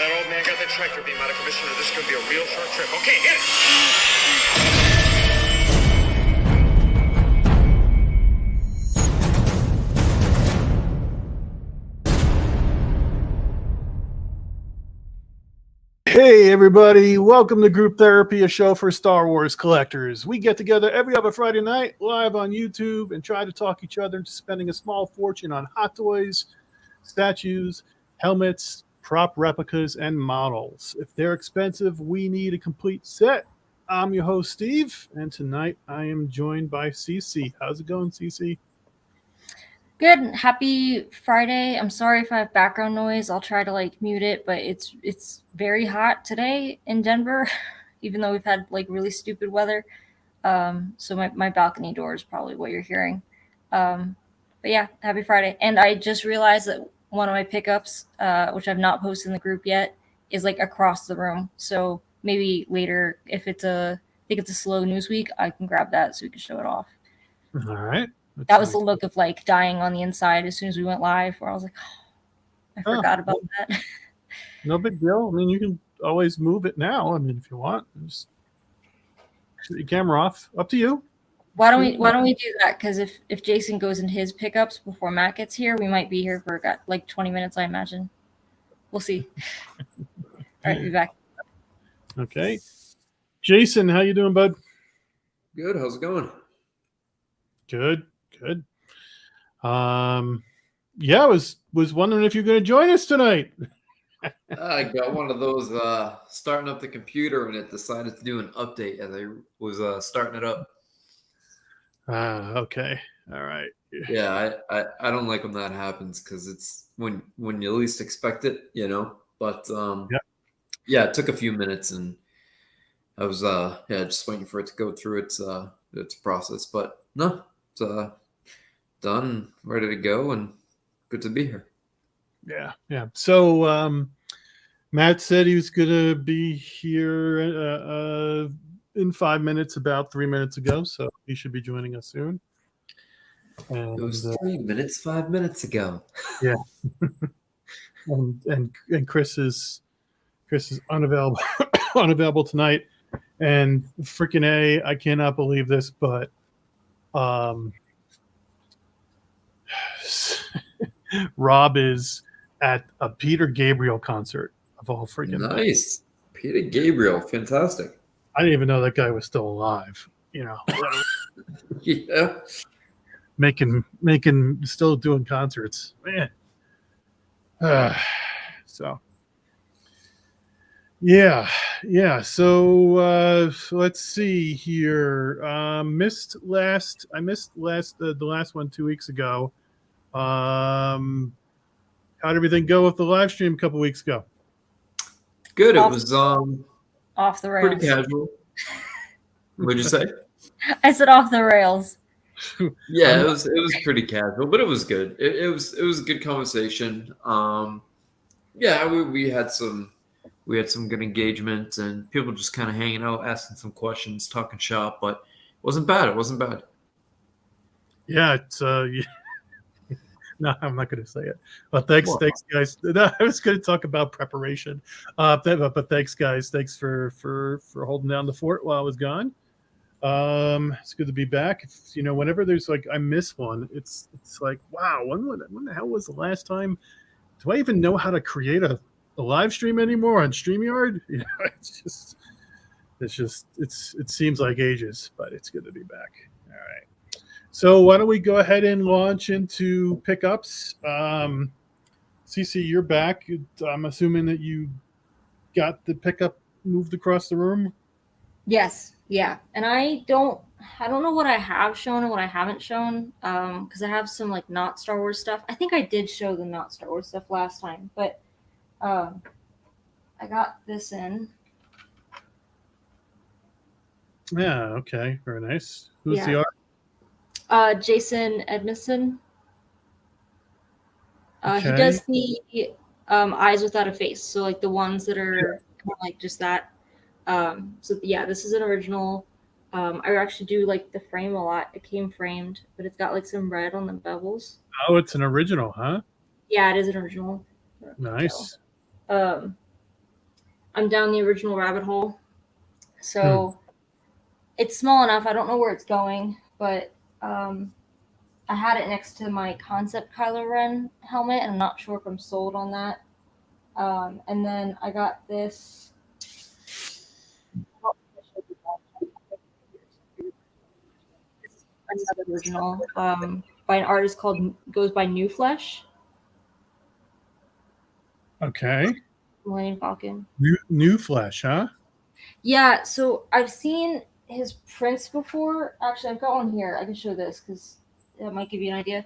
That old man got that tractor beam out of commission, or this is going to be a real short trip. Okay, hit it! Hey everybody, welcome to Group Therapy, a show for Star Wars collectors. We get together every other Friday night live on YouTube and try to talk each other into spending a small fortune on hot toys, statues, helmets, prop replicas, and models. If they're expensive, we need a complete set. I'm your host, Steve, and tonight I am joined by Cece. How's it going, Cece? Good. Happy Friday. I'm sorry if I have background noise. I'll try to mute it, but it's very hot today in Denver, even though we've had really stupid weather. So my balcony door is probably what you're hearing. But yeah, happy Friday. And I just realized that one of my pickups, which I've not posted in the group yet, is across the room. So maybe later, if I think it's a slow news week, I can grab that so we can show it off. All right. That was the look of dying on the inside as soon as we went live, where I was like, oh, I forgot about that. No big deal. I mean, you can always move it now. I mean, if you want, just shut your camera off. Up to you. Why don't we do that? Because if Jason goes in his pickups before Matt gets here, we might be here for 20 minutes, I imagine. We'll see. All right, be back. Okay. Jason, how you doing, bud? Good. How's it going? Good. Yeah, I was wondering if you're going to join us tonight. I got one of those starting up the computer, and it decided to do an update as I was starting it up. Okay. All right. Yeah, I don't like when that happens because it's when you least expect it, But yeah, it took a few minutes, and I was just waiting for it to go through its process. But no, it's done, ready to go, and good to be here. Yeah. So Matt said he was going to be here in 5 minutes, about 3 minutes ago, so he should be joining us soon. And, it was 3 minutes, 5 minutes ago. Yeah. and Chris is unavailable tonight. And freaking A, I cannot believe this, but Rob is at a Peter Gabriel concert of all freaking nice. Peter Gabriel, fantastic. I didn't even know that guy was still alive. Yeah, making still doing concerts, man. So yeah. So let's see here. I missed the last one 2 weeks ago. How'd everything go with the live stream a couple weeks ago? Good. It was off the rails. Pretty casual. What'd you say? I said off the rails. Yeah, it was pretty casual, but it was good. It was a good conversation. Yeah, we had some good engagement, and people just kind of hanging out, asking some questions, talking shop, but it wasn't bad. Yeah, it's no, I'm not going to say it. But thanks, guys. No, I was going to talk about preparation, but thanks, guys. Thanks for holding down the fort while I was gone. It's good to be back. Whenever there's I miss one, it's like, wow, when the hell was the last time? Do I even know how to create a live stream anymore on StreamYard? It seems like ages, but it's good to be back. All right. So why don't we go ahead and launch into pickups? Cece, you're back. I'm assuming that you got the pickup moved across the room. Yes. Yeah. And I don't know what I have shown and what I haven't shown. Because I have some not Star Wars stuff. I think I did show the not Star Wars stuff last time, but I got this in. Yeah, okay. Very nice. Who's the art? Jason Edmondson. Okay. He does the eyes without a face. So the ones that are kind of just that. So yeah, this is an original. I actually do the frame a lot. It came framed, but it's got some red on the bevels. Oh, it's an original, huh? Yeah, it is an original. Nice. I'm down the original rabbit hole. So it's small enough. I don't know where it's going, but I had it next to my concept Kylo Ren helmet, and I'm not sure if I'm sold on that. And then I got this. Another original by an artist goes by New Flesh. Okay. Millennium Falcon. New Flesh, huh? Yeah, so I've seen his prints before. Actually, I've got one here. I can show this because that might give you an idea.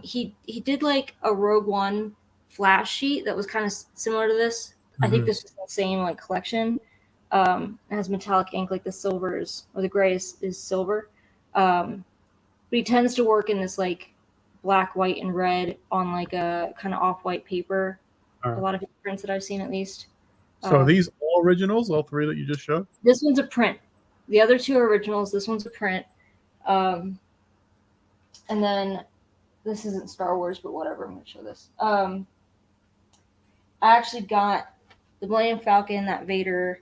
He did like a Rogue One flash sheet that was kind of similar to this. I think this was the same like collection. It has metallic ink, like the silvers or the gray is silver. But he tends to work in this like black, white, and red on like a kind of off-white paper. A lot of his prints that I've seen, at least. So are these all originals, all three that you just showed? This one's a print. The other two are originals. This one's a print. And then this isn't Star Wars, but whatever. I'm going to show this. I actually got the Millennium Falcon, that Vader,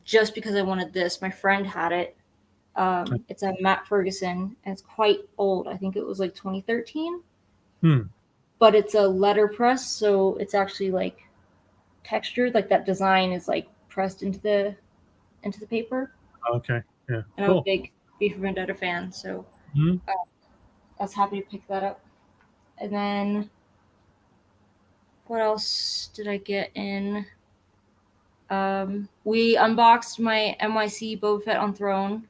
just because I wanted this. My friend had it. It's a Matt Ferguson, and it's quite old. I think it was like 2013. But it's a letterpress, so it's actually like textured. Like that design is like pressed into the paper. Okay, yeah. And I'm a big V for Vendetta fan, so I was happy to pick that up. And then what else did I get in? We unboxed my NYC Boba Fett on Throne,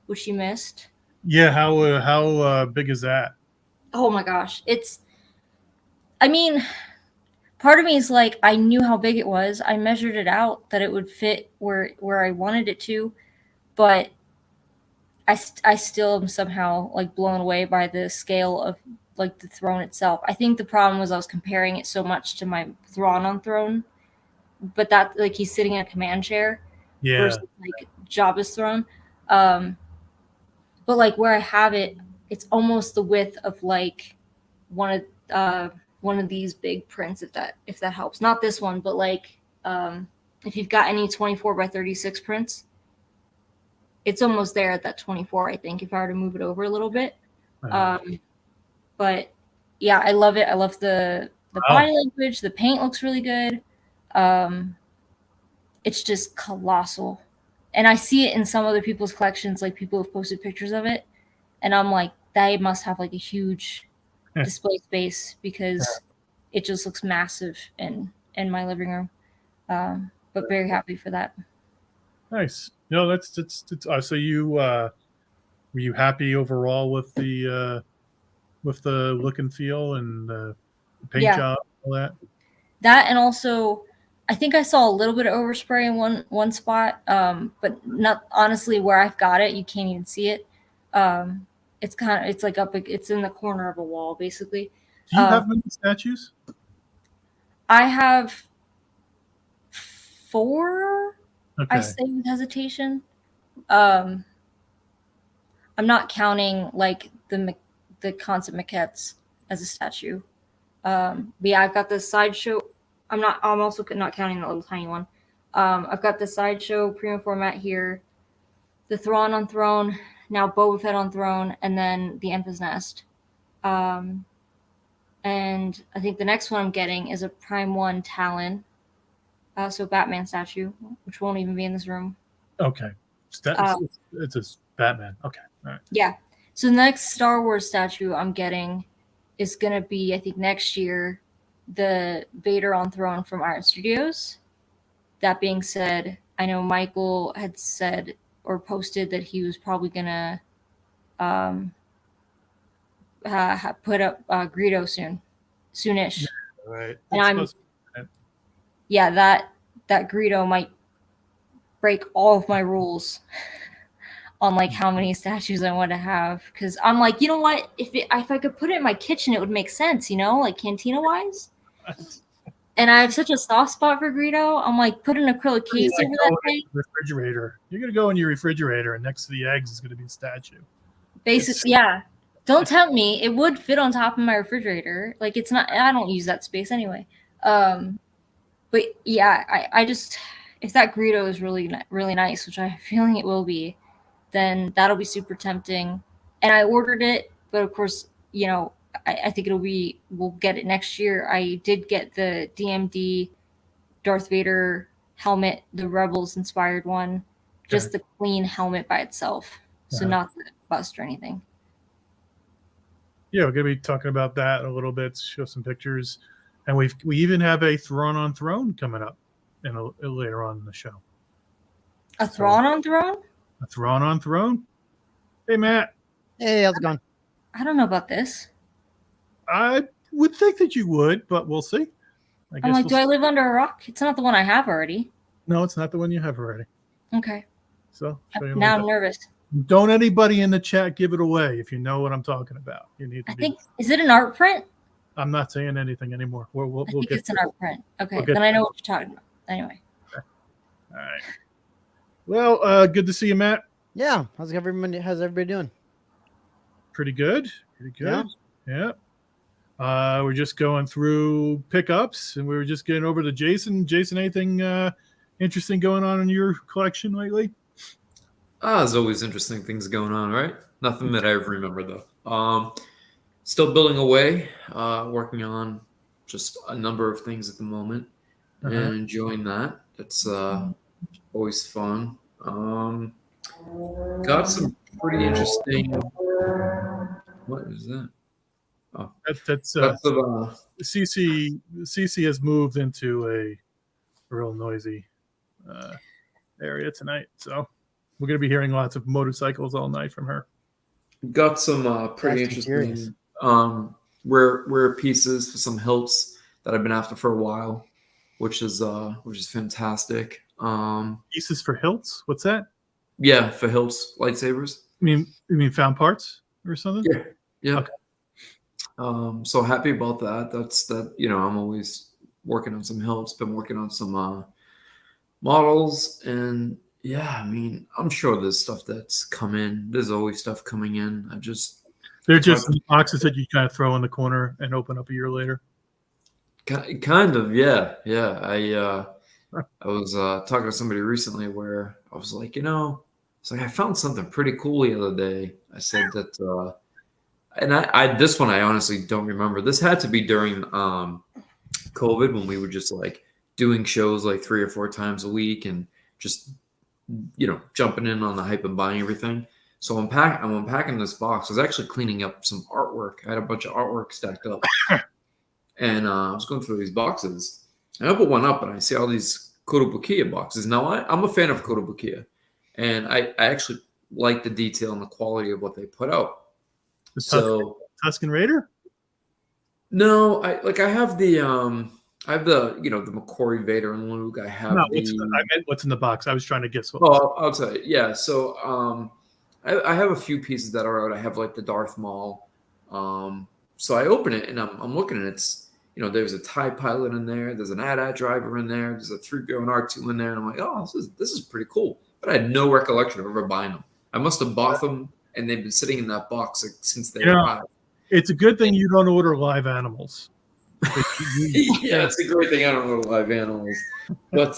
which you missed. Yeah, how big is that? Oh my gosh, I mean, part of me is like, I knew how big it was. I measured it out that it would fit where I wanted it to, but I still am somehow like blown away by the scale of like the throne itself. I think the problem was I was comparing it so much to my Thrawn on Throne, but that like he's sitting in a command chair versus like Jabba's throne. But like where I have it, it's almost the width of like one of these big prints, if that helps. Not this one, but like if you've got any 24 by 36 prints, it's almost there at that 24, I think, if I were to move it over a little bit. But yeah, I love it. I love the body language. The paint looks really good. It's just colossal. And I see it in some other people's collections, like people have posted pictures of it. And I'm like, they must have like a huge display space because it just looks massive in my living room. But very happy for that. Nice. No, that's so you were you happy overall with the look and feel and the paint job, all that? That, and also I think I saw a little bit of overspray in one spot, but not honestly where I've got it. You can't even see it. It's like it's in the corner of a wall, basically. Do you have many statues? I have 4. Okay. I say with hesitation. I'm not counting like the concept maquettes as a statue. But yeah, I've got the sideshow. I'm also not counting the little tiny one. I've got the sideshow premium format here, the Thrawn on Throne, now Boba Fett on Throne, and then the Enfys Nest. And I think the next one I'm getting is a Prime 1 Talon. So Batman statue, which won't even be in this room. Okay. It's a Batman. Okay. All right. Yeah. So the next Star Wars statue I'm getting is going to be, I think, next year, the Vader on Throne from Iron Studios. That being said, I know Michael had said or posted that he was probably going to put up Greedo soonish. Yeah, right. And that Greedo might break all of my rules on like how many statues I want to have, because I'm like, you know what, if I could put it in my kitchen, it would make sense, like cantina wise. And I have such a soft spot for Greedo. I'm like, put an acrylic case over that thing. Refrigerator. You're gonna go in your refrigerator, and next to the eggs is gonna be a statue. Basically, yeah. Don't tempt me. It would fit on top of my refrigerator. Like, it's not. I don't use that space anyway. But But yeah, I just, if that Greedo is really nice, which I have a feeling it will be, then that'll be super tempting. And I ordered it, but of course, I think we'll get it next year. I did get the DMD Darth Vader helmet, the Rebels inspired one, just the clean helmet by itself. So not the bust or anything. Yeah, we're gonna be talking about that a little bit. Show some pictures, and we even have a Thrawn on Throne coming up, later on in the show. A Thrawn on Throne? A Thrawn on Throne. Hey, Matt. Hey, how's it going? I don't know about this. I would think that you would, but we'll see. I'm like, do I live under a rock? It's not the one I have already. No, it's not the one you have already. Okay. So now I'm nervous. Don't anybody in the chat give it away if you know what I'm talking about. You need to is it an art print? I'm not saying anything anymore. We'll think get it's an art print. Okay, then I know what you're talking about. Anyway. Okay. All right. Well, good to see you, Matt. Yeah. How's everybody doing? Pretty good. Pretty good. Yeah. We're just going through pickups, and we were just getting over to Jason. Jason, anything interesting going on in your collection lately? There's always interesting things going on, right? Nothing that I ever remember, though. Still building away, working on just a number of things at the moment, and enjoying that. It's always fun. Got some pretty interesting... What is that? Oh, that's CC has moved into a real noisy area tonight, so we're going to be hearing lots of motorcycles all night from her. Got some pretty interesting rare pieces for some hilts that I've been after for a while, which is fantastic. Pieces for hilts? What's that? Yeah, for hilts, lightsabers. You mean found parts or something? Yeah. Okay. So happy about that. That's that. I'm always working on some hilts. Been working on some models, and yeah, I'm sure there's stuff that's come in. There's always stuff coming in. They're just boxes that you kind of throw in the corner and open up a year later. Kind of, yeah. I was talking to somebody recently where I was like, I found something pretty cool the other day. I said that, and I this one I honestly don't remember. This had to be during COVID, when we were just like doing shows like 3 or 4 times a week and just jumping in on the hype and buying everything. So I'm unpacking this box. I was actually cleaning up some artwork. I had a bunch of artwork stacked up, and I was going through these boxes. And I put one up, and I see all these Kotobukiya boxes. Now I'm a fan of Kotobukiya, and I actually like the detail and the quality of what they put out. The Tusken Raider? No, I have the the McCory Vader and Luke. I have I meant what's in the box. I was trying to guess what. Oh, I'll tell you. Yeah, so I have a few pieces that are out. I have like the Darth Maul. So I open it and I'm looking at it's there's a TIE pilot in there. There's an AT-AT driver in there. There's a 3PO and R2 in there. And I'm like, oh, this is pretty cool. But I had no recollection of ever buying them. I must have bought them, and they've been sitting in that box since they arrived. It's a good thing you don't order live animals. Yeah, it's a great thing I don't order live animals. But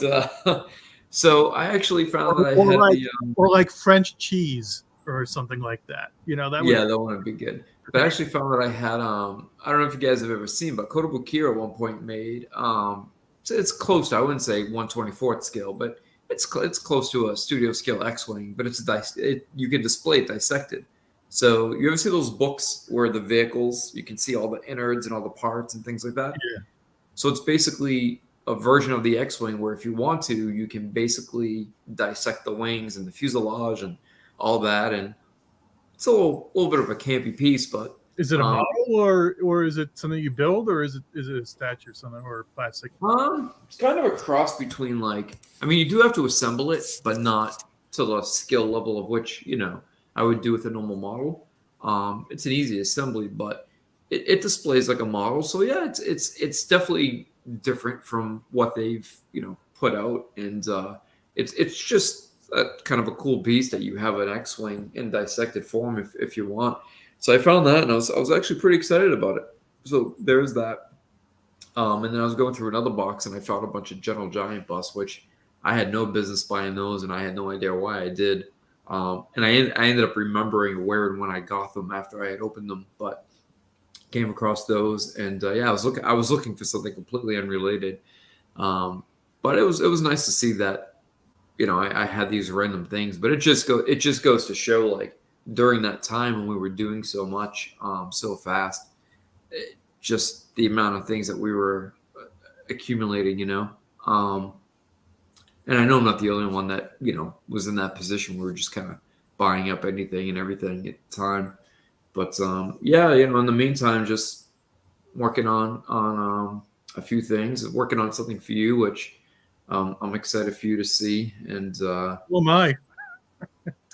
so I actually found that I had or like French cheese or something like that. That would be good. But I actually found that I had I don't know if you guys have ever seen, but Kotobukiya at one point made it's close to, I wouldn't say 1/24th scale, but it's close to a studio scale X-wing, but you can display it dissected. So you ever see those books where the vehicles, you can see all the innards and all the parts and things like that? Yeah. So it's basically a version of the X-wing where if you want to, you can basically dissect the wings and the fuselage and all that. And it's a little bit of a campy piece, but is it a model or is it something you build, or is it a statue or something, or plastic? It's kind of a cross between you do have to assemble it, but not to the skill level of which I would do with a normal model. It's an easy assembly, but it displays like a model. So yeah, it's definitely different from what they've put out, and it's just kind of a cool piece that you have an X-wing in dissected form if you want. So I found that, and I was actually pretty excited about it. So there's that. And then I was going through another box and I found a bunch of General Giant busts, which I had no business buying those, and I had no idea why I did. And I ended up remembering where and when I got them after I had opened them, but came across those, and yeah, I was looking for something completely unrelated, but it was nice to see that, you know, I had these random things, but it just goes to show, like, during that time when we were doing so much so fast, just the amount of things that we were accumulating, you know. And I know I'm not the only one that, you know, was in that position. We were just kind of buying up anything and everything at the time. But yeah, you know, in the meantime, just working on a few things, working on something for you, which I'm excited for you to see. And Oh my.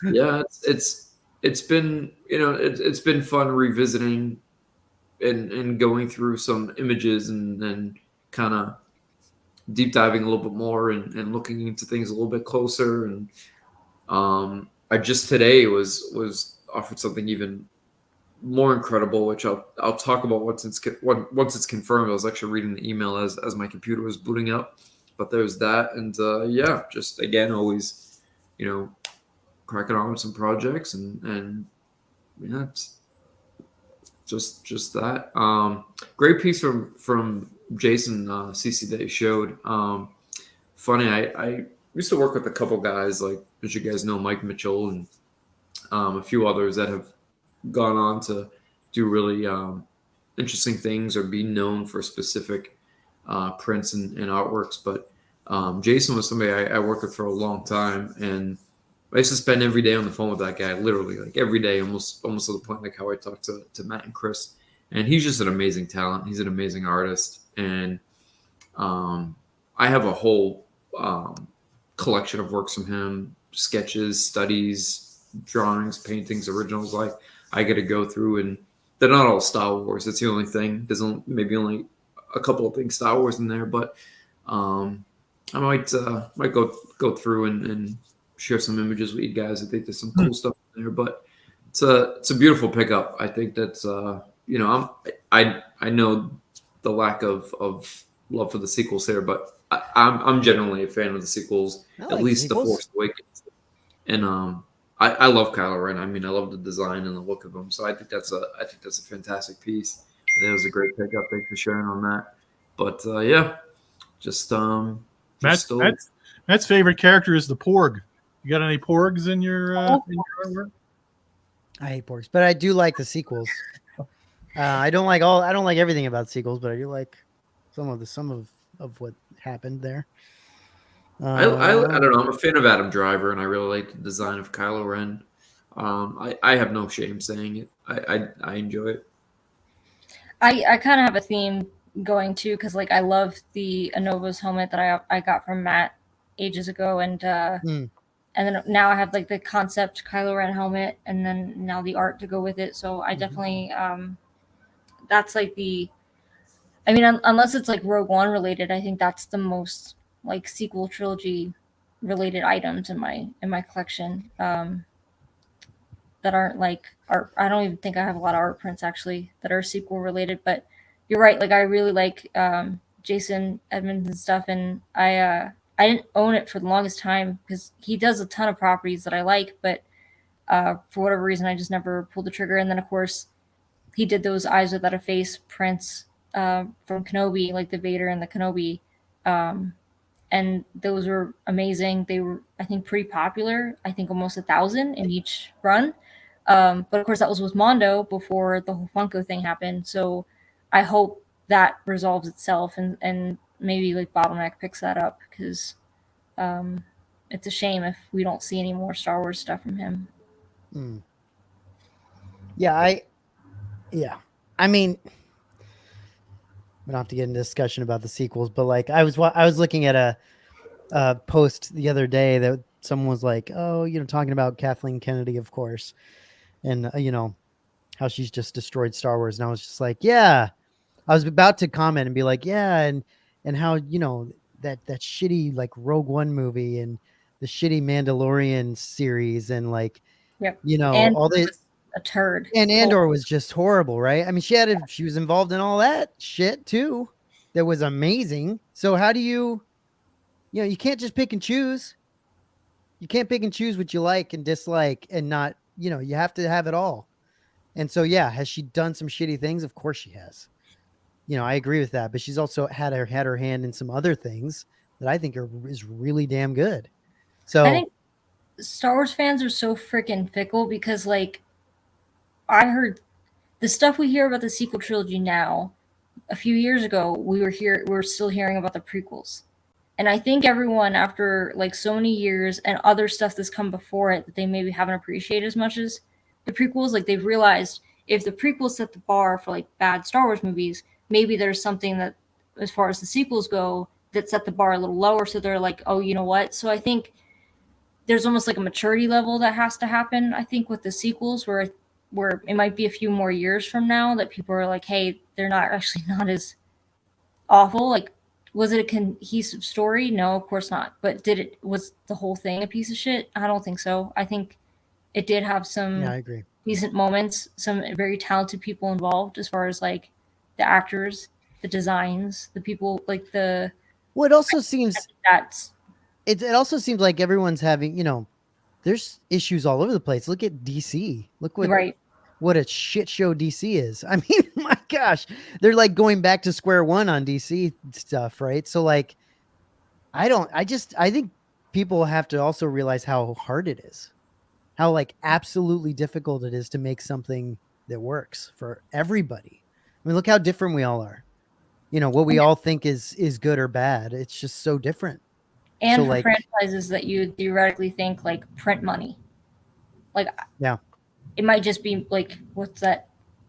yeah, it's been, you know, it's been fun revisiting and going through some images and kind of deep diving a little bit more and looking into things a little bit closer. And I just today was offered something even more incredible, which I'll talk about once it's confirmed. I was actually reading the email as my computer was booting up, but there's that. And yeah, just again, always, you know, cracking on with some projects and yeah, it's just that. Great piece from Jason CC that he showed. Funny, I used to work with a couple guys, like, as you guys know, Mike Mitchell and a few others that have gone on to do really interesting things or be known for specific prints and artworks. But Jason was somebody I worked with for a long time, and I used to spend every day on the phone with that guy, literally, like every day, almost to the point like how I talked to Matt and Chris. And he's just an amazing talent. He's an amazing artist, and I have a whole collection of works from him: sketches, studies, drawings, paintings, originals. Like, I get to go through, and they're not all Star Wars. That's the only thing. There's maybe only a couple of things Star Wars in there, but I might go through and share some images with you guys. I think there's some cool stuff in there, but it's a beautiful pickup. I think that's you know, I know the lack of love for the sequels here, but I'm generally a fan of the sequels, I at like least sequels. The Force Awakens, and I love Kylo Ren. I mean, I love the design and the look of him, so I think that's a fantastic piece. That was a great pickup. Thanks for sharing on that. But yeah, just Matt's favorite character is the Porg. You got any Porgs in your artwork? I hate porks, but I do like the sequels. I don't like everything about sequels, but I do like some of what happened there. I don't know. I'm a fan of Adam Driver, and I really like the design of Kylo Ren. I have no shame saying it. I enjoy it. I kind of have a theme going too, because like I love the Anova's helmet that I got from Matt ages ago, and then now I have like the concept Kylo Ren helmet, and then now the art to go with it. So I definitely that's like I mean, unless it's like Rogue One related, I think that's the most like sequel trilogy related items in my collection that aren't like art. I don't even think I have a lot of art prints actually that are sequel related, but you're right. Like, I really like Jason Edmonds and stuff, and I didn't own it for the longest time because he does a ton of properties that I like, but for whatever reason I just never pulled the trigger. And then of course he did those Eyes Without a Face prints from Kenobi, like the Vader and the Kenobi, and those were amazing. They were, I think, pretty popular. I think almost 1,000 in each run. But of course, that was with Mondo before the whole Funko thing happened. So I hope that resolves itself and maybe like Bottleneck picks that up, because it's a shame if we don't see any more Star Wars stuff from him. Yeah, I mean, we don't have to get into discussion about the sequels, but like I was looking at a post the other day that someone was like, oh, you know, talking about Kathleen Kennedy, of course, and you know how she's just destroyed Star Wars. And I was just like, yeah, I was about to comment and be like, yeah, and how, you know, that shitty like Rogue One movie and the shitty Mandalorian series and like, Yep. you know, And all the a turd. and Andor was just horrible, right? I mean, she was involved in all that shit too. that was amazing. So how do you you can't just pick and choose. You can't pick and choose what you like and dislike and not, you have to have it all. And so, yeah, has she done some shitty things? Of course she has. I agree with that, but she's also had her hand in some other things that I think is really damn good. So I think Star Wars fans are so freaking fickle because, like, I heard the stuff we hear about the sequel trilogy now. A few years ago, we were still hearing about the prequels. And I think everyone, after like so many years and other stuff that's come before it that they maybe haven't appreciated as much as the prequels, like they've realized if the prequels set the bar for like bad Star Wars movies, maybe there's something that, as far as the sequels go, that set the bar a little lower. So they're like, oh, you know what? So I think there's almost like a maturity level that has to happen. I think with the sequels, where it might be a few more years from now that people are like, hey, they're not as awful. Like, was it a cohesive story? No, of course not. But was the whole thing a piece of shit? I don't think so. I think it did have some yeah, I agree. decent moments, some very talented people involved as far as like the actors, the designs, the people, like the. Well, it also seems that's it also seems like everyone's having, there's issues all over the place. Look at DC. Look right. what a shit show DC is. I mean, my gosh, they're like going back to square one on DC stuff, right? So like, I think people have to also realize how hard it is, how like absolutely difficult it is to make something that works for everybody. I mean, look how different we all are. What we all think is good or bad. It's just so different. And So for like, franchises that you theoretically think like print money. Like, yeah, it might just be like, what's that,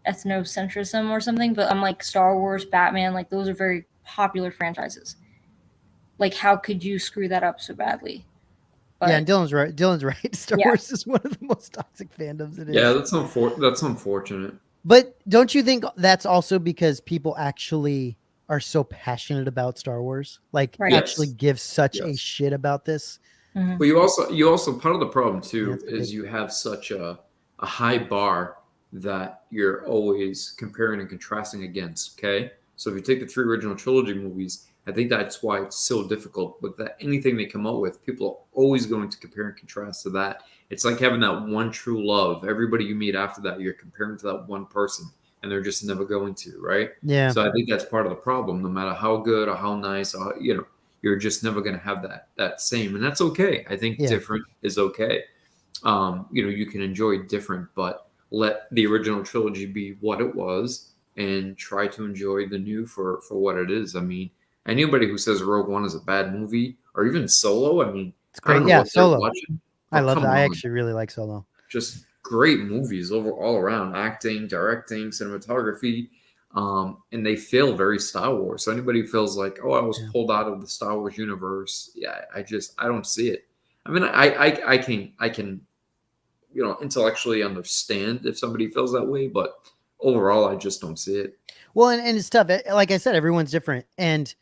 ethnocentrism or something, but I'm like Star Wars, Batman, like those are very popular franchises. Like, how could you screw that up so badly? But, yeah, and Dylan's right. Dylan's right. Star Wars is one of the most toxic fandoms it is. Yeah, that's unfortunate. But don't you think that's also because people actually are so passionate about Star Wars? Like, Right. actually Yes. give such a shit about this? Mhm. But you also part of the problem too That's is big. you have such a high bar that you're always comparing and contrasting against. Okay, so if you take the three original trilogy movies, I think that's why it's so difficult. But that anything they come out with, people are always going to compare and contrast to that. It's like having that one true love. Everybody you meet after that, you're comparing to that one person, and they're just never going to, right? Yeah. So I think that's part of the problem. No matter how good or how nice, or, you're just never going to have that same, and that's okay. I think different is okay. You can enjoy different, but let the original trilogy be what it was, and try to enjoy the new for what it is. I mean, anybody who says Rogue One is a bad movie, or even Solo, I mean, It's I great. don't know Yeah, what they're Solo. watching. I Oh, love come that. I on. actually really like Solo. Just great movies all around, acting, directing, cinematography. And they feel very Star Wars. So anybody who feels like, oh, I was pulled out of the Star Wars universe, yeah, I don't see it. I mean, I can intellectually understand if somebody feels that way, but overall, I just don't see it. Well, and it's tough. Like I said, everyone's different, and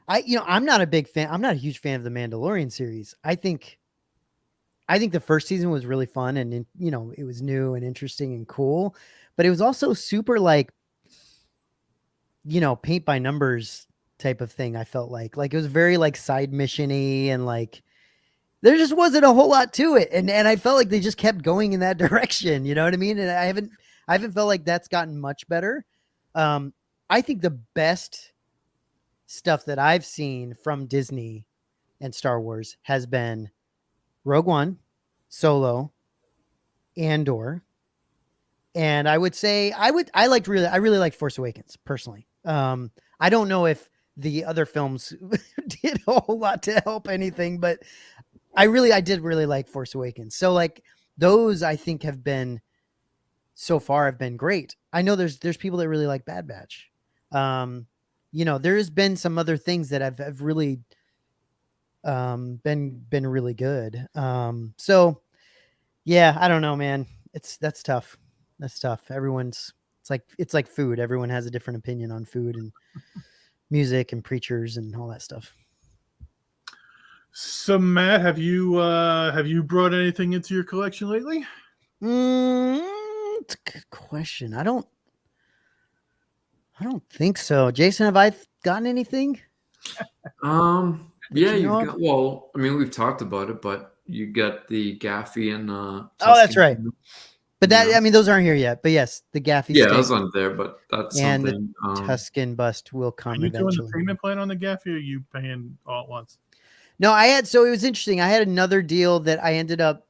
I'm not a big fan. I'm not a huge fan of the Mandalorian series. I think the first season was really fun, and it was new and interesting and cool, but it was also super like, paint by numbers type of thing. I felt like it was very like side mission-y, and like there just wasn't a whole lot to it, and I felt like they just kept going in that direction. You know what I mean? And I haven't felt like that's gotten much better. I think the best stuff that I've seen from Disney and Star Wars has been Rogue One, Solo, Andor, and I would say I really liked Force Awakens personally. I don't know if the other films did a whole lot to help anything, but I did really like Force Awakens. So like those I think have been great. I know there's people that really like Bad Batch. There's been some other things that have really been really good. So yeah, I don't know, man. That's tough. That's tough. It's like food. Everyone has a different opinion on food and music and preachers and all that stuff. So Matt, have you brought anything into your collection lately? It's a good question. I don't I don't think so. Jason, have I gotten anything? Yeah, you you've know of? got. Well, I mean, we've talked about it, but you got the Gaffy and Oh, that's Tuscan. right. But that, Yeah. I mean, those aren't here yet. But yes, the Gaffy Yeah, I stick was on there, but that's and the something. Tuscan bust will Are come you doing the eventually. payment plan on the Gaffy, or are you paying all at once? No, I had, so it was interesting. I had another deal that I ended up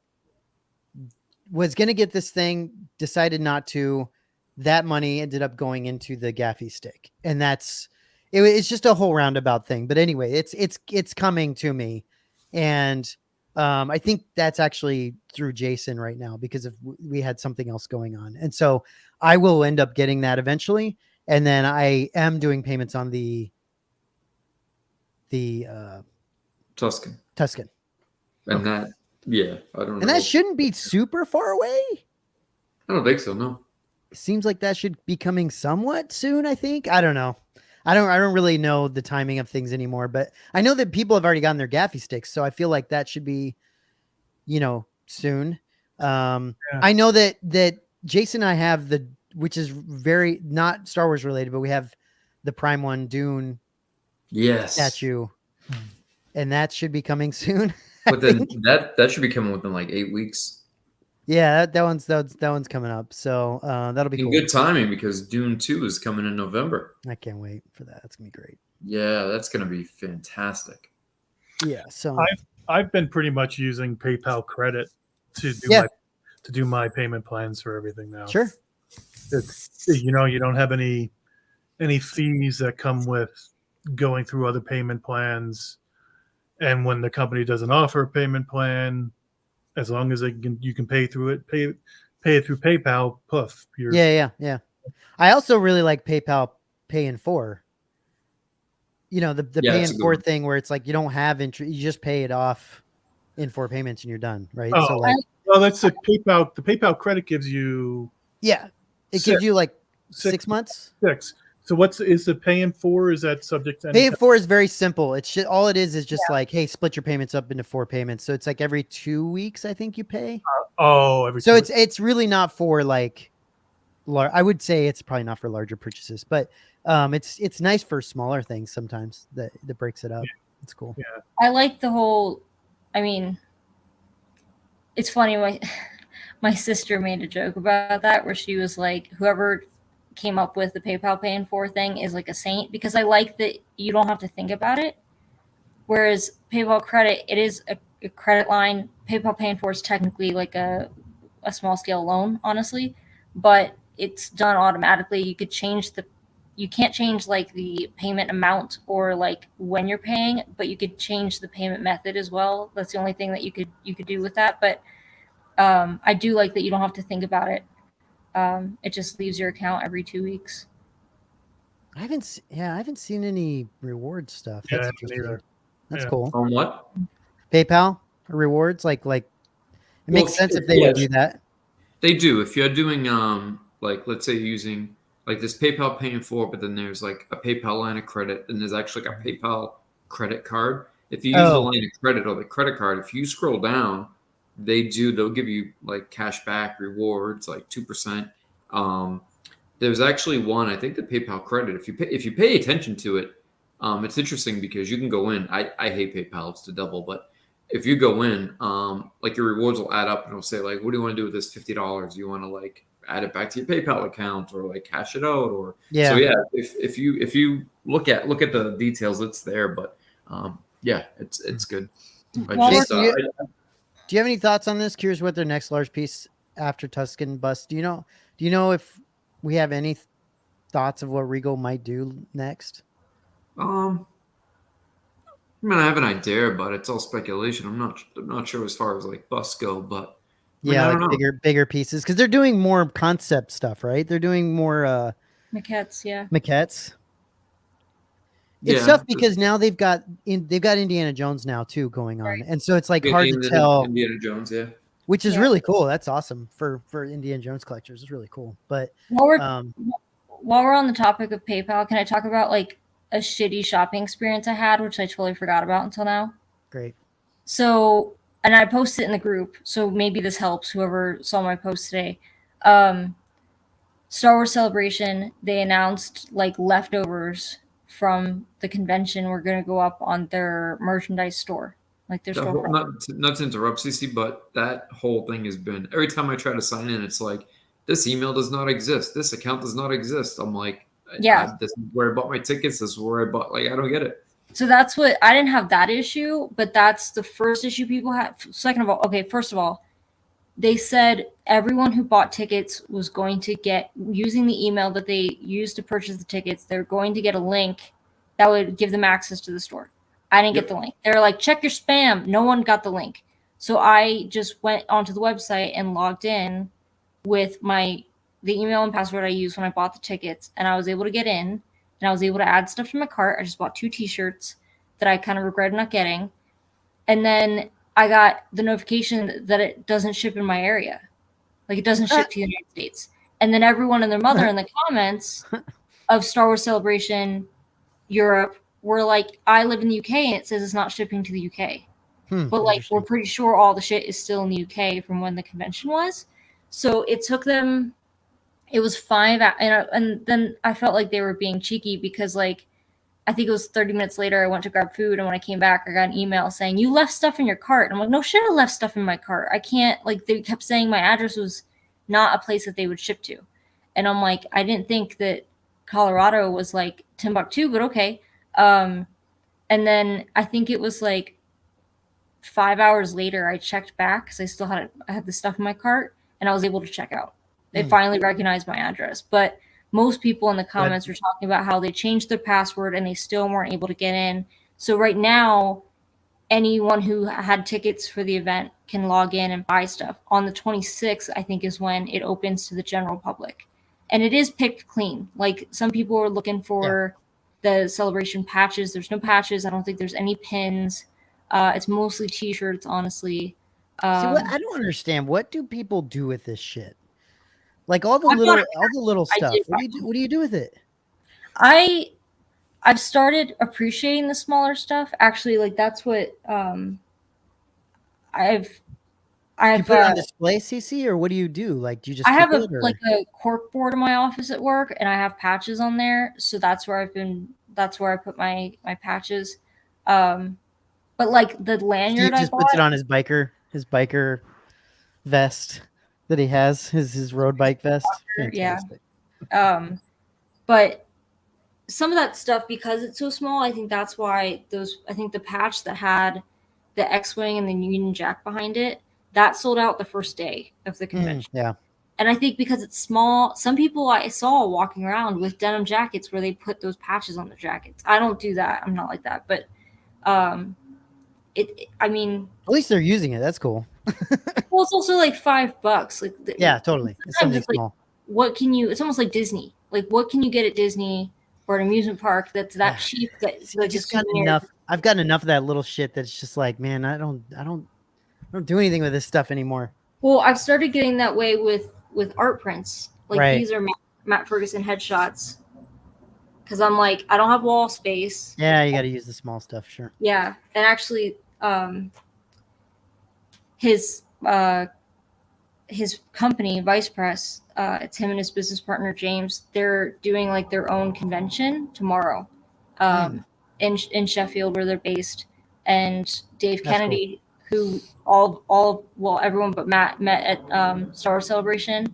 was going to get this thing, decided not to. That money ended up going into the Gaffy stick, and it's just a whole roundabout thing. But anyway, it's coming to me, and I think that's actually through Jason right now because we had something else going on, and so I will end up getting that eventually, and then I am doing payments on the Tuscan. Tuscan, And that, yeah, I don't and know. that shouldn't be super far away. I don't think so. No. It seems like that should be coming somewhat soon. I think. I don't know. I don't really know the timing of things anymore, but I know that people have already gotten their Gaffy sticks, so I feel like that should be, soon. I know that Jason and I have which is very not Star Wars related, but we have the Prime One Dune Yes. statue, and that should be coming soon. I But then think. that should be coming within like 8 weeks. Yeah, that one's coming up, so that'll be In cool. good timing because Dune 2 is coming in November. I can't wait for that. That's gonna be great. Yeah, that's gonna be fantastic. Yeah, so I've been pretty much using PayPal credit to do my payment plans for everything now. Sure. It's you don't have any fees that come with going through other payment plans, and when the company doesn't offer a payment plan, as long as you can pay it through PayPal. Poof. Yeah. I also really like PayPal Pay in 4. The Yeah, Pay that's in a good 4 one. thing where it's like you don't have interest, you just pay it off in 4 payments and you're done, right? Oh, So like, well, that's the PayPal. The PayPal credit gives you yeah, it gives you like 6 months. 6. So is the Pay in 4? Is that subject to any? Pay in 4 is very simple. It's all it is just like, hey, split your payments up into 4 payments. So it's like every 2 weeks, I think you pay. So it's really not for like, I would say it's probably not for larger purchases, but it's nice for smaller things sometimes that breaks it up. Yeah. It's cool. Yeah. I like the whole. I mean, it's funny. My sister made a joke about that where she was like, whoever came up with the PayPal Pay in 4 thing is like a saint, because I like that you don't have to think about it. Whereas PayPal credit, it is a credit line. PayPal Pay in 4 is technically like a small scale loan, honestly, but it's done automatically. You can't change like the payment amount or like when you're paying, but you could change the payment method as well. That's the only thing that you could do with that. But I do like that you don't have to think about it. It just leaves your account every 2 weeks. I haven't seen any reward stuff. Yeah, That's I haven't interesting. either. That's Yeah. cool. On what? PayPal rewards, like it makes sense if they would do that. They do. If you're doing like let's say using like this PayPal Pay in 4, but then there's like a PayPal line of credit, and there's actually like a PayPal credit card. If you use the line of credit or the credit card, if you scroll down, they'll give you like cash back rewards, like 2%. There's actually one, I think the PayPal credit. If you pay attention to it, it's interesting because you can go in. I hate PayPal, it's the devil, but if you go in, like your rewards will add up and it'll say like, what do you want to do with this $50? You want to like add it back to your PayPal account or like cash it out or Yeah. So yeah, if you look at the details, it's there. But yeah, it's good. Jason, do you have any thoughts on this? Curious what their next large piece after Tuscan bust. Do you know if we have any thoughts of what Regal might do next? I mean, I have an idea, but it's all speculation. I'm not sure as far as like busts go, but I mean, yeah, I like don't know. bigger pieces because they're doing more concept stuff, right? They're doing more maquettes, yeah. Maquettes. Yeah, It's tough because now they've got Indiana Jones now too going on, and so it's like hard to tell. Indiana Jones, yeah, which is really cool. That's awesome for Indiana Jones collectors. It's really cool. But while we're on the topic of PayPal, can I talk about like a shitty shopping experience I had, which I totally forgot about until now? Great. So, and I posted it in the group, so maybe this helps whoever saw my post today. Star Wars Celebration, they announced like leftovers from the convention were going to go up on their merchandise store, like their storefront. Not to interrupt, CC, but that whole thing has been every time I try to sign in, it's like this email does not exist, this account does not exist. I'm like, Yeah. this is where I bought my tickets. This is where I bought. Like, I don't get it. So that's what I didn't have that issue, but that's the first issue people had. Second of all, okay, first of all, they said everyone who bought tickets was going to get, using the email that they used to purchase the tickets, they're going to get a link that would give them access to the store. I didn't get the link. They were like, check your spam. No one got the link. So I just went onto the website and logged in with the email and password I used when I bought the tickets, and I was able to get in, and I was able to add stuff to my cart. I just bought 2 t-shirts that I kind of regretted not getting. And then I got the notification that it doesn't ship in my area. Like, it doesn't ship to the United States. And then everyone and their mother in the comments of Star Wars Celebration Europe were like, I live in the UK and it says it's not shipping to the UK. But like, we're pretty sure all the shit is still in the UK from when the convention was. So it took them, it was 5 and then I felt like they were being cheeky because like, I think it was 30 minutes later, I went to grab food, and when I came back, I got an email saying, you left stuff in your cart. And I'm like, no shit, I left stuff in my cart. I can't, like, they kept saying my address was not a place that they would ship to. And I'm like, I didn't think that Colorado was like Timbuktu, but okay. And then I think it was like 5 hours later, I checked back because I had the stuff in my cart, and I was able to check out. They finally recognized my address. But most people in the comments were talking about how they changed their password and they still weren't able to get in. So right now, anyone who had tickets for the event can log in and buy stuff. On the 26th, I think, is when it opens to the general public. And it is picked clean. Like, some people are looking for the celebration patches. There's no patches. I don't think there's any pins. It's mostly t-shirts, honestly. See, what I don't understand. What do people do with this shit? Like all the little stuff. What do you do with it? I've started appreciating the smaller stuff. Actually, like that's what I've you put it on display, CC, or what do you do? Like, do you just? I have like a cork board in my office at work, and I have patches on there. So that's where I put my patches. But like the lanyard, Steve just puts it on his biker vest that he has, his road bike vest. Fantastic. Yeah. But some of that stuff, because it's so small, I think that's why I think the patch that had the X-Wing and the Union Jack behind it, that sold out the first day of the convention. Yeah. And I think because it's small, some people I saw walking around with denim jackets where they put those patches on their jackets. I don't do that. I'm not like that. But I mean, at least they're using it. That's cool. Well, it's also like $5. Like, yeah, totally. It's something small. What can you? It's almost like Disney. Like, what can you get at Disney or an amusement park that's that cheap? That I just got enough. I've gotten enough of that little shit that's just like, man, I don't do anything with this stuff anymore. Well, I've started getting that way with art prints. Like these are Matt Ferguson headshots. Because I'm like, I don't have wall space. Yeah, you got to use the small stuff, sure. Yeah, and actually, his company, Vice Press, it's him and his business partner James. They're doing like their own convention tomorrow, in Sheffield, where they're based. And Dave Kennedy, who everyone but Matt met at Star Wars Celebration.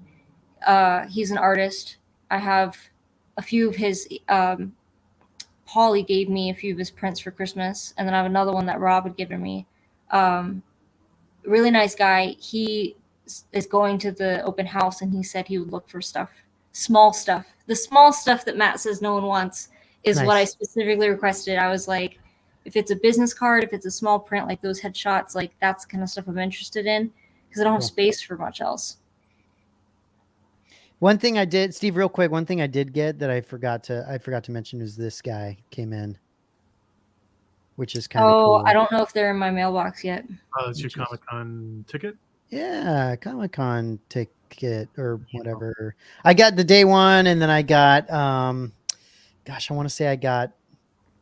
He's an artist. I have a few of his. Paulie gave me a few of his prints for Christmas, and then I have another one that Rob had given me. Really nice guy. He is going to the open house, and he said he would look for small stuff. The small stuff that Matt says no one wants is what I specifically requested. I was like, if it's a business card, if it's a small print, like those headshots, like that's the kind of stuff I'm interested in, because I don't have space for much else. One thing I did, Steve, real quick. One thing I did get that I forgot to mention is this guy came in, which is kind of cool. I don't know if they're in my mailbox yet. Oh, it's your Comic-Con ticket? Yeah, Comic-Con ticket or whatever. I got the day one, and then I got, I want to say I got.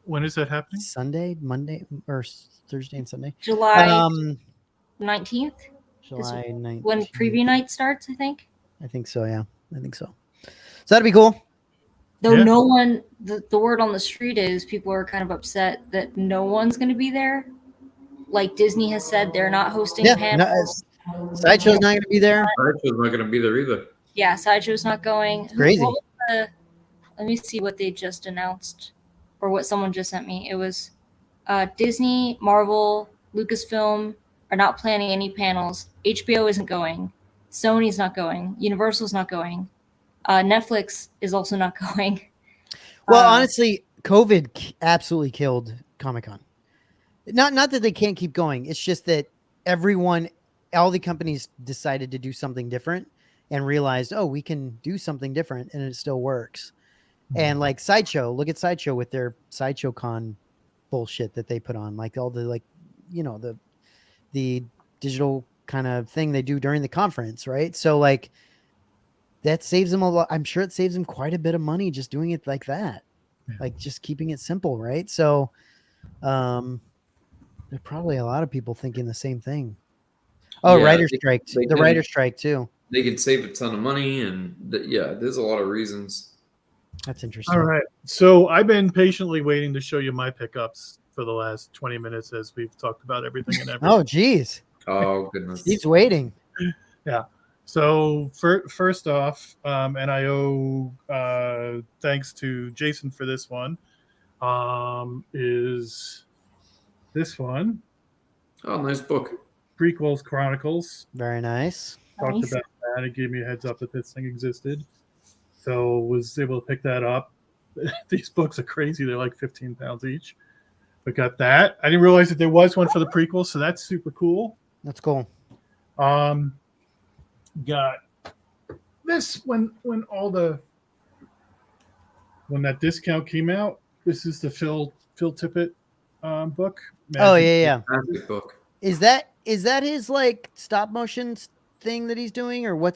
When is that happening? Sunday, Monday, or Thursday and Sunday. July 19th. July 19th. When preview night starts, I think. I think so, yeah. I think so. So that'd be cool. Though Yeah. no one, the word on the street is people are kind of upset that no one's going to be there. Like Disney has said, they're not hosting Yeah, panels. Sideshow's not going to be there. Sideshow's not going to be there either. Yeah, Sideshow's not going. Crazy. Let me see what they just announced, or what someone just sent me. It was Disney, Marvel, Lucasfilm are not planning any panels. HBO isn't going. Sony's not going. Universal's not going. Netflix is also not going. Well, honestly, COVID absolutely killed Comic-Con. Not that they can't keep going. It's just that all the companies decided to do something different and realized, oh, we can do something different and it still works. And like Sideshow, look at Sideshow with their Sideshow Con bullshit that they put on, like all the the digital kind of thing they do during the conference, right? So like that saves them a lot. I'm sure it saves them quite a bit of money just doing it like that, like just keeping it simple, right? So there are probably a lot of people thinking the same thing. Oh, Yeah, writer's strike. The writer's strike too. They could save a ton of money, and there's a lot of reasons. That's interesting. All right. So I've been patiently waiting to show you my pickups for the last 20 minutes as we've talked about everything and everything. Oh, geez. Oh, goodness. He's waiting. Yeah. So first off, and I owe thanks to Jason for this one, is this one. Oh, nice book. Prequels Chronicles. Very nice. Talked Nice. about that. It gave me a heads up that this thing existed. So was able to pick that up. These books are crazy. They're like 15 pounds each. But got that. I didn't realize that there was one for the prequel, so that's super cool. That's cool. Got this when that discount came out. This is the Phil Tippett book. Oh yeah. Fantastic book. Is that his like stop motion thing that he's doing, or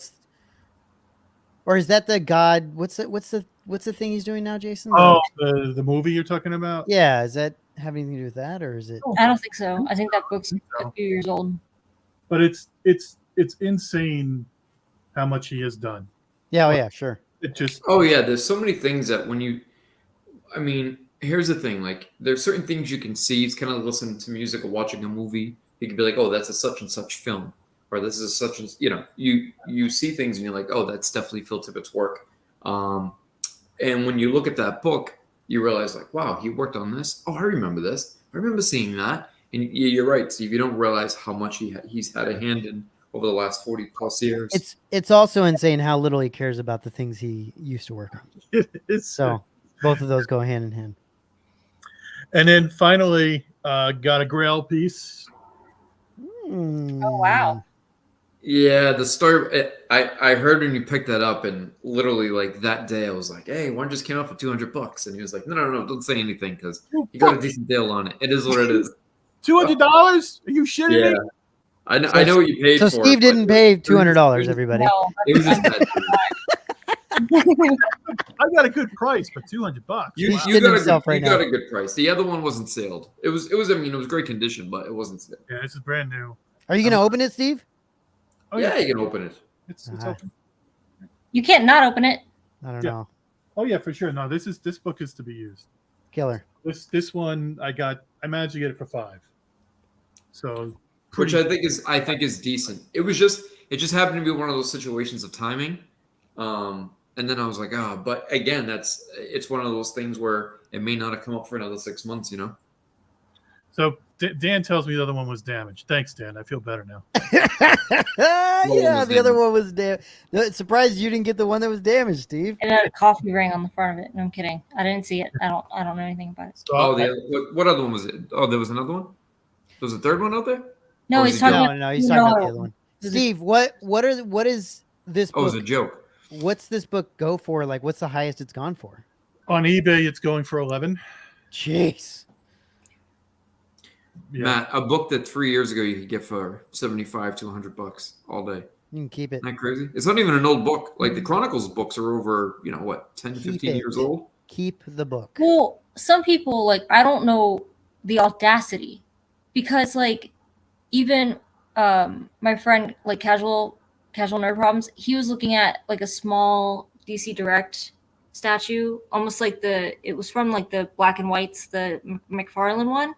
is that the God? What's the thing he's doing now, Jason? Oh, the movie you're talking about? Yeah. Is that have anything to do with that, or is it? I don't think so. I think that book's a few years old. But it's insane how much he has done. Yeah. Oh yeah. Sure. It just Oh yeah, there's so many things that here's the thing, like there's certain things you can see. It's kind of like listening to music or watching a movie. You can be like, oh, that's a such and such film, or this is a such and you see things and you're like, oh, that's definitely Phil Tippett's work. And when you look at that book, you realize like, wow, he worked on this. Oh, I remember this. I remember seeing that. And you're right, Steve. You don't realize how much he's had a hand in over the last 40 plus years. It's also insane how little he cares about the things he used to work on. it's So both of those go hand in hand. And then finally, got a Grail piece. Oh wow. Yeah, the story. I heard when you picked that up, and literally like that day, I was like, "Hey, one just came out for $200," and he was like, "No, don't say anything because you got a decent deal on it. It is what it is." $200? Are you shitting Yeah, me? I know what you paid So for. Steve it, didn't but pay $200, everybody. No, It was just that. I got a good price, but $200. You He's got shitting a himself good, right you got now. a good price. The other one wasn't sailed. It was great condition, but it wasn't sailed. Yeah, this is brand new. Are you going to open it, Steve? Oh Yeah, you can open it. it's Ah. open. you can't not open it. I don't Yeah. know. Oh yeah, for sure. No, this book is to be used. Killer. This one I managed to get it for $5. So Which I think is decent. It just happened to be one of those situations of timing. And then I was like, but again, it's one of those things where it may not have come up for another 6 months, So Dan tells me the other one was damaged. Thanks, Dan. I feel better now. Yeah, the other one was damaged. Surprised you didn't get the one that was damaged, Steve. It had a coffee ring on the front of it. No, I'm kidding. I didn't see it. I don't know anything about it. So What other one was it? Oh, there was another one? There was a third one out there? No, Or he's is it talking. No, he's talking about the other No. one. Steve, what is this Oh, it was book? a joke. What's this book go for? Like, what's the highest it's gone for? on eBay, it's going for 11. Jeez. Yeah. Matt, a book that 3 years ago you could get for $75 to $100 all day. You can keep it. Isn't that crazy? It's not even an old book. Like the Chronicles books are over, 10, Keep 15 years it. old. Keep the book. Well, some people I don't know the audacity, because even my friend casual nerd problems, he was looking at a small DC Direct statue, almost like it was from like the Black and Whites, the McFarlane one.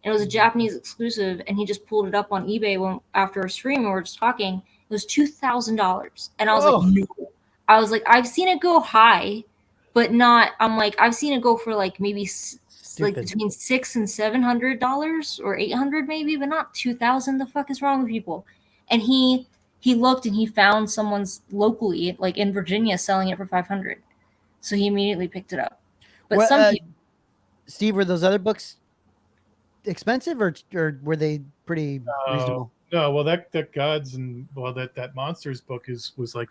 And it was a Japanese exclusive, and he just pulled it up on eBay after a stream. We were just talking. It was $2,000, and I was like, no. I was like, I've seen it go high, but not. I'm like, I've seen it go for like maybe like between $600 and $700 or $800 maybe, but not $2,000. The fuck is wrong with people? And he looked and he found someone's locally, like in Virginia, selling it for $500. So he immediately picked it up. But some people, Steve, were those other books expensive or were they pretty reasonable? No, well that Gods and that Monsters book was like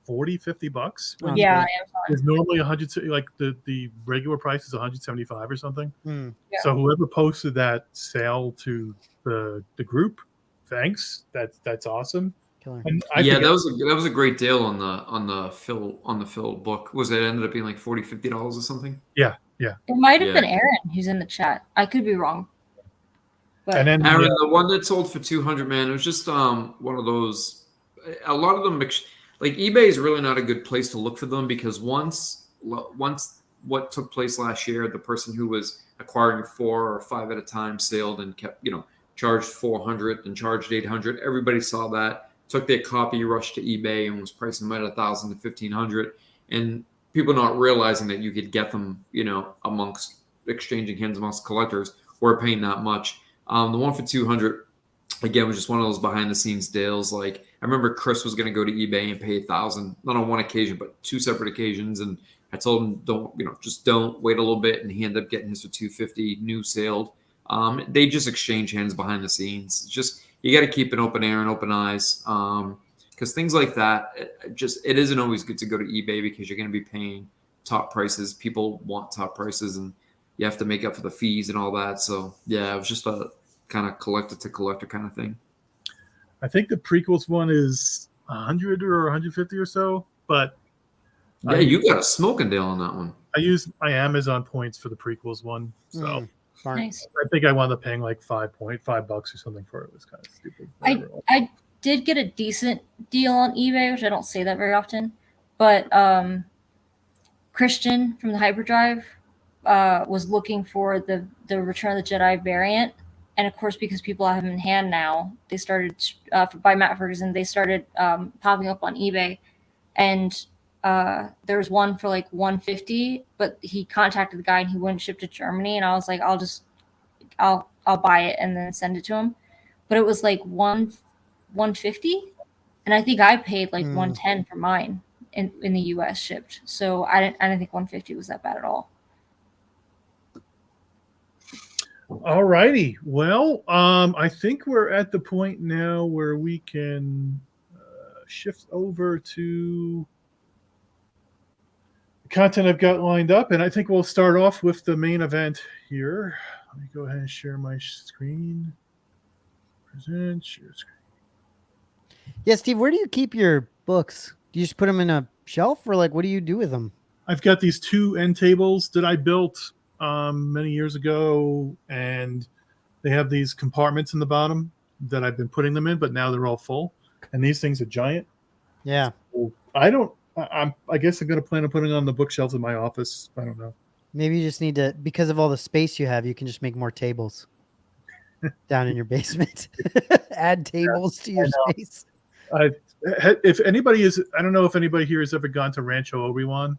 $40-$50. Yeah, it's normally 100. Like the regular price is 175 or something. Yeah. So whoever posted that sale to the group, thanks. That's awesome. And that was a great deal on the Phil book. Was it ended up being like $40-$50 or something? Yeah. It might have been Aaron who's in the chat. I could be wrong. But and then Aaron, the one that sold for $200, man, it was just one of those. A lot of them, like eBay, is really not a good place to look for them because once what took place last year, the person who was acquiring 4 or 5 at a time sailed and kept charged $400 and charged $800. Everybody saw that, took their copy, rushed to eBay, and was pricing them at $1,000 to $1,500, and people not realizing that you could get them, amongst exchanging hands amongst collectors, were paying that much. The one for $200, again, was just one of those behind the scenes deals. Like I remember Chris was going to go to eBay and pay $1,000, not on one occasion, but 2 separate occasions. And I told him, don't wait a little bit. And he ended up getting his for $250, new sailed. They just exchange hands behind the scenes. It's just, you got to keep an open ear and open eyes. Because things like that, it isn't always good to go to eBay because you're going to be paying top prices. People want top prices and you have to make up for the fees and all that. So yeah, it was just a kind of collector to collector kind of thing. I think the prequels one is 100 or 150 or so, but yeah, you got a smoking deal on that one. I used my Amazon points for the prequels one, so nice. I think I wound up paying like $5 or something for it. It was kind of stupid. I did get a decent deal on eBay, which I don't say that very often, but Christian from the Hyperdrive was looking for the Return of the Jedi variant. And of course, because people have them in hand now, they started by Matt Ferguson. They started popping up on eBay, and there was one for like $150. But he contacted the guy and he wouldn't ship to Germany. And I was like, I'll buy it and then send it to him. But it was like $150, and I think I paid like $110 for mine in the US shipped. So I didn't think $150 was that bad at all. All righty. Well, I think we're at the point now where we can shift over to the content I've got lined up, and I think we'll start off with the main event here. Let me go ahead and share my screen. Present, share screen. Yeah, Steve, where do you keep your books? Do you just put them in a shelf, or like what do you do with them? I've got these 2 end tables that I built many years ago, and they have these compartments in the bottom that I've been putting them in, but now they're all full, and these things are giant. Yeah. So I guess I'm going to plan on putting it on the bookshelves in my office. I don't know. Maybe you just need to, because of all the space you have, you can just make more tables down in your basement. Add tables to your space. If anybody is, I don't know if anybody here has ever gone to Rancho Obi-Wan,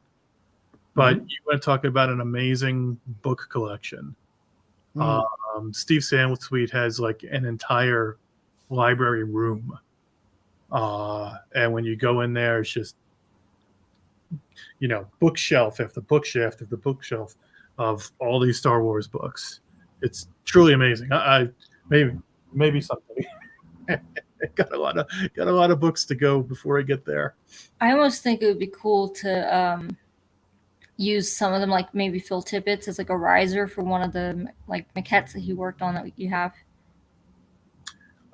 but you want to talk about an amazing book collection. Steve Sandwich has like an entire library room. And when you go in there, it's just, bookshelf after bookshelf after bookshelf of all these Star Wars books. It's truly amazing. I maybe somebody got a lot of books to go before I get there. I almost think it would be cool to use some of them, like maybe Phil Tippett's, as like a riser for one of the like maquettes that he worked on that you have.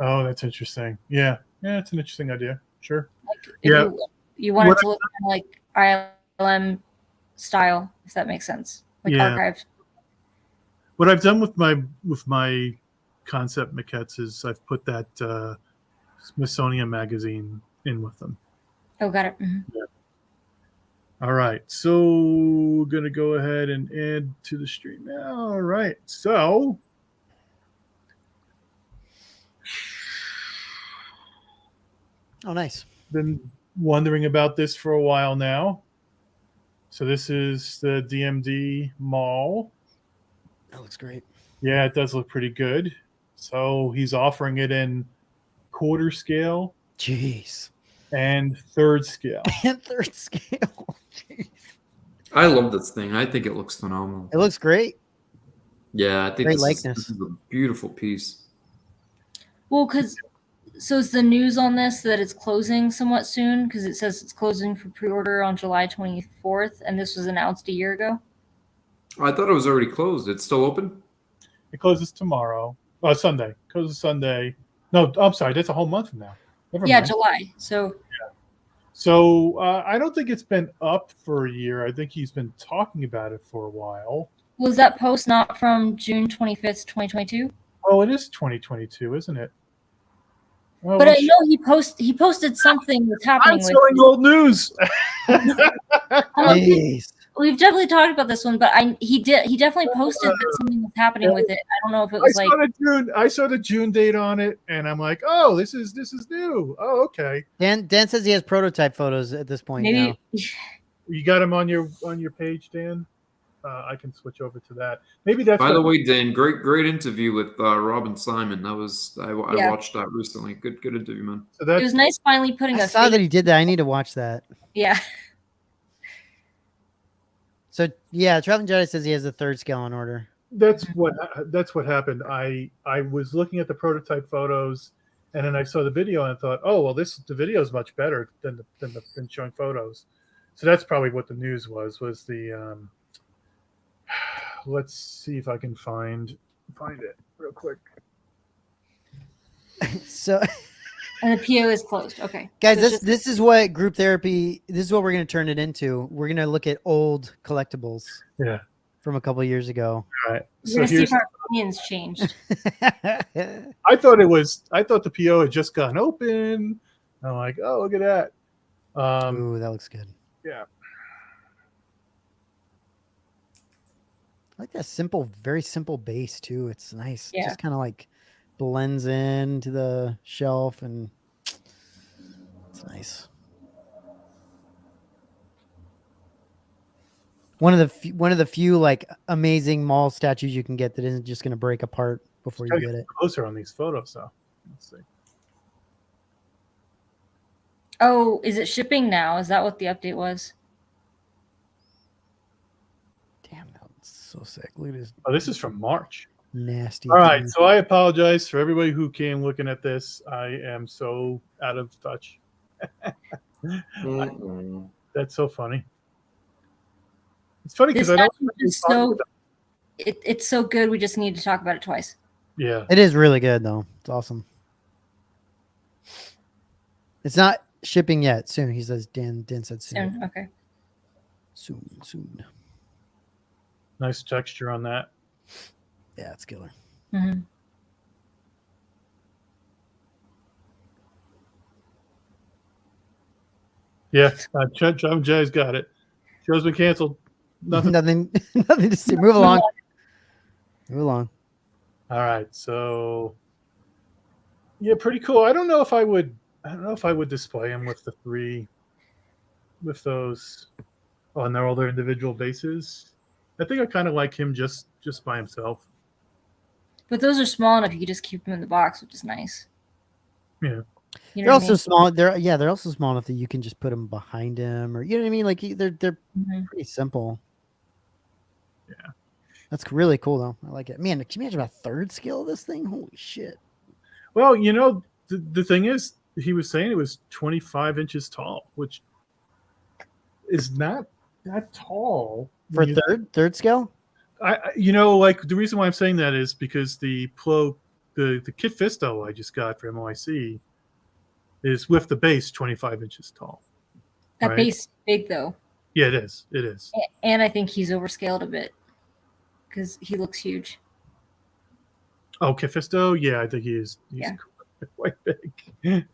Oh, that's interesting. Yeah, it's an interesting idea. Sure. Like if you want it to look kind of like ILM style, if that makes sense, like archive. What I've done with my concept maquettes is I've put that Smithsonian magazine in with them. Oh, got it. Mm-hmm. All right, so gonna go ahead and add to the stream now. All right, so Oh, nice. been wondering about this for a while now. So this is the DMD Maul. That looks great. Yeah, it does look pretty good. So he's offering it in quarter scale Jeez. and third scale. And third scale. Jeez. I love this thing. I think it looks phenomenal. It looks great. Yeah, I think Great this likeness. is a beautiful piece. Well, so is the news on this that it's closing somewhat soon? Because it says it's closing for pre-order on July 24th, and this was announced a year ago. I thought it was already closed. It's still open? It closes tomorrow. Sunday. Closes Sunday. No, I'm sorry. That's a whole month from now. Never Yeah, mind. July. So So I don't think it's been up for a year. I think he's been talking about it for a while. was that post not from June 25th, 2022? Oh, it is 2022, isn't it? Well, But I know he posted something that's happening I'm with showing old news. Jeez. We've definitely talked about this one, but he definitely posted that something was happening with it. I don't know if it was like I saw the June date on it, and I'm like, oh, this is new. Oh, okay. Dan says he has prototype photos at this point now. maybe You got him on your page, Dan. I can switch over to that. Maybe that's. By the way, Dan, great interview with Robin Simon. That was I Yeah. watched that recently. Good interview, man. So it that's was nice finally putting I a saw face. that he did that. I need to watch that. Yeah. So yeah, Traveling Jedi says he has a third scale on order. that's what happened. I was looking at the prototype photos, and then I saw the video, and I thought, oh well, the video is much better than showing photos. So that's probably what the news was the. Let's see if I can find it real quick. So And the PO is closed. Okay. guys, So it's this is what group therapy. This is what we're going to turn it into. We're going to look at old collectibles Yeah. from a couple years ago. All right. we're So gonna see here's. if our opinions changed. I thought the PO had just gone open. I'm like, oh, look at that. Ooh, that looks good. Yeah. I like that simple, very simple base too. It's nice. It Yeah. just kind of like blends into the shelf, and it's nice. One of the few like amazing mall statues you can get that isn't just going to break apart before you Gotta get it. closer on these photos, though. Let's see. Oh, is it shipping now? Is that what the update was? Damn, that's so sick. Look at this Oh, this is from March. nasty. All right, thing. so I apologize for everybody who came looking at this. I am so out of touch. That's so funny. It's funny because This I don't. statue is so it's so good. We just need to talk about it twice. Yeah, It is really good though. It's awesome. It's not shipping yet. Soon, he says. Dan said soon. Soon. Okay. Soon. nice texture on that. Yeah, it's killer. hmm Yeah, John Jay's got it. Show's been canceled. Nothing. nothing to see. Move along. Move along. All right, so yeah, pretty cool. I don't know if I would display them with the three, with those on their all their individual bases. I think I kind of like him just by himself. But those are small enough. You can just keep them in the box, which is nice. Yeah. You They're know what I also mean? small. They're also small enough that you can just put them behind him, or you know what I mean. Like they're Mhm. pretty simple. Yeah. That's really cool though. I like it. Man, can you imagine a third scale of this thing? Holy shit! Well, the thing is, he was saying it was 25 inches tall, which is not that tall For when you- third scale. like the reason why I'm saying that is because the Kit Fisto I just got for MOIC is with the base 25 inches tall. That Right. base is big though, Yeah, it is. It is. and I think he's overscaled a bit because he looks huge. Oh, Kit Fisto? Yeah, I think he's Yeah. quite big.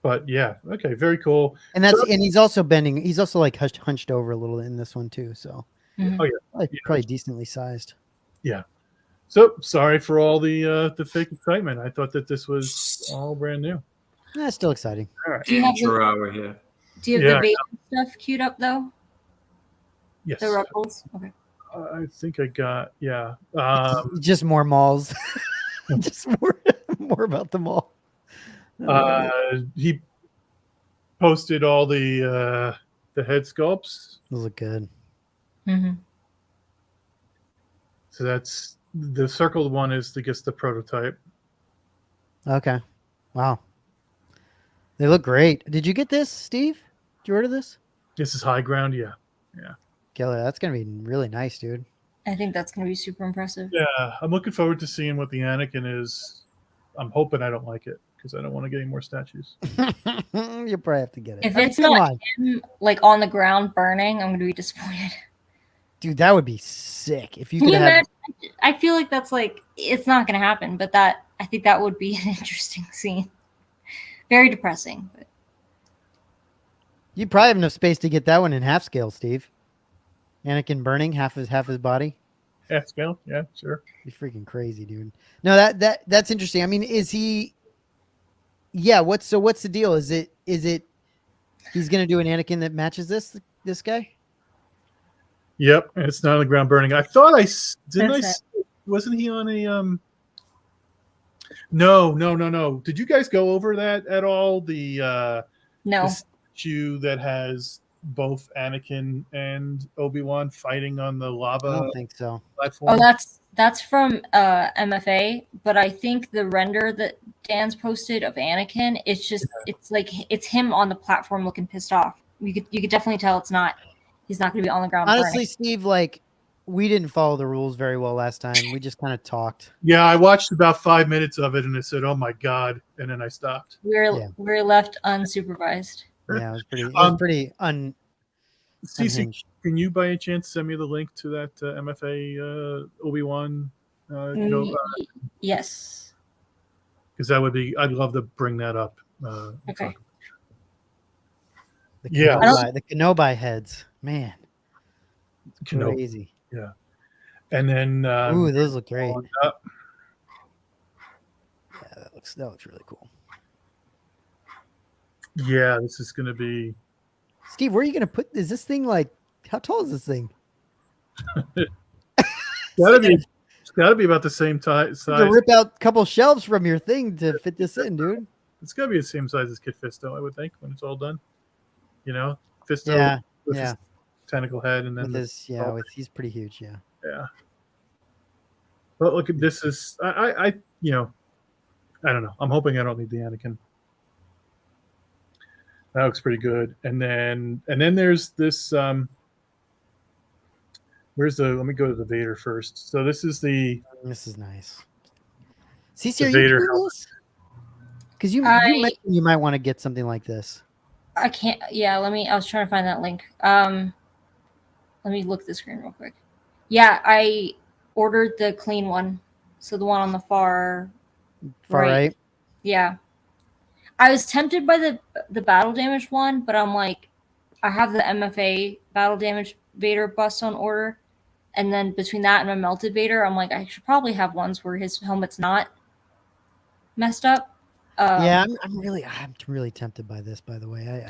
But yeah, okay, very cool. And he's also bending. He's also like hunched over a little in this one too. So Oh yeah, probably decently sized. Yeah. So sorry for all the fake excitement. I thought that this was all brand new. That's still exciting. All right. Do you have Amateur hour here. Do you have the Vader stuff queued up though? Yes. The Rebels. Okay. I think I got Just more malls. Just more about the mall. He posted all the head sculpts. Those look good. Mm-hmm. So that's the circled one is the prototype. Okay. Wow. They look great. Did you get this, Steve? Did you order this? This is high ground, yeah. Killer. That's gonna be really nice, dude. I think that's going to be super impressive. Yeah, I'm looking forward to seeing what the Anakin is. I'm hoping I don't like it because I don't want to get any more statues. You'll probably have to get it. If it's not him, like on the ground burning, I'm going to be disappointed. Dude, that would be sick. If you Can could you have... imagine? I feel like that's like it's not going to happen, but I think that would be an interesting scene. Very depressing. But... You'd probably have enough space to get that one in half scale, Steve. Anakin burning half his body. Half scale, yeah, sure. Be freaking crazy, dude. No, that's interesting. I mean, is he? Yeah. What's the deal? Is it? He's gonna do an Anakin that matches this guy? Yep, and it's not on the ground burning. I thought wasn't he on a No. Did you guys go over that at all? The no. The statue that has both Anakin and Obi-Wan fighting on the lava. I don't think so. Platform. Oh, that's from MFA, but I think the render that Dan's posted of Anakin, it's like it's him on the platform looking pissed off. You could definitely tell he's not going to be on the ground. Honestly, burning. Steve, like we didn't follow the rules very well last time. We just kind of talked. Yeah, I watched about 5 minutes of it and I said, "Oh my god," and then I stopped. We're left unsupervised. Yeah, it was pretty CC, can you by any chance send me the link to that MFA Obi-Wan? Yes. Because I'd love to bring that up. Okay. The Kenobi heads, man, it's crazy. Yeah, and then ooh, those look great. Yeah, that looks really cool. Yeah, this is going to be. Steve, where are you going to put? Is this thing like? How tall is this thing? It's got to be about the same size. You rip out a couple shelves from your thing to fit this in, dude. It's got to be the same size as Kit Fisto, I would think, when it's all done. You know, Fisto with his tentacle head, and then he's pretty huge. Yeah. Yeah. But look, this is I don't know. I'm hoping I don't need the Anakin. That looks pretty good. And then there's this let me go to the Vader first. So this is nice. CC, are you doing this? Because you mentioned you might want to get something like this. I can't. Yeah, I was trying to find that link. Let me look at the screen real quick. Yeah, I ordered the clean one. So the one on the far right. Yeah. I was tempted by the battle damage one, but I'm like, I have the MFA battle damage Vader bust on order. And then between that and my melted Vader, I'm like, I should probably have ones where his helmet's not messed up. I'm really tempted by this, by the way.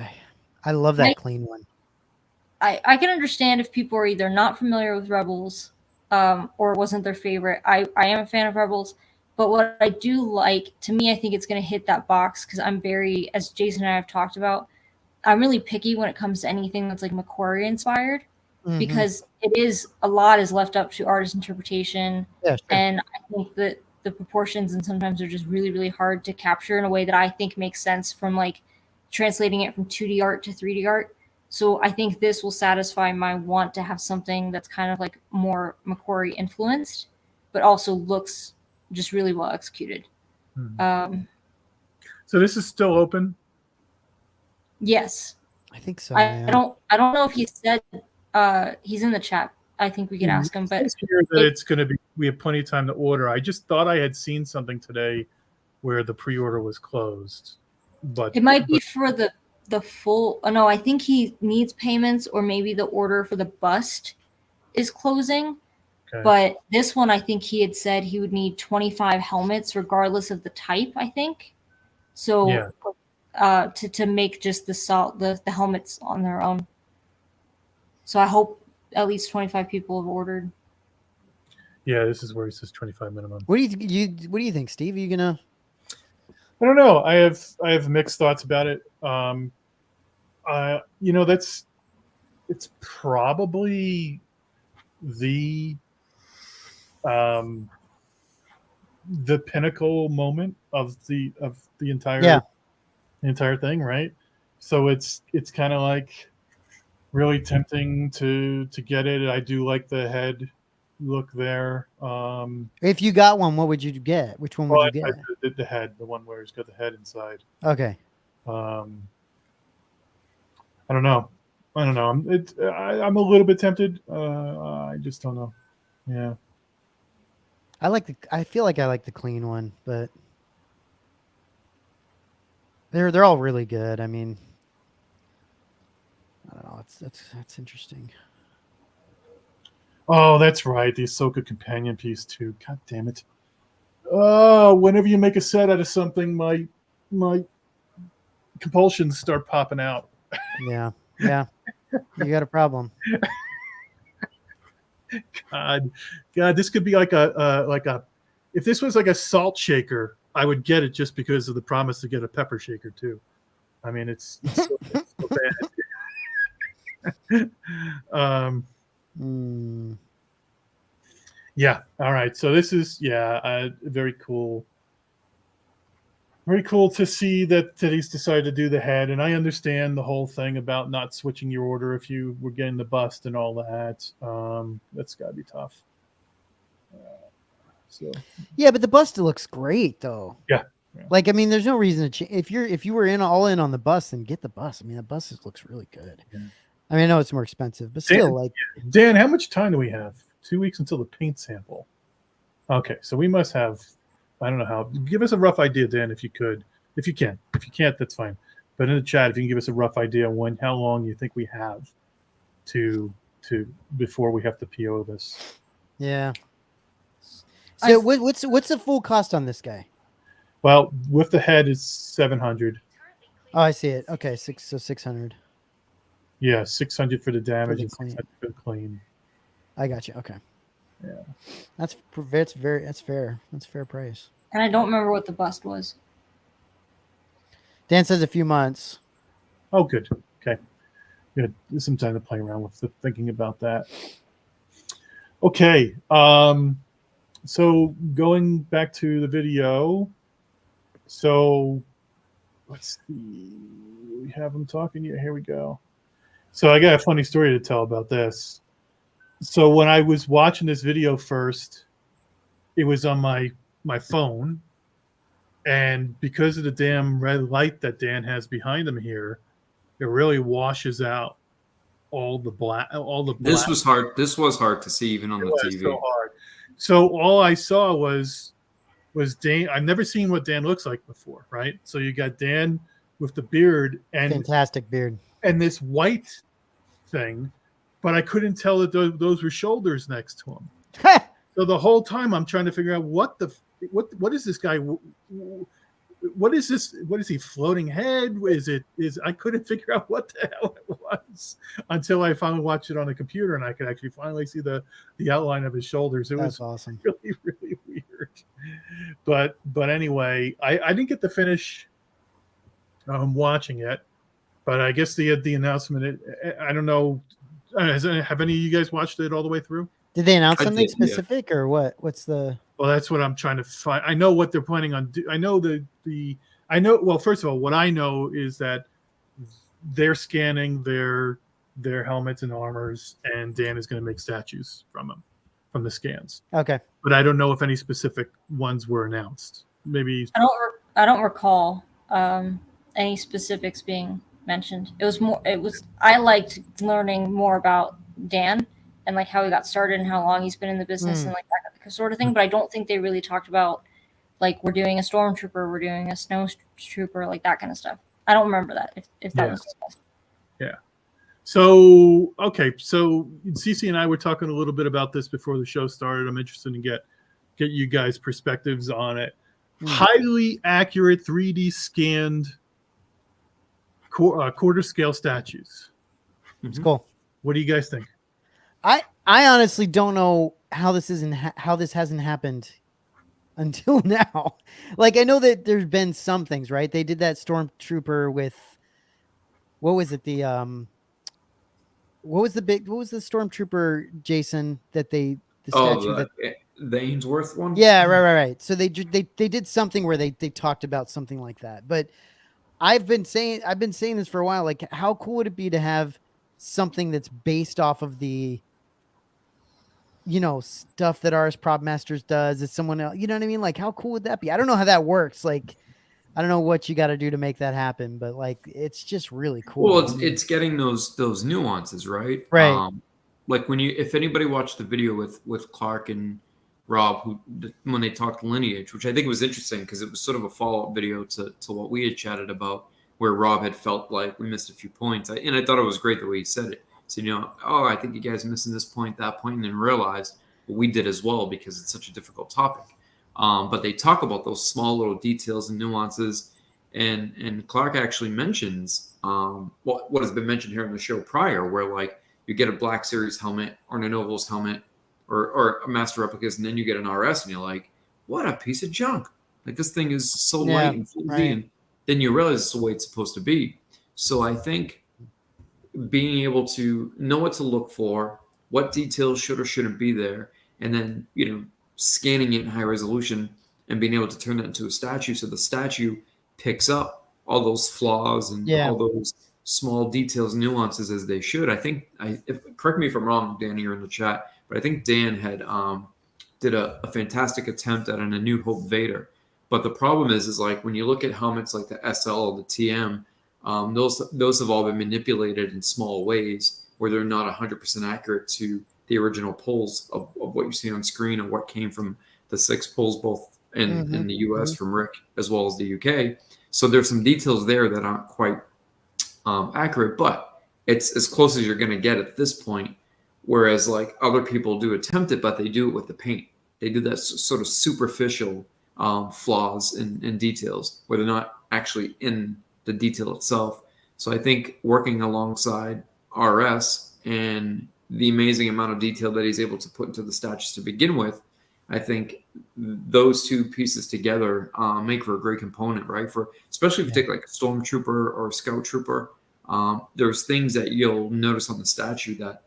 I love that clean one. I can understand if people are either not familiar with Rebels or it wasn't their favorite. I am a fan of Rebels, but what I do like, to me, I think it's going to hit that box because I'm very, as Jason and I have talked about, I'm really picky when it comes to anything that's like McQuarrie inspired because a lot is left up to artist interpretation. Yeah, sure. And I think that the proportions and sometimes they're just really, really hard to capture in a way that I think makes sense from like translating it from 2D art to 3D art. So I think this will satisfy my want to have something that's kind of like more McQuarrie influenced, but also looks just really well executed. So this is still open? Yes. I think so. I don't know if he said he's in the chat. I think we could ask him, but it's clear that it's going to be. We have plenty of time to order. I just thought I had seen something today where the pre-order was closed. but It might be for the full. Oh no, I think he needs payments, or maybe the order for the bust is closing. okay. But this one, I think he had said he would need 25 helmets, regardless of the type. I think so. Yeah. To make just the helmets on their own. So I hope at least 25 people have ordered. Yeah, this is where he says 25 minimum. What do you think, Steve? Are you gonna? I don't know. I have mixed thoughts about it. It's probably the pinnacle moment of the entire thing, right? So it's kind of like really tempting to get it. I do like the head look there. If you got one, what would you get? Which one would you I get? did the head, the one where he's got the head inside. Okay. I don't know. I'm a little bit tempted. I just don't know. Yeah. I feel like I like the clean one, but they're all really good. I mean, I don't know. That's interesting. Oh, that's right. The Ahsoka companion piece too. God damn it. Oh, whenever you make a set out of something, my compulsions start popping out. Yeah. You got a problem. God, this could be like a if this was like a salt shaker, I would get it just because of the promise to get a pepper shaker too. I mean, it's so bad. Yeah. All right. So this is very cool. Very cool to see that he's decided to do the head, and I understand the whole thing about not switching your order if you were getting the bust and all that. That's got to be tough. Yeah, but the bust looks great though. Yeah. Like, I mean, there's no reason to change. If you were all in on the bust, then get the bust. I mean, the bust looks really good. Yeah. I mean, I know it's more expensive, but still, Dan, how much time do we have? 2 weeks until the paint sample. Okay, so we must have. I don't know how. Give us a rough idea, Dan, if you could. If you can. If you can't, that's fine. But in the chat, if you can give us a rough idea on how long you think we have to before we have to PO this. Yeah. So what's the full cost on this guy? Well, with the head is 700. Oh, I see it. Okay, 600. Yeah, 600 for the damage and 600 for the clean. I got you. Okay. Yeah. That's fair. That's fair price. And I don't remember what the bust was. Dan says a few months. Oh, good. Okay. Good. There's some time to play around with thinking about that. Okay. So going back to the video. So let's see. We have him talking here. Here we go. So I got a funny story to tell about this. So when I was watching this video first, it was on my phone, and because of the damn red light that Dan has behind him here, it really washes out all the black. This was hard. This was hard to see even on the TV. So hard. So all I saw was Dan. I've never seen what Dan looks like before, right? So you got Dan with the beard and fantastic beard and this white thing. But I couldn't tell that those were shoulders next to him. So the whole time I'm trying to figure out what is this guy? What is this? What is he? Floating head? I couldn't figure out what the hell it was until I finally watched it on the computer and I could actually finally see the outline of his shoulders. That's awesome. Really, really weird. But anyway, I didn't get to finish watching it, but I guess the announcement. I don't know. Have any of you guys watched it all the way through? Did they announce something specific or what? What's the? Well, that's what I'm trying to find. I know what they're planning on. I know I know. Well, first of all, what I know is that they're scanning their helmets and armors, and Dan is going to make statues from the scans. Okay. But I don't know if any specific ones were announced. Maybe I don't recall any specifics being mentioned. I liked learning more about Dan and like how he got started and how long he's been in the business and like that sort of thing. But I don't think they really talked about like we're doing a stormtrooper, we're doing a snowtrooper, like that kind of stuff. I don't remember that if that was discussed. Yeah. So okay, so Cece and I were talking a little bit about this before the show started. I'm interested in get you guys' perspectives on it. Highly accurate 3D scanned quarter scale statues. It's cool. What do you guys think? I honestly don't know how this hasn't happened until now. Like, I know that there's been some things, right? They did that stormtrooper with, what was it? What was the stormtrooper, Jason, that the statue the Ainsworth one? Yeah, right. So they did something where they talked about something like that. But I've been saying this for a while. Like, how cool would it be to have something that's based off of the, stuff that RS Prop Masters does? Is someone else? You know what I mean? Like, how cool would that be? I don't know how that works. Like, I don't know what you got to do to make that happen, but like, it's just really cool. Well, it's getting those nuances, right? Right. Like if anybody watched the video with Clark and Rob, when they talked Lineage, which I think was interesting because it was sort of a follow-up video to what we had chatted about, where Rob had felt like we missed a few points. And I thought it was great the way he said it. So, I think you guys are missing this point, that point, and then realized what we did as well because it's such a difficult topic. But they talk about those small little details and nuances. And Clark actually mentions what has been mentioned here on the show prior, where like you get a Black Series helmet or an Anovo's helmet or a Master Replicas, and then you get an RS, and you're like, what a piece of junk. Like, this thing is so light and flimsy, right. And then you realize it's the way it's supposed to be. So I think being able to know what to look for, what details should or shouldn't be there, and then, scanning it in high resolution and being able to turn that into a statue so the statue picks up all those flaws and all those small details, nuances as they should. I think, correct me if I'm wrong, Dan, you're in the chat, but I think Dan had did a fantastic attempt at an A New Hope Vader. But the problem is like when you look at helmets like the SL or the TM, those have all been manipulated in small ways where they're not 100% accurate to the original pulls of what you see on screen and what came from the 6 pulls both in the US from Rick as well as the UK. So there's some details there that aren't quite accurate, but it's as close as you're going to get at this point. Whereas like other people do attempt it, but they do it with the paint. They do that sort of superficial flaws and details where they're not actually in the detail itself. So I think working alongside RS and the amazing amount of detail that he's able to put into the statues to begin with, I think those two pieces together make for a great component, right? Especially if you take like a stormtrooper or a scout trooper, there's things that you'll notice on the statue that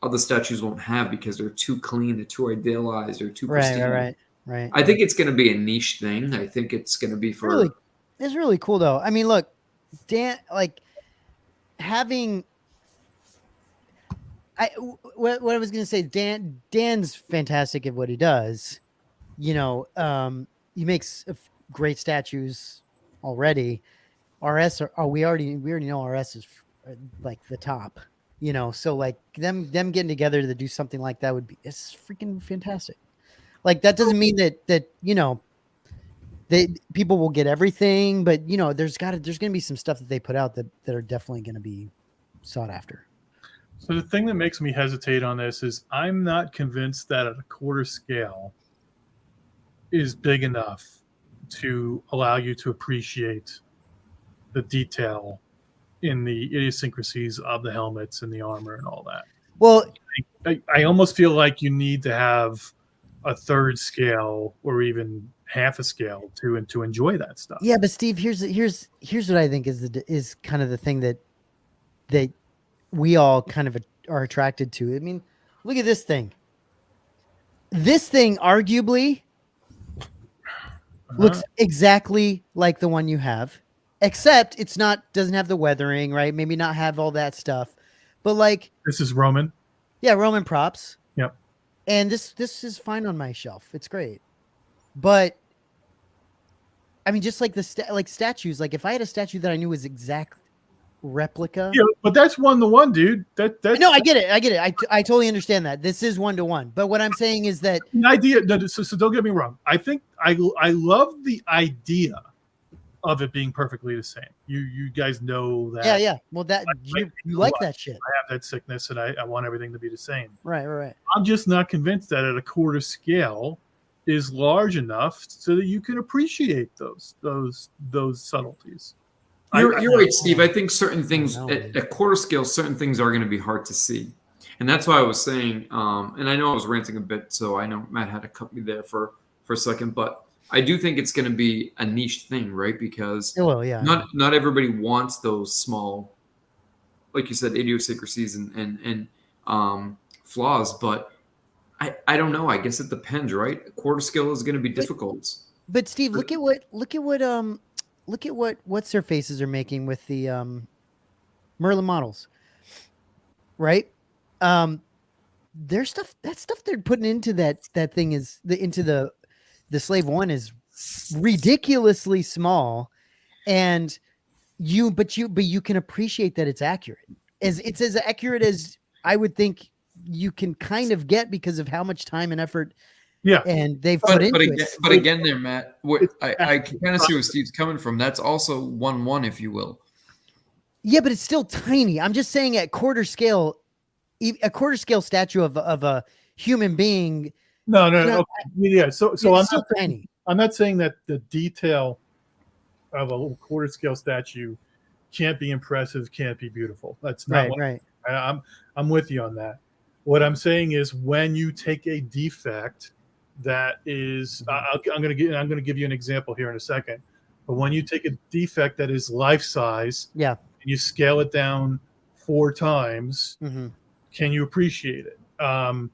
other statues won't have because they're too clean, they're too idealized, they're too pristine. Right. I think it's going to be a niche thing. I think it's going to be for. It's really cool though. I mean, look, Dan, like having. What I was going to say, Dan's fantastic at what he does. He makes great statues already. RS we already know RS is like the top. So like them getting together to do something like that it's freaking fantastic. Like that doesn't mean that people will get everything, but there's going to be some stuff that they put out that are definitely going to be sought after. So the thing that makes me hesitate on this is I'm not convinced that at a quarter scale is big enough to allow you to appreciate the detail in the idiosyncrasies of the helmets and the armor and all that. Well, I almost feel like you need to have a third scale or even half a scale to enjoy that stuff. Yeah, but Steve, here's what I think is kind of the thing that we all kind of are attracted to. I mean, look at this thing. This thing arguably looks exactly like the one you have. Except doesn't have the weathering, right? Maybe not have all that stuff, but like this is Roman. Yeah, Roman props. Yep. And this is fine on my shelf. It's great, but I mean, just like statues. Like if I had a statue that I knew was replica. Yeah, but that's 1-to-1, dude. That's No, I get it. I totally understand that. This is 1-to-1. But what I'm saying is that the idea. No, so don't get me wrong. I think I love the idea of it being perfectly the same. You guys know that. yeah. Well, that you like that shit. I have that sickness, and I want everything to be the same. Right. I'm just not convinced that at a quarter scale is large enough so that you can appreciate those subtleties. You're right, Steve. I think certain things know, at quarter scale, certain things are going to be hard to see, and that's why I was saying. And I know I was ranting a bit, so I know Matt had to cut me there for a second, but I do think it's going to be a niche thing, right? Because not everybody wants those small, like you said, idiosyncrasies and flaws. But I don't know. I guess it depends, right? A quarter scale is going to be difficult. But Steve, look at what what's their faces are making with the Merlin models, right? Their stuff, that stuff they're putting into that thing is into the Slave One is ridiculously small, and you can appreciate that it's accurate. It's as accurate as I would think you can kind of get because of how much time and effort. Yeah, and they've put into it. But again, there, Matt, I can kind of see where Steve's coming from. That's also 1-1, if you will. Yeah, but it's still tiny. I'm just saying at quarter scale, a quarter scale statue of a human being. No. Okay. Yeah. So I'm not saying that the detail of a quarter scale statue can't be impressive, can't be beautiful. That's not right. I'm with you on that. What I'm saying is when you take a defect that is, I'm going to give you an example here in a second. But when you take a defect that is life size, and you scale it down 4 times, can you appreciate it? So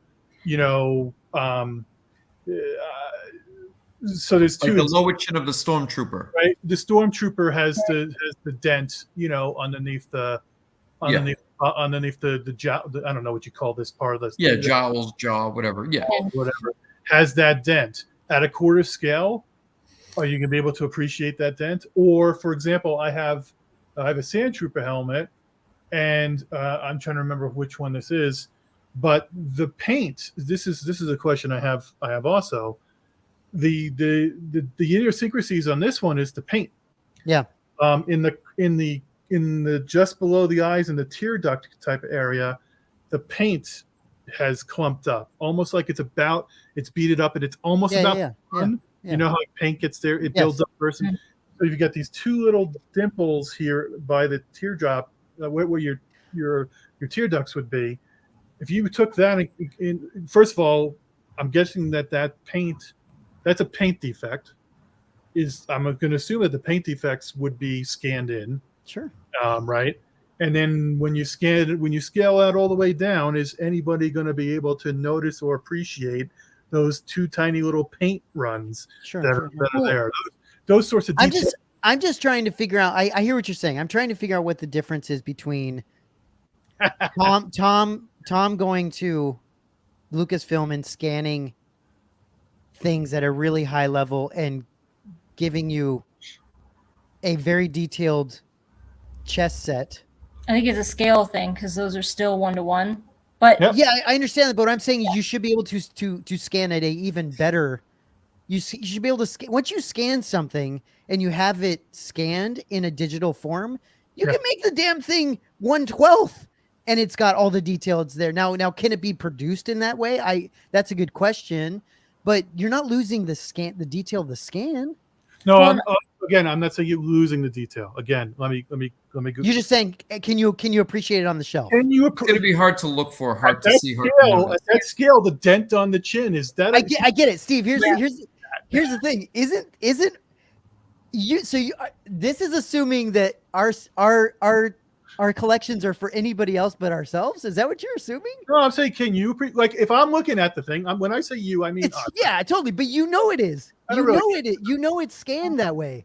there's two. Like the lower chin of the stormtrooper, right? The stormtrooper has the dent, underneath the jaw. I don't know what you call this part of this. Yeah, jowls, jaw, whatever. Yeah, whatever has that dent at a quarter scale. Are you gonna be able to appreciate that dent? Or, for example, I have a Sandtrooper helmet, and I'm trying to remember which one this is. But the paint. This is a question I have also. The idiosyncrasies on this one is the paint. Yeah. In the just below the eyes and the tear duct type area, the paint has clumped up, almost like it's beaded up, and it's almost done. You know how paint gets there, it builds up first. So you've got these 2 little dimples here by the teardrop, where your tear ducts would be. If you took that, first of all, I'm guessing that paint, that's a paint defect. I'm going to assume that the paint defects would be scanned in. Sure. Right. And then when you scale out all the way down, is anybody going to be able to notice or appreciate those 2 tiny little paint runs that are there? Those sorts of details. I'm just trying to figure out. I hear what you're saying. I'm trying to figure out what the difference is between Tom going to Lucasfilm and scanning things at a really high level and giving you a very detailed chess set. I think it's a scale thing because those are still 1-to-1. But yeah, I understand that. But what I'm saying is you should be able to scan at a even better. You should be able to scan once you scan something and you have it scanned in a digital form. You can make the damn thing 1/12, and it's got all the details there. Now, can it be produced in that way? That's a good question. But you're not losing the detail of the scan. No, I'm not saying you're losing the detail. Again, let me go. You're just saying, can you appreciate it on the shelf? It's going to be hard to look for, hard to see. At that scale, the dent on the chin is that. I get it, Steve. Here's the thing. Isn't you? So this is assuming that our collections are for anybody else but ourselves. Is that what you're assuming? No, I'm saying, can you if I'm looking at the thing, when I say you, I mean yeah, totally. But you know it is. You know it's scanned that way.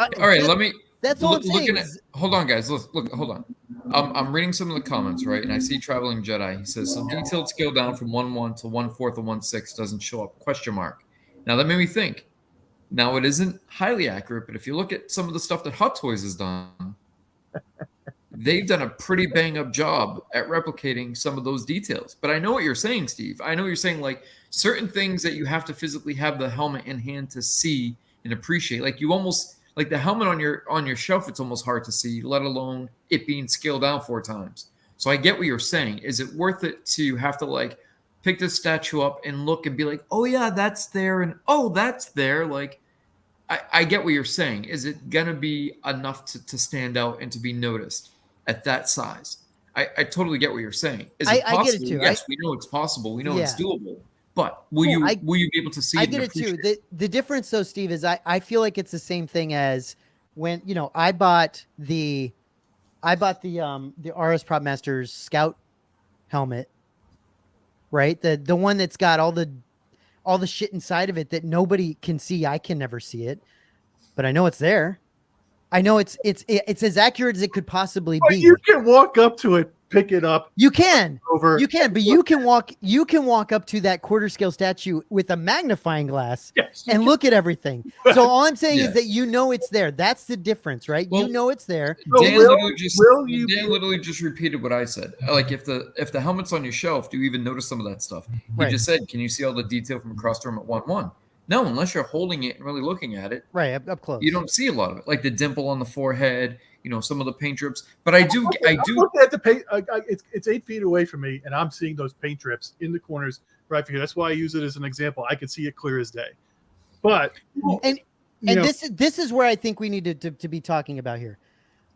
All right, let me. That's all I'm saying. Hold on, guys. Look, hold on. I'm reading some of the comments, right? And I see Traveling Jedi. He says some detailed scale down from 1/1 to 1/4 or 1/6 doesn't show up. ? Now that made me think. Now it isn't highly accurate, but if you look at some of the stuff that Hot Toys has done, they've done a pretty bang up job at replicating some of those details. But I know what you're saying, Steve. I know what you're saying, like certain things that you have to physically have the helmet in hand to see and appreciate. Like you almost like the helmet on your shelf, it's almost hard to see, let alone it being scaled down 4 times. So I get what you're saying. Is it worth it to have to like pick this statue up and look and be like, oh yeah, that's there, and oh, that's there? Like I get what you're saying. Is it gonna be enough to stand out and to be noticed at that size? I totally get what you're saying. Is it possible? I get it too. Yes, we know it's possible. We know it's doable. But will you be able to see it? I get it too. The difference though, Steve, is I feel like it's the same thing as when, you know, I bought the RS Prop Masters Scout helmet, right? The one that's got all the shit inside of it that nobody can see. I can never see it, but I know it's there. I know it's as accurate as it could possibly be. You can walk up to it, pick it up. You can, but you can walk up to that quarter scale statue with a magnifying glass and look at everything. So all I'm saying is that you know it's there. That's the difference, right? Well, you know it's there. Dan literally just repeated what I said. Like if the helmet's on your shelf, do you even notice some of that stuff? He just said, can you see all the detail from across the room at 1-1? No, unless you're holding it and really looking at it. Right, up close. You don't see a lot of it, like the dimple on the forehead, you know, some of the paint drips. But I do. I'm looking at the paint. It's 8 feet away from me, and I'm seeing those paint drips in the corners right here. That's why I use it as an example. I can see it clear as day. But this is where I think we need to be talking about here.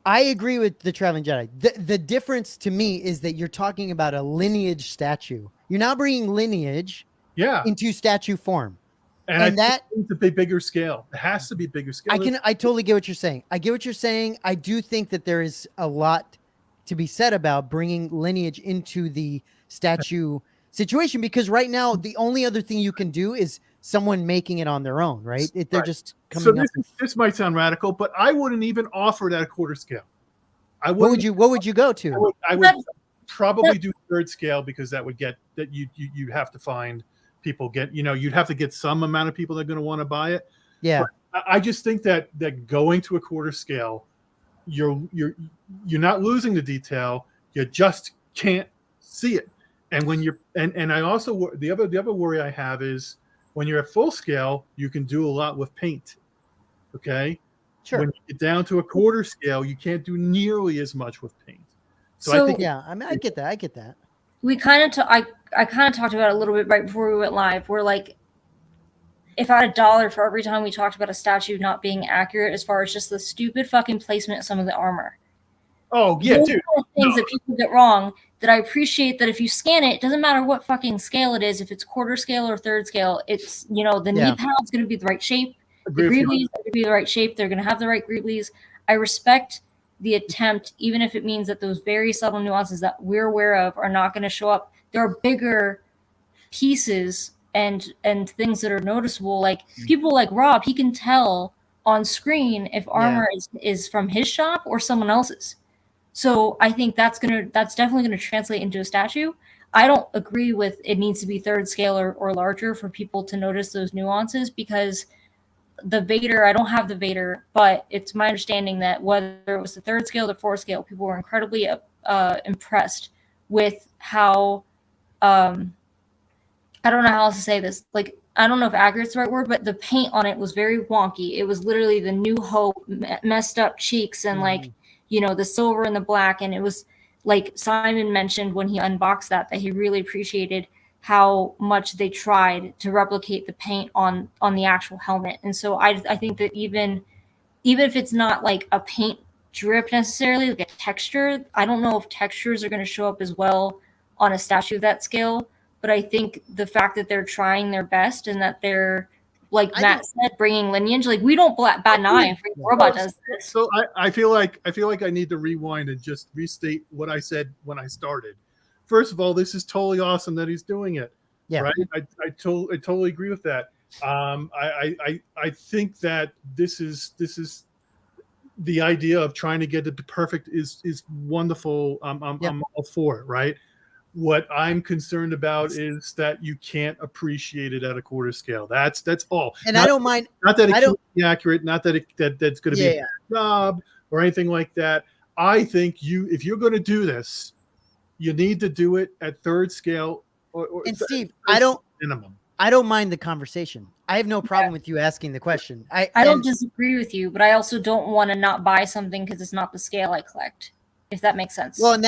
I agree with the Traveling Jedi. The difference to me is that you're talking about a lineage statue. You're now bringing lineage into statue form. And that needs to be bigger scale. It has to be bigger scale. I totally get what you're saying. I get what you're saying. I do think that there is a lot to be said about bringing lineage into the statue situation, because right now the only other thing you can do is someone making it on their own, right? They're just coming up. This might sound radical, but I wouldn't even offer it at a quarter scale. What would you go to? I would probably do third scale, because that would get that you have to find people you'd have to get some amount of people that are going to want to buy it. Yeah. But I just think that going to a quarter scale, you're not losing the detail. You just can't see it. And when you're, and I also, the other worry I have is when you're at full scale, you can do a lot with paint. Okay. Sure. When you get down to a quarter scale, you can't do nearly as much with paint. So I think, I get that. We I kind of talked about it a little bit right before we went live. We're like, if I had $1 for every time we talked about a statue not being accurate as far as just the stupid fucking placement of some of the armor. Oh yeah, those dude. Things that people get wrong, that I appreciate, that if you scan it, it doesn't matter what fucking scale it is, if it's quarter scale or third scale, it's, the knee pad's going to be the right shape. The greeblies are going to be the right shape. They're going to have the right greeblies. I respect the attempt, even if it means that those very subtle nuances that we're aware of are not going to show up. There are bigger pieces and things that are noticeable. Like people like Rob, he can tell on screen if armor is from his shop or someone else's. So I think that's definitely gonna translate into a statue. I don't agree with it needs to be third scale or larger for people to notice those nuances, because the Vader, I don't have the Vader, but it's my understanding that whether it was the third scale or fourth scale, people were incredibly impressed with how, I don't know how else to say this. Like, I don't know if accurate's the right word, but the paint on it was very wonky. It was literally the New Hope messed up cheeks and the silver and the black. And it was like Simon mentioned when he unboxed that he really appreciated how much they tried to replicate the paint on the actual helmet. And so I think that even if it's not like a paint drip necessarily, like a texture, I don't know if textures are going to show up as well on a statue of that scale. But I think the fact that they're trying their best and that they're, like Matt said, bringing lineage, like we don't bat an eye if a robot does this. So I feel like I need to rewind and just restate what I said when I started. First of all, this is totally awesome that he's doing it. Yeah. Right. I totally agree with that. I think that this is the idea of trying to get it perfect is wonderful. I'm all for it. Right. What I'm concerned about is that you can't appreciate it at a quarter scale. That's all. And I don't mind. Not that it can't be accurate. Not that that's going to be a bad job or anything like that. I think if you're going to do this, you need to do it at third scale. And Steve, minimum. I don't mind the conversation. I have no problem with you asking the question. I don't disagree with you, but I also don't want to not buy something because it's not the scale I collect. If that makes sense. Well, and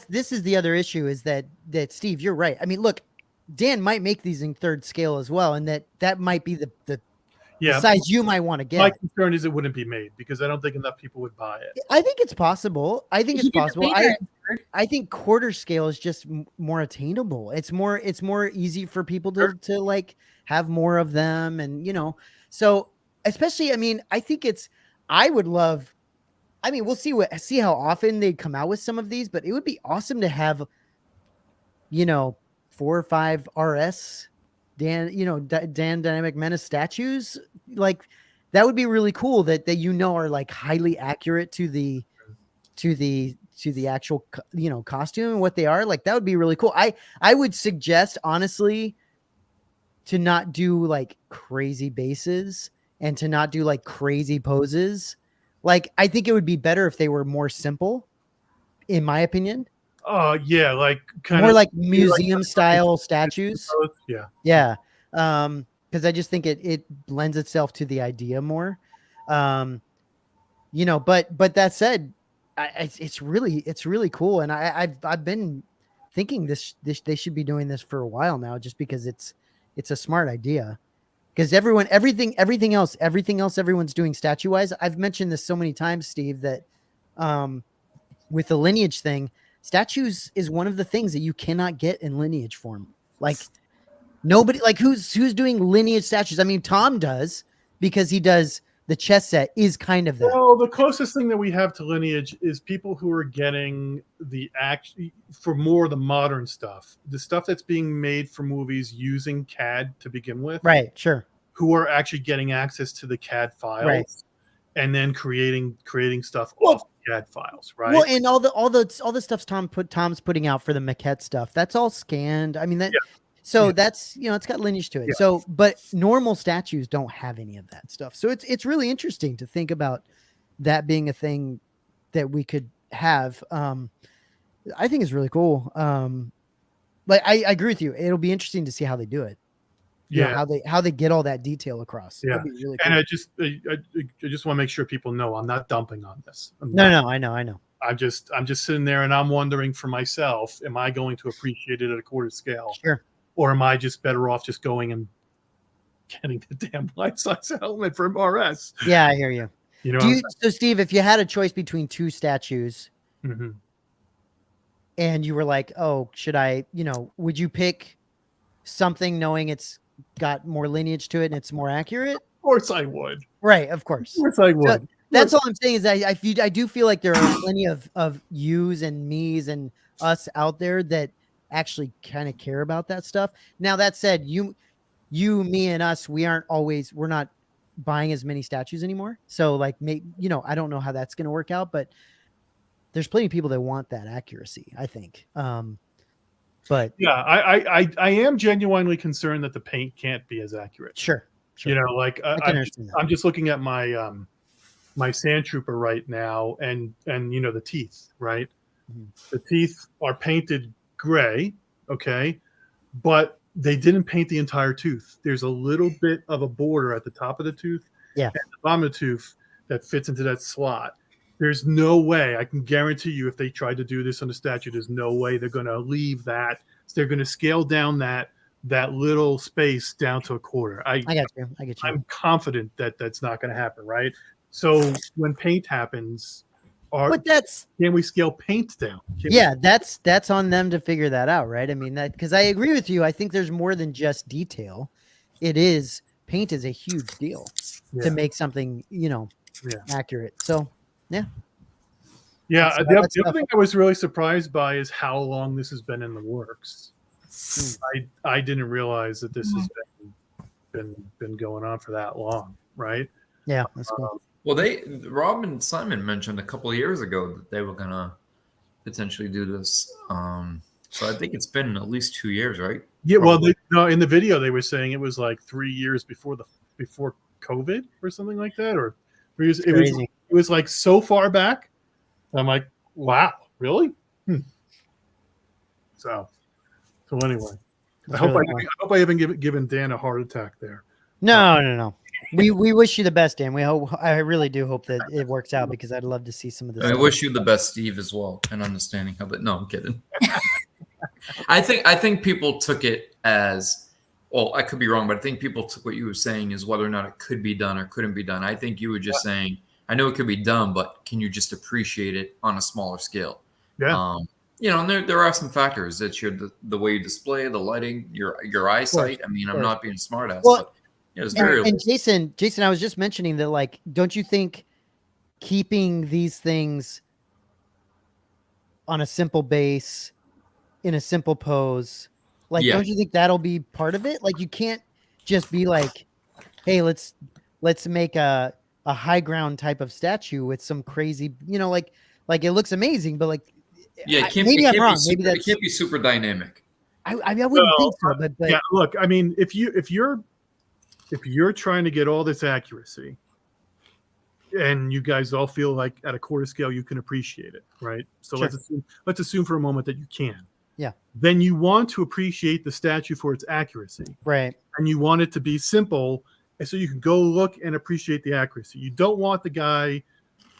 this is the other issue is that Steve, you're right. I mean, look, Dan might make these in third scale as well, and that might be the size you might want to get. My concern is it wouldn't be made because I don't think enough people would buy it. I think it's possible. I think think quarter scale is just more attainable. It's more easy for people to like have more of them, and so especially. I mean, I think I would love. I mean, we'll see how often they come out with some of these, but it would be awesome to have, 4 or 5 RS Dan Dynamic Menace statues. Like that would be really cool that are like highly accurate to the actual, costume and what they are. Like that would be really cool. I would suggest honestly to not do like crazy bases and to not do like crazy poses. Like, I think it would be better if they were more simple, in my opinion. Yeah, like kind of like museum style statues. Yeah. Yeah. Because I just think it lends itself to the idea more. But that said, it's really cool. And I've been thinking this they should be doing this for a while now, just because it's a smart idea. Because everything else everyone's doing statue wise. I've mentioned this so many times, Steve, that with the Lineage thing, statues is one of the things that you cannot get in Lineage form. Like nobody, like who's doing Lineage statues? I mean, Tom does, because he does the chess set is kind of that. Well, the closest thing that we have to Lineage is people who are getting the for more of the modern stuff, the stuff that's being made for movies using CAD to begin with. Right, sure. Who are actually getting access to the CAD files, right, and then creating stuff off CAD files, right? Well, and all the stuff Tom's putting out for the maquette stuff, that's all scanned. I mean that. Yeah. So that's, it's got Lineage to it. Yeah. So, but normal statues don't have any of that stuff. So it's really interesting to think about that being a thing that we could have. I think it's really cool. Like I agree with you. It'll be interesting to see how they do it. How they get all that detail across. Yeah. That'd be really cool. And I just want to make sure people know I'm not dumping on this. No, I know. I'm just sitting there and I'm wondering for myself, am I going to appreciate it at a quarter scale? Sure. Or am I just better off just going and getting the damn life-size helmet from RS? Yeah, I hear you. So Steve, if you had a choice between 2 statues, mm-hmm. and you were like, oh, should I, would you pick something knowing it's got more Lineage to it and it's more accurate? Of course I would. Right, of course. Of course I would. So that's all I'm saying is I do feel like there are plenty of yous and me's and us out there that actually kind of care about that stuff. Now that said, you, me, and us, we're not buying as many statues anymore. So like, I don't know how that's going to work out, but there's plenty of people that want that accuracy, I think. But yeah, I am genuinely concerned that the paint can't be as accurate. Sure. I'm just looking at my my Sand Trooper right now, and the teeth, right? Mm-hmm. The teeth are painted gray, okay, but they didn't paint the entire tooth. There's a little bit of a border at the top of the tooth, and the bottom of the tooth that fits into that slot. There's no way, I can guarantee you, if they tried to do this on the statue, there's no way they're going to leave that. They're going to scale down that little space down to a quarter. I get you. I'm confident that that's not going to happen, right? So when paint happens, can we scale paint down? That's on them to figure that out, right? I mean, that, because I agree with you. I think there's more than just detail. Paint is a huge deal to make something, accurate. So, yeah. Yeah. The other thing I was really has by is how long this has been in the works. I didn't realize that this has been going on for that long, right? Yeah, that's cool. Well, Rob and Simon mentioned a couple of years ago that they were gonna potentially do this. So I think it's been at least 2 years, right? Yeah. Probably. Well, in the video they were saying it was like 3 years before COVID or something like that, or 3 years. It was like so far back I'm like, wow, really? So anyway, I hope I haven't given Dan a heart attack there. No. We wish you the best, Dan. I really do hope that it works out because I'd love to see some of this. I wish you the best, Steve, as well, and understanding of it. No, I'm kidding. I think people took it as, well, I could be wrong, but I think people took what you were saying as whether or not it could be done or couldn't be done. I think you were just saying, I know it could be done, but can you just appreciate it on a smaller scale? Yeah. And there are some factors that the way you display, the lighting, your eyesight. I mean, I'm not being a smartass, but it's very. And Jason, I was just mentioning that, like, don't you think keeping these things on a simple base in a simple pose, like, don't you think that'll be part of it? Like, you can't just be like, hey, let's make a high ground type of statue with some crazy, like it looks amazing, but like, maybe I'm wrong. Maybe it can't be super dynamic. I wouldn't think so, but yeah. Look, I mean, if you're trying to get all this accuracy, and you guys all feel like at a quarter scale you can appreciate it, right? So sure. let's assume for a moment that you can. Yeah. Then you want to appreciate the statue for its accuracy, right? And you want it to be simple, and so you can go look and appreciate the accuracy. You don't want the guy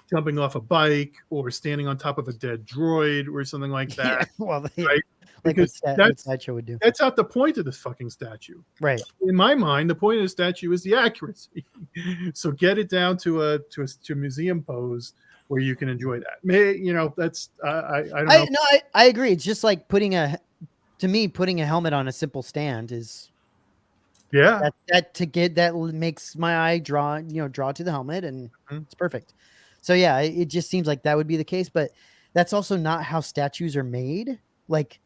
jumping off a bike or standing on top of a dead droid or something like that. Right? Because what Sideshow would do. That's not the point of this fucking statue. Right. In my mind, the point of the statue is the accuracy. So get it down to a museum pose where you can enjoy that. That's I don't know. No, I agree. It's just like putting a helmet on a simple stand is that makes my eye draw to the helmet, and it's perfect. So yeah, it just seems like that would be the case, but that's also not how statues are made. Like,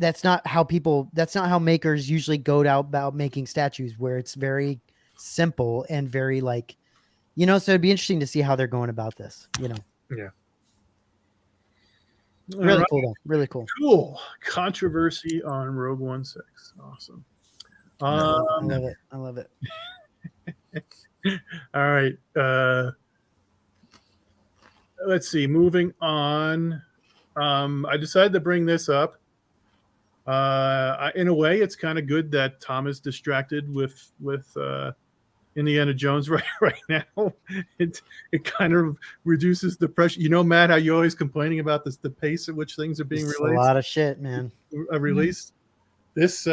that's not how makers usually go about making statues, where it's very simple and very like, so it'd be interesting to see how they're going about this, Yeah. Really cool though. Really cool. Cool. Controversy on Rogue One 6. Awesome. I love it. All right. Let's see. Moving on. I decided to bring this up. In a way, it's kind of good that Tom is distracted with Indiana Jones right now. It kind of reduces the pressure. Matt, how you always complaining about the pace at which things are being released. A lot of shit, man. Released. This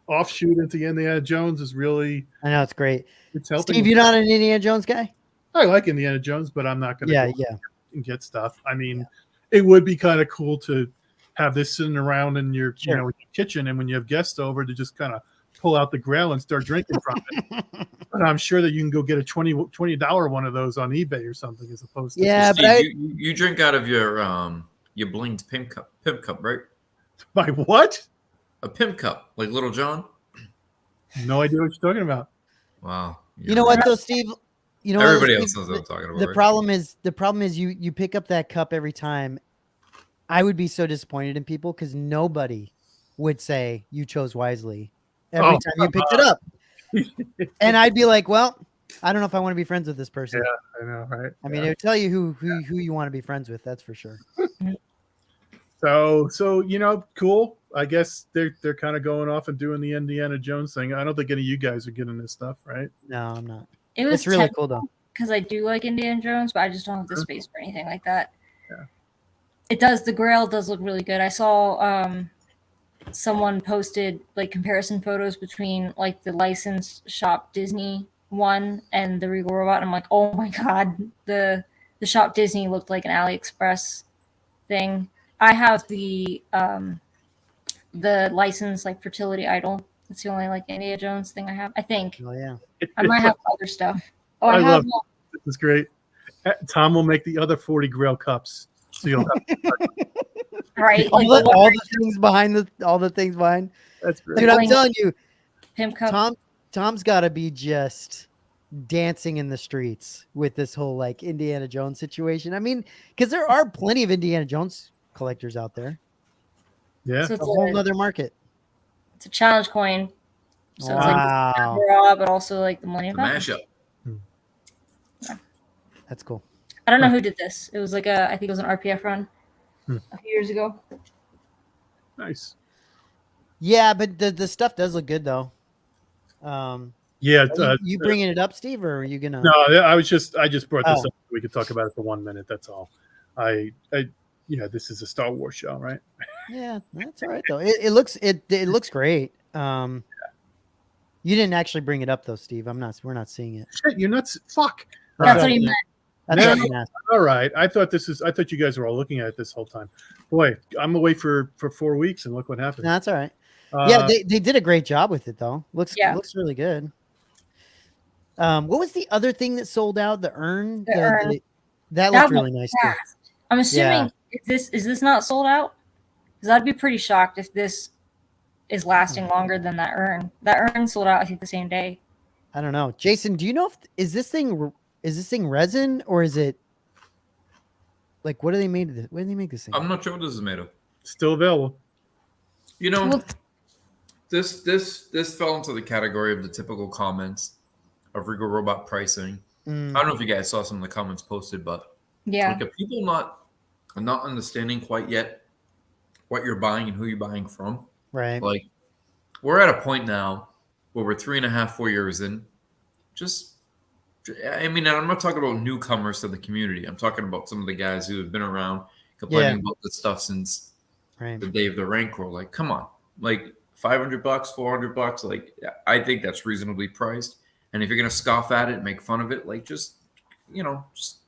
offshoot into Indiana Jones is really. I know, it's great. It's helping. Steve, you're not an Indiana Jones guy? I like Indiana Jones, but I'm not going to and get stuff. I mean, it would be kind of cool to have this sitting around in your your kitchen, and when you have guests over, to just kind of pull out the Grail and start drinking from it. But I'm sure that you can go get a $20 one of those on eBay or something, as opposed to Steve, you drink out of your blinged pimp cup, right? My what? A pimp cup, like Little John? No idea what you're talking about. Wow. You know what though, Steve? Everybody else knows what I'm talking about. The problem is you pick up that cup every time. I would be so disappointed in people because nobody would say you chose wisely every time you picked it up. And I'd be like, well, I don't know if I want to be friends with this person. Yeah, I know, right? I mean, it would tell you who you want to be friends with. That's for sure. So cool. I guess they're kind of going off and doing the Indiana Jones thing. I don't think any of you guys are getting this stuff, right? No, I'm not. It's really cool though, because I do like Indiana Jones, but I just don't have the space for anything like that. Yeah. It does. The Grail does look really good. I saw someone posted like comparison photos between like the licensed Shop Disney one and the Regal Robot. I'm like, oh my god, the Shop Disney looked like an AliExpress thing. I have the licensed like fertility idol. It's the only like Indiana Jones thing I have. I think. Oh yeah. I might have other stuff. Oh, I love it. This is great. Tom will make the other 40 Grail cups. So you'll have right. all the things behind. That's great. Dude, I'm telling you, pimp cup. Tom's got to be just dancing in the streets with this whole like Indiana Jones situation. I mean, because there are plenty of Indiana Jones collectors out there. Yeah. So it's a whole other market. It's a challenge coin. So it's like but also like the Millennium Falcon. Mashup. Yeah. That's cool. I don't know who did this. It was like I think it was an RPF run a few years ago. Nice. Yeah, but the stuff does look good though. Yeah. You bringing it up, Steve, or are you gonna? No, I just brought this Oh. up. We could talk about it for 1 minute. That's all. This is a Star Wars show, right? Yeah, that's all right though. It looks great. You didn't actually bring it up though, Steve. We're not seeing it. Shit, you're nuts. Fuck. That's what he meant. That's what I'm asking. All right. I thought you guys were all looking at it this whole time. Boy, I'm away for 4 weeks, and look what happened. No, that's all right. Yeah, they did a great job with it though. Looks really good. What was the other thing that sold out? The urn. That looked really nice too. I'm assuming is this not sold out? Because I'd be pretty shocked if this is lasting longer than that urn. That urn sold out, I think, the same day. I don't know, Jason. Do you know if is this thing resin or is it like what do they make this thing? I'm not sure what this is made of. Still available. You know, this fell into the category of the typical comments of Regal Robot pricing. I don't know if you guys saw some of the comments posted, but like if people are not understanding quite yet what you're buying and who you're buying from, right? Like we're at a point now where we're 3.5, 4 years in. I mean, I'm not talking about newcomers to the community. I'm talking about some of the guys who have been around complaining about this stuff since the day of the rank roll. Like, come on, like $500, $400. Like, I think that's reasonably priced. And if you're gonna scoff at it, make fun of it, like just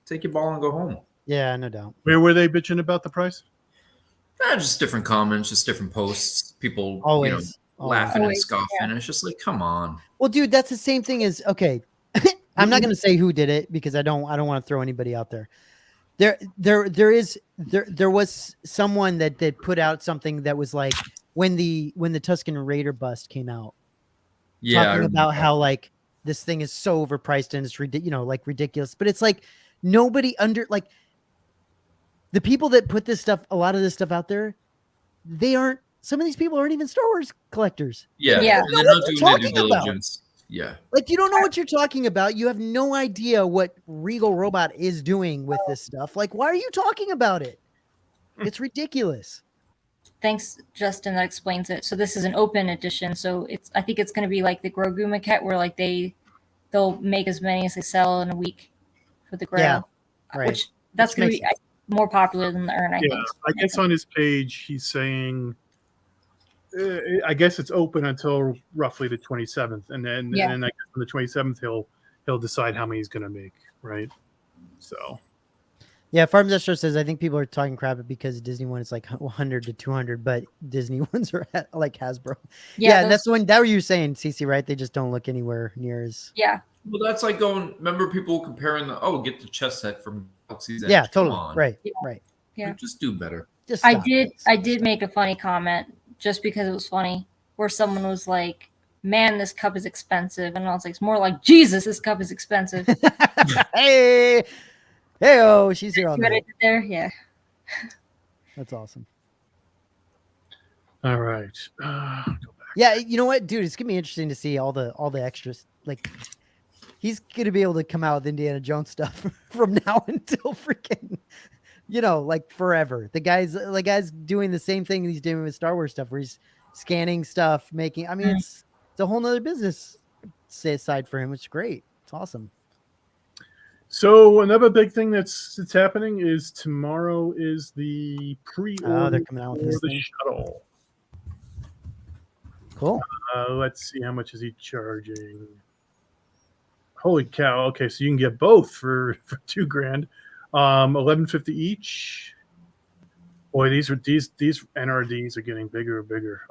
take your ball and go home. Yeah, no doubt. Where were they bitching about the price? Just different comments, just different posts. People, laughing and scoffing. And it's just like, come on. Well, dude, that's the same thing as okay. I'm not going to say who did it because I don't want to throw anybody out there. There was someone that did put out something that was like when the Tusken Raider bust came out. Yeah, talking about how like this thing is so overpriced and it's ridiculous. But it's like nobody the people that put a lot of this stuff out there, some of these people aren't even Star Wars collectors. Yeah. And they're not doing their due diligence. Yeah. Like you don't know what you're talking about. You have no idea what Regal Robot is doing with this stuff. Like, why are you talking about it? It's ridiculous. Thanks, Justin. That explains it. So this is an open edition. So I think it's going to be like the Grogu maquette, where like they'll make as many as they sell in a week for the Grail. Yeah, right. Which that's going to be more popular than the urn. I think. I guess on his page he's saying, I guess it's open until roughly the 27th, and then I guess on the 27th he'll decide how many he's going to make, right? So. Yeah, Farms Estro says I think people are talking crap because Disney one is like 100 to 200, but Disney ones are at like Hasbro. Yeah, that's the one that you were saying, Cece, right? They just don't look anywhere near as. Yeah. Well, that's like going. Remember people comparing get the chess set from Galaxy's Edge. Yeah, totally. Right. Yeah. Just do better. I did make a funny comment just because it was funny, where someone was like, "Man, this cup is expensive," and I was like, "It's more like Jesus, this cup is expensive." Hey, she's here on that. There, yeah. That's awesome. All right. Yeah, you know what, dude? It's gonna be interesting to see all the extras. Like, he's gonna be able to come out with Indiana Jones stuff from now until freaking, like forever. The guy's doing the same thing he's doing with Star Wars stuff, where he's scanning stuff, making. I mean, it's a whole nother business side for him. It's great. It's awesome. So another big thing that's happening is tomorrow is the pre-order they're coming out with this for the thing. shuttle. Cool. Let's see, how much is he charging? Holy cow! Okay, so you can get both for $2,000, $1,150 each. Boy, these NRDs are getting bigger and bigger.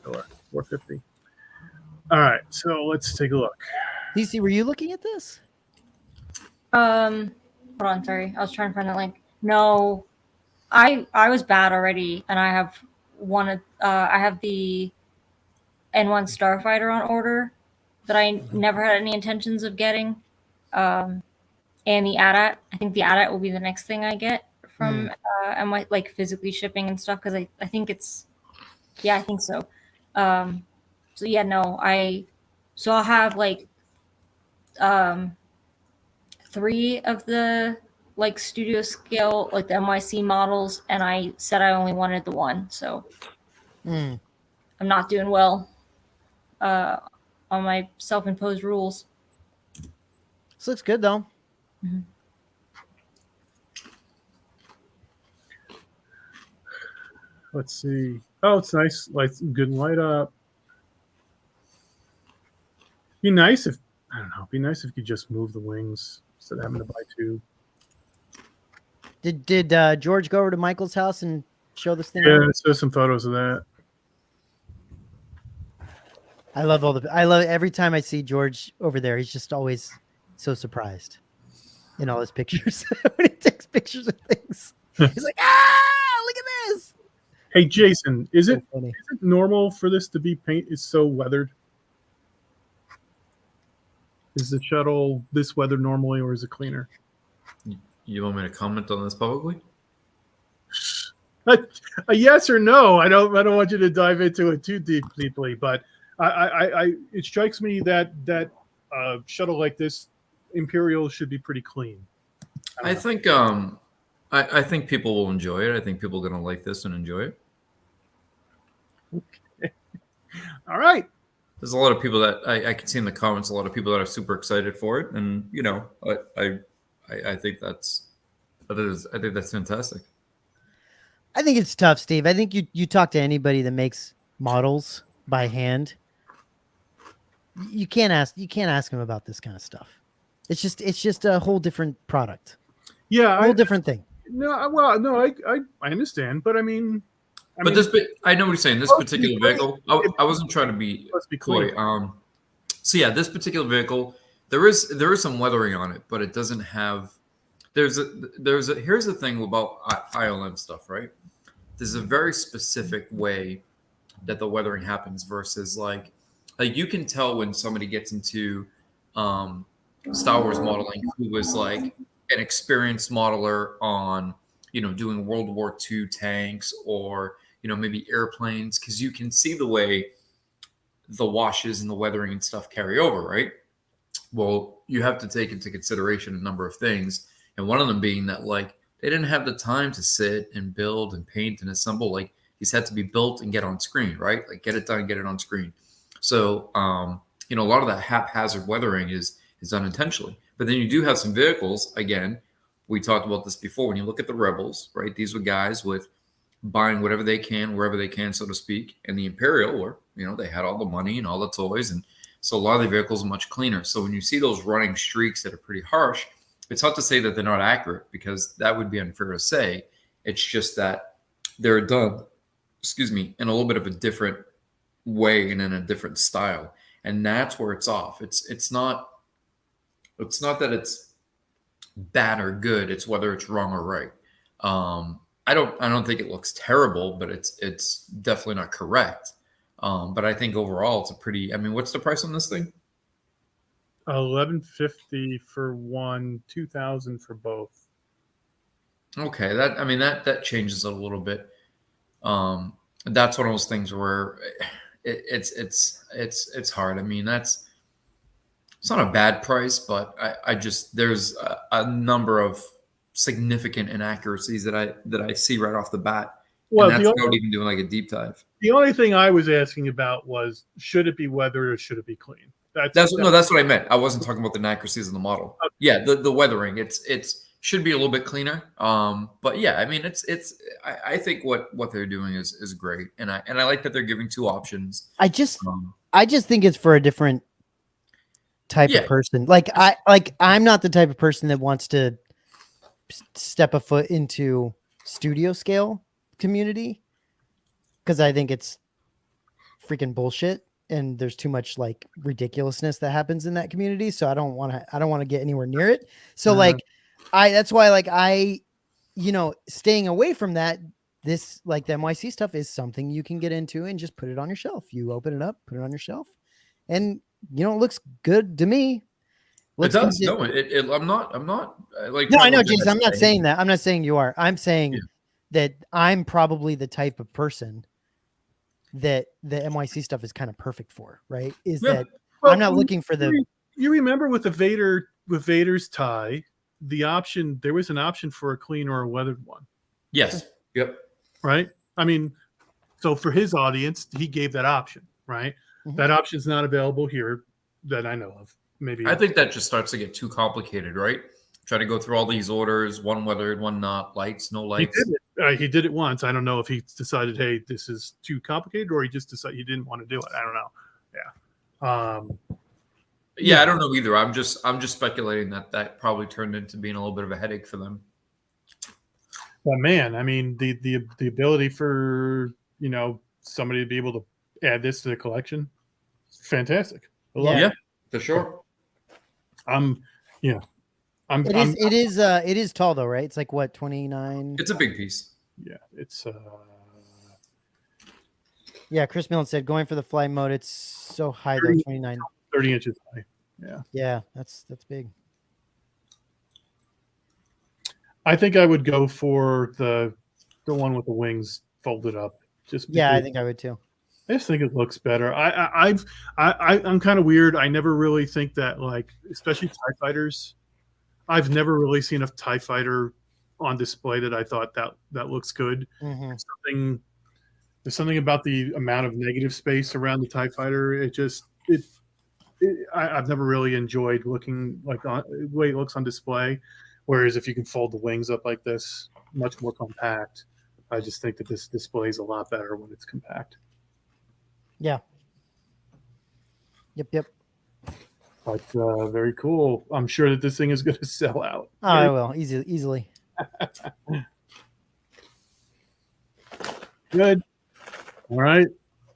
Oh, $450. All right, so let's take a look. DC, were you looking at this? Hold on, sorry. I was trying to find the link. No, I was bad already, and I have I have the N1 Starfighter on order that I never had any intentions of getting. And the AT-AT. I think the AT-AT will be the next thing I get from and like physically shipping and stuff, because I think it's I think so. So yeah, no, I'll have like 3 of the like studio scale, like the NYC models, and I said I only wanted the 1. So I'm not doing well on my self-imposed rules. This looks good though. Mm-hmm. Let's see. Oh, it's nice. Like good light up. Be nice if I don't know. Be nice if you could just move the wings instead of having to buy 2. Did George go over to Michael's house and show this thing? Yeah, there's some photos of that. I love every time I see George over there. He's just always so surprised in all his pictures when he takes pictures of things. He's like, look at this. Hey, Jason, is it funny. is it normal for this to be paint is so weathered? Is the shuttle this weathered normally, or is it cleaner? You want me to comment on this publicly? A yes or no. I don't want you to dive into it too deeply, but I it strikes me that shuttle like this Imperial should be pretty clean. I think I think people will enjoy it. I think people are going to like this and enjoy it. Okay. All right. There's a lot of people that I can see in the comments. A lot of people that are super excited for it, and you know, I think that's fantastic. I think it's tough, Steve. I think you talk to anybody that makes models by hand. You can't ask them about this kind of stuff. It's just a whole different product. Yeah, a whole different thing. No, well, no, I understand, but I mean, I know what you're saying. This particular vehicle, I wasn't trying to be coy. So yeah, this particular vehicle, there is some weathering on it, but it doesn't have. Here's the thing about ILM stuff, right? There's a very specific way that the weathering happens versus like you can tell when somebody gets into Star Wars modeling who was like an experienced modeler on, you know, doing World War II tanks or, you know, maybe airplanes, because you can see the way the washes and the weathering and stuff carry over, right? Well, you have to take into consideration a number of things. And one of them being that, like, they didn't have the time to sit and build and paint and assemble. Like, these had to be built and get on screen, right? Like, get it done, get it on screen. So, you know, a lot of that haphazard weathering is done intentionally. But then you do have some vehicles, again, we talked about this before. When you look at the Rebels, right? These were guys with buying whatever they can, wherever they can, so to speak. And the Imperial, were, you know, they had all the money and all the toys. And so a lot of the vehicles are much cleaner. So when you see those running streaks that are pretty harsh, it's not to say that they're not accurate, because that would be unfair to say. It's just that they're done, in a little bit of a different way and in a different style. And that's where it's off. It's not that it's bad or good. It's whether it's wrong or right. I don't think it looks terrible, but it's definitely not correct. But I think overall it's a pretty, I mean, what's the price on this thing? $1,150 for one, $2,000 for both. Okay, that changes a little bit. That's one of those things where it's hard. I mean, it's not a bad price, but I just there's a number of significant inaccuracies that I see right off the bat. Well, and that's not even doing like a deep dive. The only thing I was asking about was, should it be weathered or should it be clean? That's what I meant. I wasn't talking about the inaccuracies in the model. Okay. Yeah, the weathering, it's should be a little bit cleaner. But yeah, I mean, I think what they're doing is great, and I like that they're giving two options. I just think it's for a different type of person. I'm not the type of person that wants to step a foot into studio scale community, because I think it's freaking bullshit. And there's too much like ridiculousness that happens in that community. So I don't want to get anywhere near it. So that's why staying away from that, this like the NYC stuff is something you can get into and just put it on your shelf. You open it up, put it on your shelf, and it looks good to me. It does. No, I'm not like, no, I know, James, I'm not saying that. I'm not saying you are. I'm saying that I'm probably the type of person that the NYC stuff is kind of perfect for, right? That I'm not looking for the. You remember with the Vader with Vader's tie, there was an option for a clean or a weathered one. Yes. Yep. Right. I mean, so for his audience, he gave that option. Right. Mm-hmm. That option's not available here that I know of. Maybe I think that just starts to get too complicated, right? Try to go through all these orders, one weathered, one not, lights, no lights. He did it once. I don't know if he decided, hey, this is too complicated, or he just decided he didn't want to do it. I don't know. Yeah. I don't know either. I'm just speculating that probably turned into being a little bit of a headache for them. But man, I mean, the ability for somebody to be able to add this to the collection, fantastic. Yeah, for sure. It is tall though, right? It's like what, 29? It's a big piece. Yeah, it's yeah, Chris Millen said going for the fly mode, it's so high though, 29. 30 inches high. Yeah. Yeah, that's big. I think I would go for the one with the wings folded up. I think I would too. I just think it looks better. I'm kind of weird. I never really think that, like, especially TIE fighters, I've never really seen a TIE fighter on display that I thought that looks good. Mm-hmm. There's something about the amount of negative space around the TIE fighter. I've never really enjoyed looking like the way it looks on display. Whereas if you can fold the wings up like this, much more compact, I just think that this display is a lot better when it's compact. Yeah. Yep. But very cool. I'm sure that this thing is going to sell out. Oh, I will easily. Good. All right.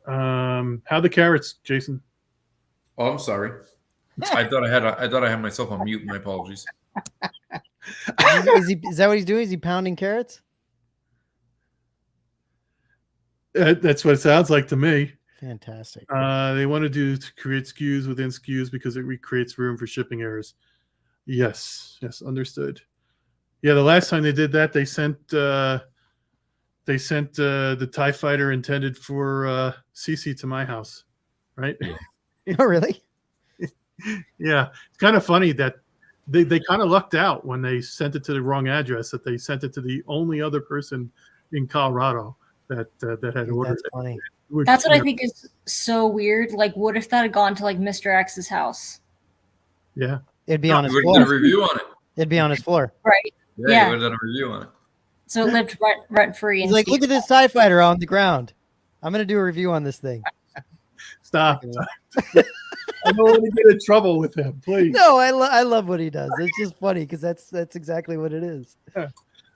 How the carrots, Jason? Oh, I'm sorry. I thought I had myself on mute. My apologies. Is that what he's doing? Is he pounding carrots? That's what it sounds like to me. Fantastic. They want to create SKUs within SKUs because it recreates room for shipping errors. Yes, understood. Yeah, the last time they did that, they sent the TIE fighter intended for CC to my house, right? Oh, really? Yeah, it's kind of funny that they kind of lucked out when they sent it to the wrong address. That they sent it to the only other person in Colorado that had ordered That's funny. it. That's what I think is so weird. Like, what if that had gone to like Mr. X's house? Yeah, it'd be on his floor. Did a review on it. It'd be on his floor. Right. Yeah. You would have done a review on it. So it lived rent free. He's like, look at this TIE fighter on the ground. I'm gonna do a review on this thing. Stop. I don't want to get in trouble with him, please. No, I love what he does. It's just funny because that's exactly what it is.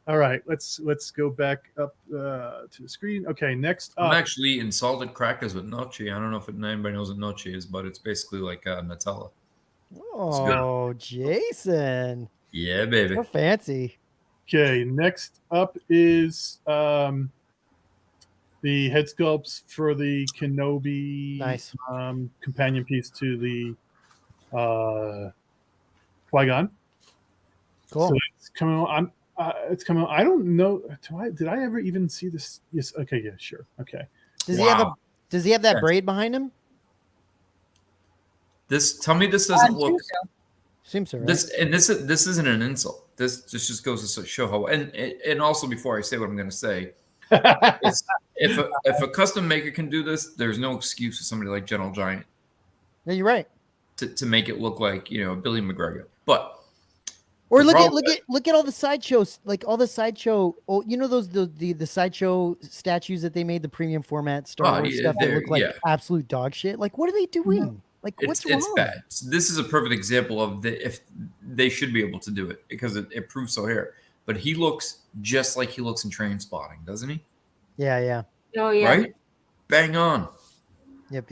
All right, let's go back up to the screen. Okay, next up. I'm actually eating salted crackers with nochi. I don't know if anybody knows what nochi is, but it's basically like Nutella. Oh, Jason. Yeah, baby. So fancy. Okay, next up is the head sculpts for the Kenobi companion piece to the Qui-Gon. Cool. So it's coming on. It's coming on. I don't know. Did I ever even see this? Yes. Okay. Yeah. Sure. Okay. Does he have that braid behind him? Tell me this doesn't look. Seems so. Right? This isn't an insult. This just goes to show how. And also before I say what I'm going to say, if a custom maker can do this, there's no excuse for somebody like General Giant. Yeah, you're right. To make it look like Billy McGregor, but. Or look at all the sideshows, like all the sideshow. Oh, the sideshow statues that they made, the premium format Star Wars stuff that look like absolute dog shit. Like, what are they doing? Like, what's wrong? It's bad. This is a perfect example of if they should be able to do it because it proves so here. But he looks just like he looks in Train Spotting, doesn't he? Yeah. Oh yeah. Right? Bang on. Yep.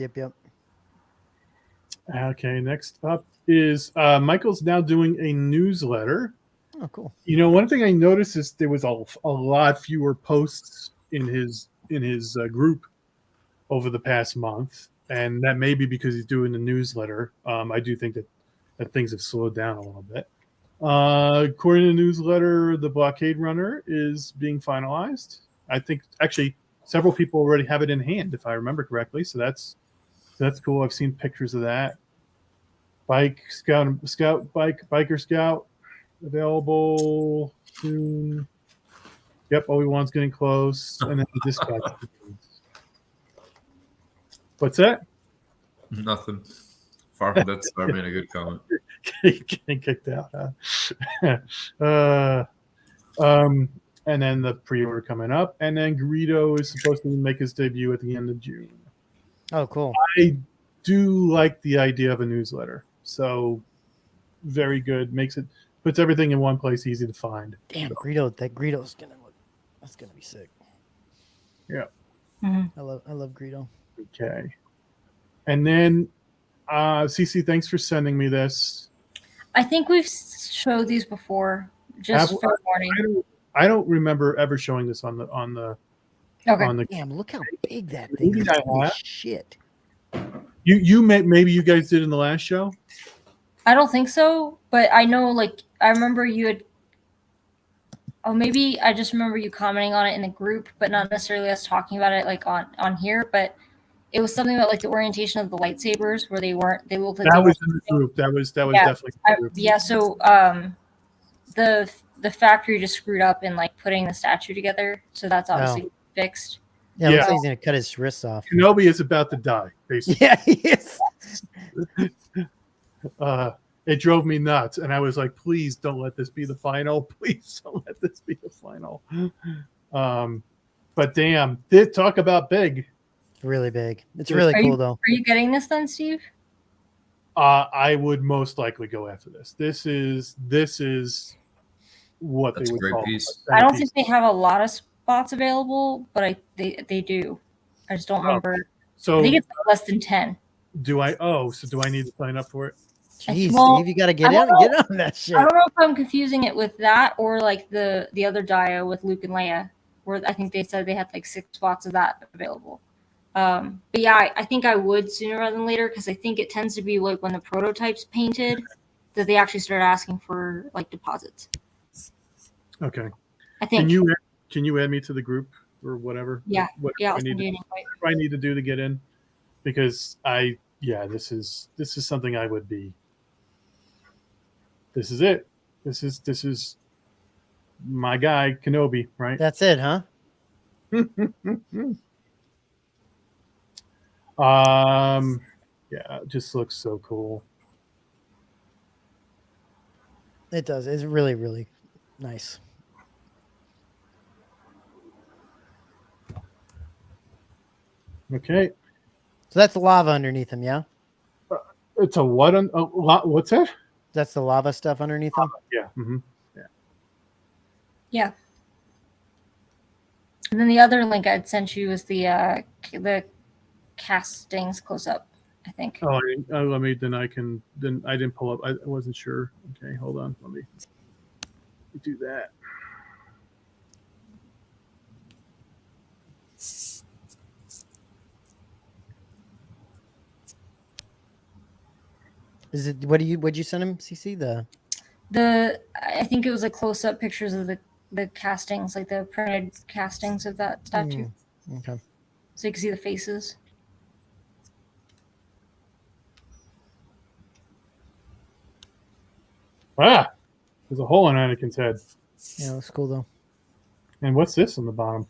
Okay, next up is Michael's now doing a newsletter. Oh, cool. One thing I noticed is there was a lot fewer posts in his group over the past month, and that may be because he's doing the newsletter. I do think that things have slowed down a little bit. According to the newsletter, the Blockade Runner is being finalized. I think actually several people already have it in hand, if I remember correctly. So that's cool. I've seen pictures of that. Biker Scout available soon. Yep, Obi-Wan's getting close, and then the dispatch. What's that? Nothing. Far from that star made a good comment. Getting kicked out, huh? And then the pre-order coming up, and then Greedo is supposed to make his debut at the end of June. Oh, cool. I do like the idea of a newsletter, so very good. Puts everything in one place, easy to find. Damn, so. Greedo's that's gonna be sick. Yeah, Mm-hmm. I love Greedo. Okay, and then CC, thanks for sending me this. I think we've showed these before. Just for warning. I don't remember ever showing this on the. Okay. Damn, look how big that thing is. Holy shit. Maybe you guys did in the last show. I don't think so, but I know, like, I remember you had. Oh, maybe I just remember you commenting on it in the group, but not necessarily us talking about it like on here. But it was something about like the orientation of the lightsabers, where they looked like that was in the group. That was definitely in the group. Yeah. So the factory just screwed up in like putting the statue together, so that's obviously fixed. Yeah, looks like he's gonna cut his wrists off. Kenobi is about to die, basically. Yeah, he is. It drove me nuts, and I was like, "Please don't let this be the final. Please don't let this be the final." But damn, talk about big. Really big. It's really cool, though. Are you getting this then, Steve? I would most likely go after this. This is what That's they would a great call piece. I don't think they have a lot of spots available, but they do. I just don't remember. So I think it's less than 10. Do I need to sign up for it? Jeez, Well, Steve, you got to get on that shit. I don't know if I'm confusing it with that or like the other Dio with Luke and Leia, where I think they said they had like 6 spots of that available. But yeah, I think I would sooner rather than later, because I think it tends to be like when the prototype's painted that they actually start asking for like deposits. Okay. I think. Can you add me to the group or whatever? Yeah. What Yeah. I need to do to get in, because this is something I would be. This is it. This is my guy Kenobi, right? That's it, huh? Yeah, it just looks so cool. It does. It's really, really nice. Okay. So that's the lava underneath him, yeah? It's a what? What's that? That's the lava stuff underneath him? Yeah. Mm-hmm. Yeah. And then the other link I'd sent you was the castings close up, I think. Oh, let me. Then I didn't pull up. I wasn't sure. Okay, hold on. Let me do that. Is it? What'd you send him, CC? I think it was like close up pictures of the castings, like the printed castings of that statue. Okay. So you can see the faces. Ah, there's a hole in Anakin's head. Yeah, that's cool though. And what's this on the bottom?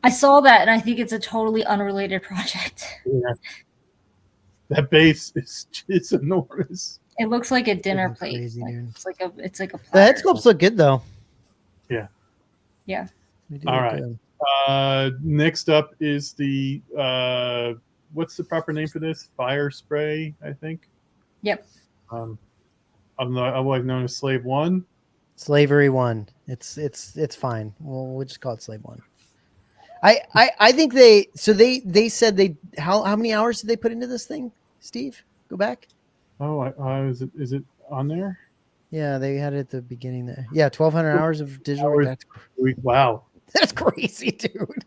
I saw that, and I think it's a totally unrelated project. Yeah. That base is enormous. It looks like a dinner plate. Crazy, dude. It's like a platter. The head sculpts look good though. Yeah. Yeah. All right. Good. Next up is the what's the proper name for this? Fire spray, I think. Yep. Otherwise known as Slave 1. Slavery 1. It's fine. We'll just call it Slave 1. I think they said how many hours did they put into this thing, Steve? Go back. Oh, is it on there? Yeah, they had it at the beginning there. Yeah, 1,200 hours of digital. Wow. That's crazy, dude.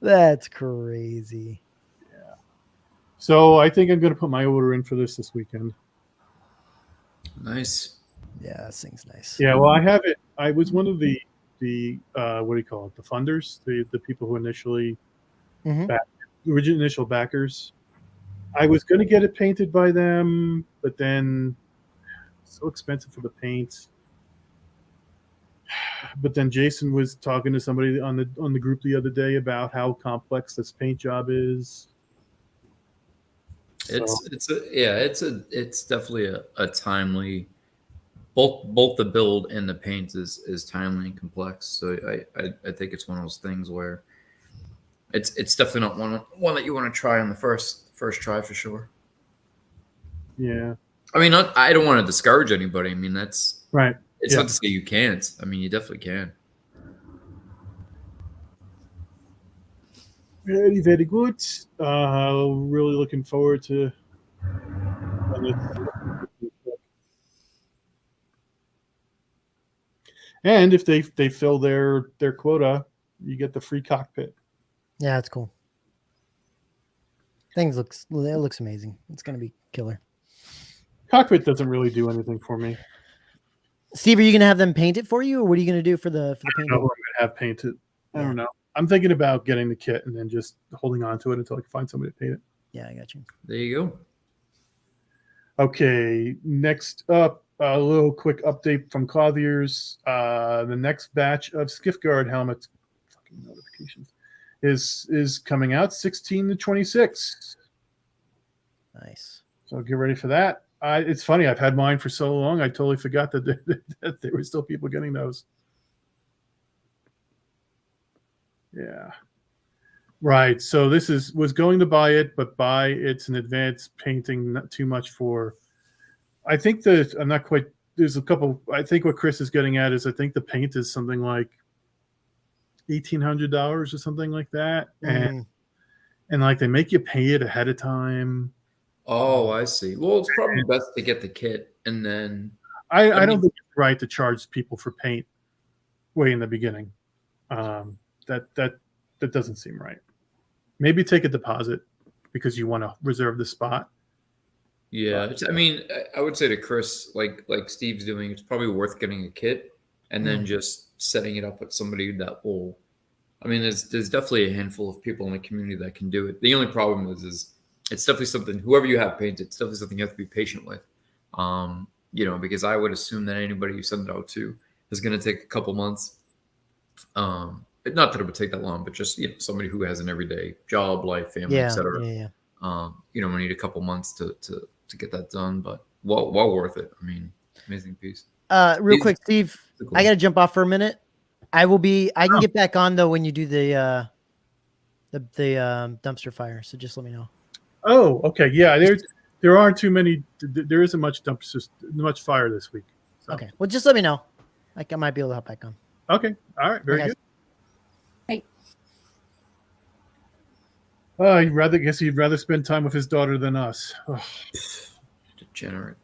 That's crazy. Yeah. So I think I'm going to put my order in for this weekend. Nice. Yeah, this thing's nice. Yeah, well, I have it. I was one of the what do you call it? The funders, the people who initially initial backers. I was going to get it painted by them, but then it's so expensive for the paint. But then Jason was talking to somebody on the group the other day about how complex this paint job is. So, It's definitely a timely, both the build and the paint is timely and complex. So I think it's one of those things where it's definitely not one that you want to try on the first try for sure. yeah. I mean, I don't want to discourage anybody. I mean, that's Right. It's not to say you can't. I mean, you definitely can. Very, very good. Really looking forward to. And if they fill their quota, you get the free cockpit. Yeah, that's cool. It looks amazing. It's gonna be killer. Cockpit doesn't really do anything for me. Steve, are you gonna have them paint it for you, or what are you gonna do for the painting? I don't know who I'm gonna have painted. I don't know. I'm thinking about getting the kit and then just holding on to it until I can find somebody to paint it. Yeah, I got you. There you go. Okay, next up, a little quick update from Clothiers. The next batch of Skiff Guard helmets, fucking notifications, is coming out 16 to 26. Nice. So get ready for that. It's funny. I've had mine for so long. I totally forgot that there were still people getting those. Yeah. Right. So this was going to buy it, but it's an advanced painting, not too much for. I think I'm not quite. There's a couple. I think what Chris is getting at is I think the paint is something like $1,800 or something like that, and like they make you pay it ahead of time. Oh, I see. Well, it's probably best to get the kit and then. I don't think it's right to charge people for paint way in the beginning. That doesn't seem right. Maybe take a deposit because you want to reserve the spot. Yeah, I mean, I would say to Chris, like Steve's doing, it's probably worth getting a kit and then just setting it up with somebody that will. I mean, there's definitely a handful of people in the community that can do it. The only problem is it's definitely something. Whoever you have painted, it's definitely something you have to be patient with. Because I would assume that anybody you send it out to is going to take a couple months. Not that it would take that long, but just somebody who has an everyday job, life, family, etc. Yeah. We need a couple months to get that done, but well worth it. I mean, amazing piece. Real quick, Steve, I gotta jump off for a minute. I can get back on though when you do the dumpster fire. So just let me know. Oh, okay. Yeah, there aren't too many. There isn't much much fire this week. So. Okay. Well, just let me know. I might be able to hop back on. Okay. All right. Very good. Hey. He'd rather spend time with his daughter than us. Oh. Degenerate.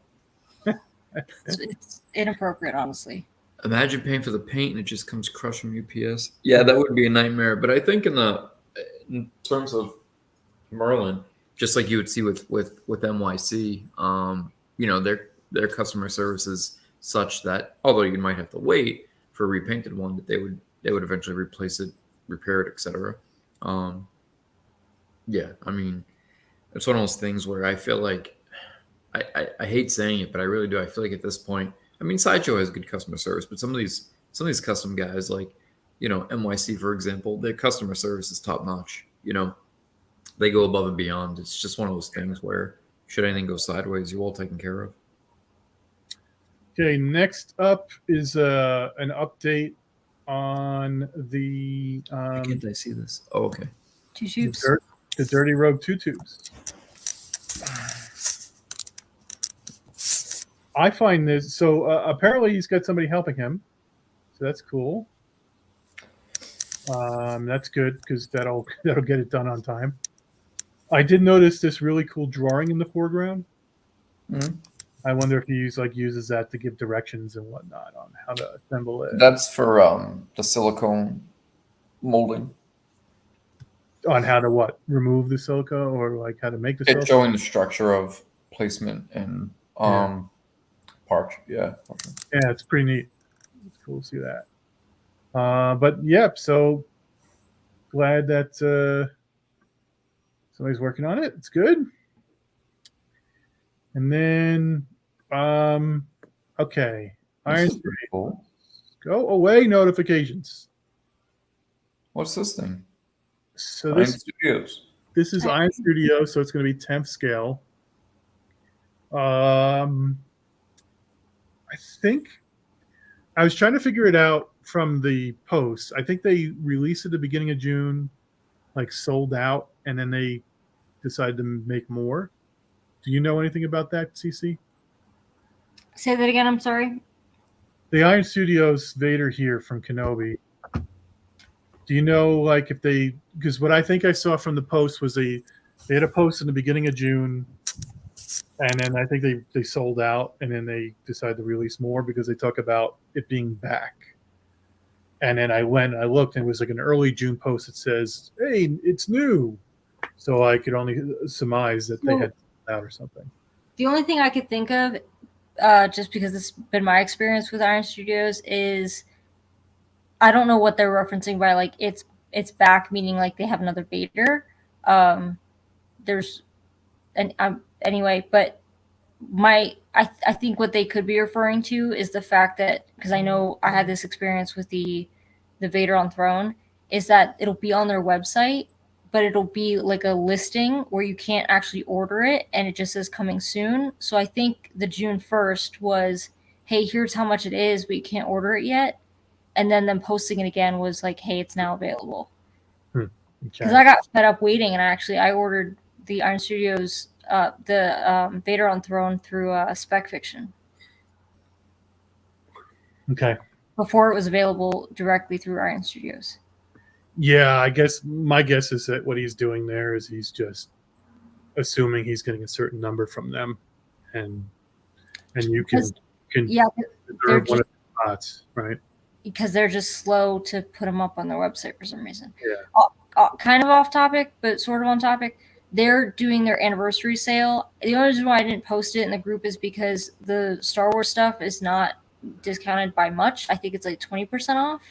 It's inappropriate, honestly. Imagine paying for the paint and it just comes crushed from UPS. Yeah, that would be a nightmare. But I think in terms of Merlin, just like you would see with NYC, their customer service is such that although you might have to wait for a repainted one, that they would eventually replace it, repair it, etc. Yeah, I mean, it's one of those things where I feel like I hate saying it, but I really do. I feel like at this point, I mean, Sideshow has good customer service, but some of these custom guys, like NYC for example, their customer service is top notch. They go above and beyond. It's just one of those things where should anything go sideways, you're all taken care of. Okay, next up is an update on the. Why can't I see this? Oh, okay. 2 tubes. The Dirty Rogue 2 tubes. I find this so apparently he's got somebody helping him, so that's cool. That's good because that'll get it done on time. I did notice this really cool drawing in the foreground. Mm-hmm. I wonder if he uses that to give directions and whatnot on how to assemble it. That's for the silicone molding. On how to remove the silica or like how to make the silica? It's showing the structure of placement and parts. Yeah. Okay. Yeah, it's pretty neat. It's cool to see that. But yeah, so glad that somebody's working on it. It's good. And then, okay. Iron Studios. Cool. Go away notifications. What's this thing? So Iron Studios. This is Iron Studios, so it's going to be 10th scale. I think I was trying to figure it out from the posts. I think they released at the beginning of June, like sold out, and then they decided to make more. Do you know anything about that, CC? Say that again. I'm sorry. The Iron Studios Vader here from Kenobi. Do you know, like, if they, because what I think I saw from the post was they had a post in the beginning of June, and then I think they sold out, and then they decided to release more because they talk about it being back. And then I looked, and it was like an early June post that says, "Hey, it's new." So I could only surmise that they had sold out or something. The only thing I could think of, just because it's been my experience with Iron Studios, is I don't know what they're referencing by like it's back, meaning like they have another Vader. Anyway, but I think what they could be referring to is the fact that, because I know I had this experience with the Vader on Throne, is that it'll be on their website, but it'll be like a listing where you can't actually order it, and it just says coming soon. So I think the June 1st was, hey, here's how much it is, but you can't order it yet. And then them posting it again was like, hey, it's now available. Because I got fed up waiting, and I ordered the Iron Studios, the Vader on Throne through Spec Fiction. Okay. Before it was available directly through Iron Studios. Yeah, I guess my guess is that what he's doing there is he's just assuming he's getting a certain number from them, and you can reserve one of the spots, right? Because they're just slow to put them up on their website for some reason. Yeah. Kind of off topic, but sort of on topic. They're doing their anniversary sale. The only reason why I didn't post it in the group is because the Star Wars stuff is not discounted by much. I think it's like 20% off.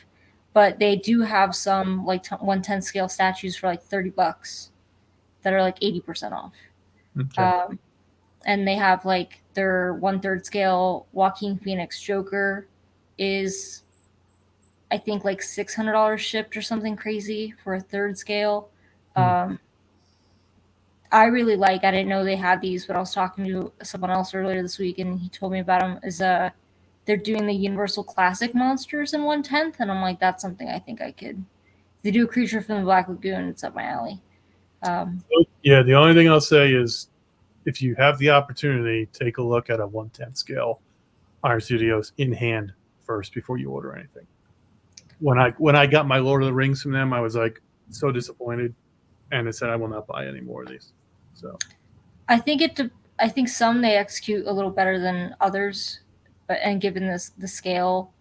But they do have some like 1/10 scale statues for like $30 that are like 80% off. Okay. And they have like their 1/3 scale Joaquin Phoenix Joker is, I think, like $600 shipped or something crazy for a 1/3 scale. I really like, I didn't know they had these, but I was talking to someone else earlier this week, and he told me about them, is they're doing the Universal Classic monsters in 1/10, and I'm like, that's something I think I could. If they do a creature from the Black Lagoon, it's up my alley. Yeah, the only thing I'll say is if you have the opportunity, take a look at a 1/10 scale Iron Studios in hand first before you order anything. When I got my Lord of the Rings from them, I was like so disappointed, and I said I will not buy any more of these. So I think some they execute a little better than others, and given the scale,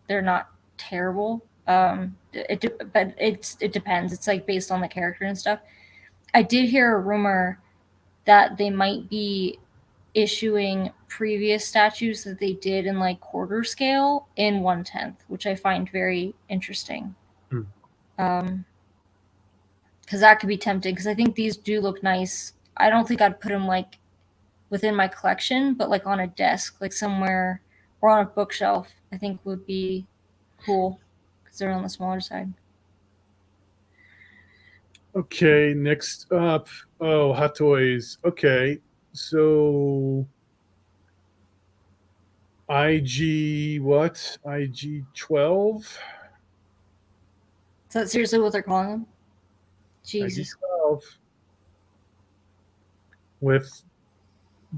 they're not terrible. But it depends. It's like based on the character and stuff. I did hear a rumor that they might be issuing previous statues that they did in like quarter scale in 1/10, which I find very interesting. Because that could be tempting, because I think these do look nice. I don't think I'd put them like within my collection, but like on a desk, like somewhere, or on a bookshelf, I think would be cool because they're on the smaller side. Okay, next up. Oh, Hot Toys. Okay, so IG what? IG 12? Is that seriously what they're calling them? Jesus. IG 12 with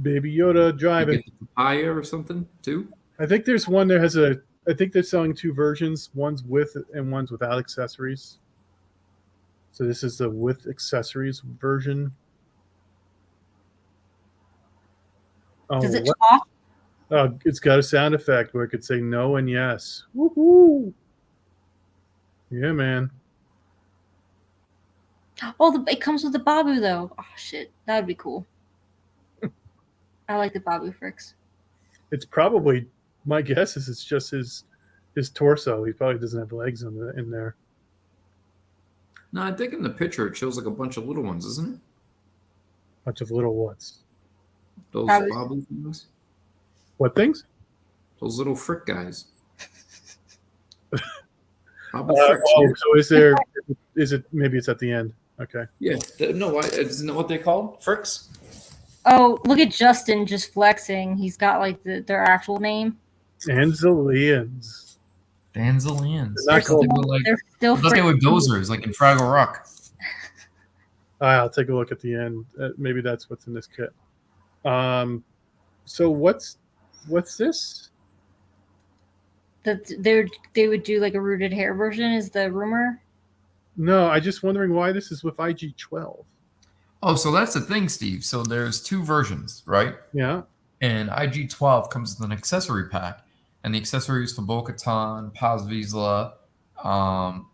Baby Yoda driving. Papaya or something too. I think there's one that has a. I think they're selling two versions. One's with and one's without accessories. So this is the with accessories version. Does it talk? Oh, it's got a sound effect where it could say no and yes. Woohoo! Yeah, man. Oh, it comes with the Babu though. Oh shit, that would be cool. I like the Babu Fricks. It's probably, my guess is it's just his torso. He probably doesn't have legs in there. No, I think in the picture it shows like a bunch of little ones, isn't it? Bunch of little ones. Those Probably. Babu things. What things? Those little frick guys. So is it maybe it's at the end? Okay. Yeah. No, isn't that what they called? Fricks? Oh, look at Justin just flexing. He's got like their actual name. Anzalians. Danzalians. They're still they were dozers, like in Fraggle Rock. I'll take a look at the end. Maybe that's what's in this kit. So what's this? That they would do like a rooted hair version is the rumor. No, I'm just wondering why this is with IG-12. Oh, so that's the thing, Steve. So there's two versions, right? Yeah. And IG-12 comes with an accessory pack, and the accessories for Bo-Katan, Paz Vizsla,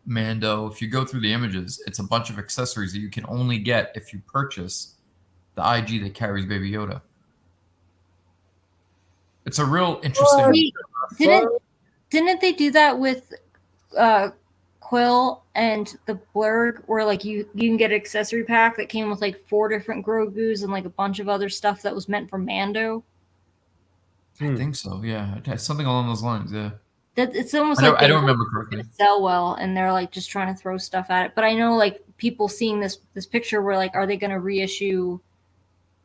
Mando. If you go through the images, it's a bunch of accessories that you can only get if you purchase the IG that carries Baby Yoda. It's a real interesting. Didn't they do that with Quill and the Blurg, where like you can get an accessory pack that came with like 4 different Grogus and like a bunch of other stuff that was meant for Mando? I think so. Yeah, something along those lines. Yeah. It's almost I don't remember correctly. Sell well, and they're like just trying to throw stuff at it. But I know like people seeing this picture were like, are they going to reissue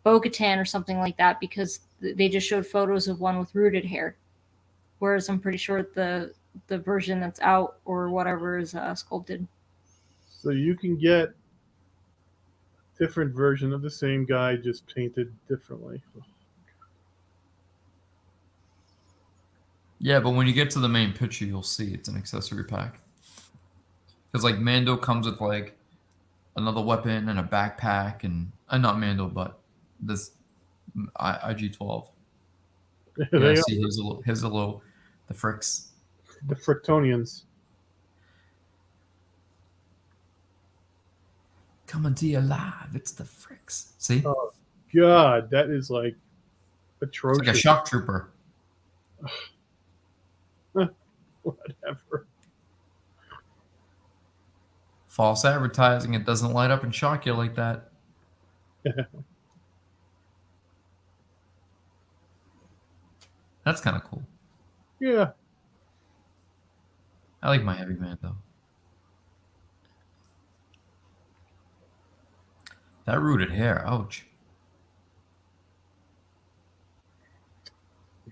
Bo-Katan or something like that, because they just showed photos of one with rooted hair, whereas I'm pretty sure the version that's out or whatever is sculpted. So you can get a different version of the same guy, just painted differently. Yeah, but when you get to the main picture, you'll see it's an accessory pack. Because like Mando comes with like another weapon and a backpack, and not Mando, but this IG-12. Yeah, see his little the fricks. The Frictonians. Coming to you live, it's the fricks. See? Oh God, that is like atrocious. It's like a shock trooper. Whatever. False advertising. It doesn't light up and shock you like that. That's kind of cool. Yeah. I like my heavy man though. That rooted hair, ouch.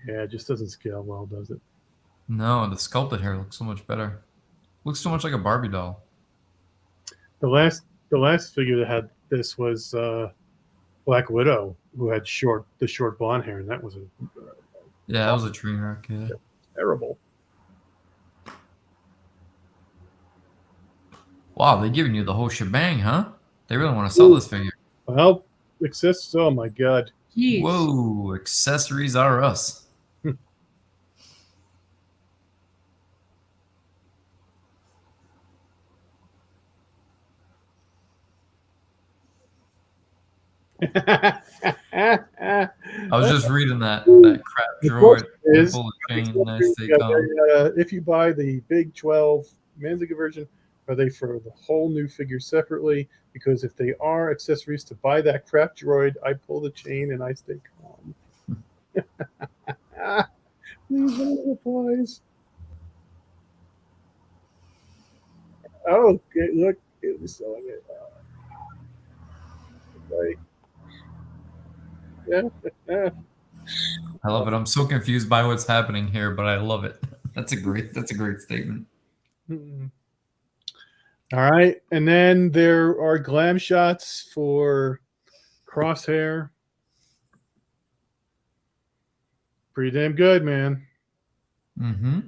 Yeah, it just doesn't scale well, does it? No, the sculpted hair looks so much better. Looks so much like a Barbie doll. The last figure that had this was Black Widow, who had the short blonde hair, and that was that was a train wreck. Yeah. Terrible. Wow, they're giving you the whole shebang, huh? They really want to sell this figure. Well, oh my God. Jeez. Whoa, accessories are us. I was just reading that crap droid. If you buy the Big 12 Manziga version, are they for the whole new figure separately? Because if they are accessories to buy that crap droid, I pull the chain and I stay calm. Please don't replies. Oh, okay, look, it was selling it. Right. Yeah. I love it. I'm so confused by what's happening here, but I love it. That's a great statement. Mm-hmm. All right, and then there are glam shots for Crosshair. Pretty damn good, man. Mm-hmm.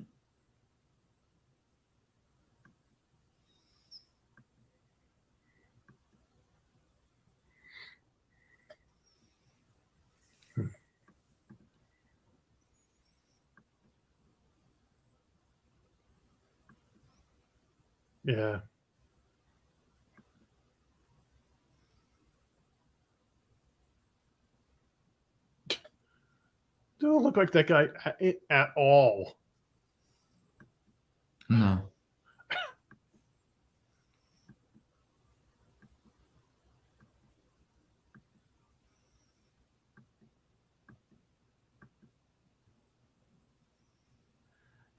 Yeah. Don't look like that guy at all. No.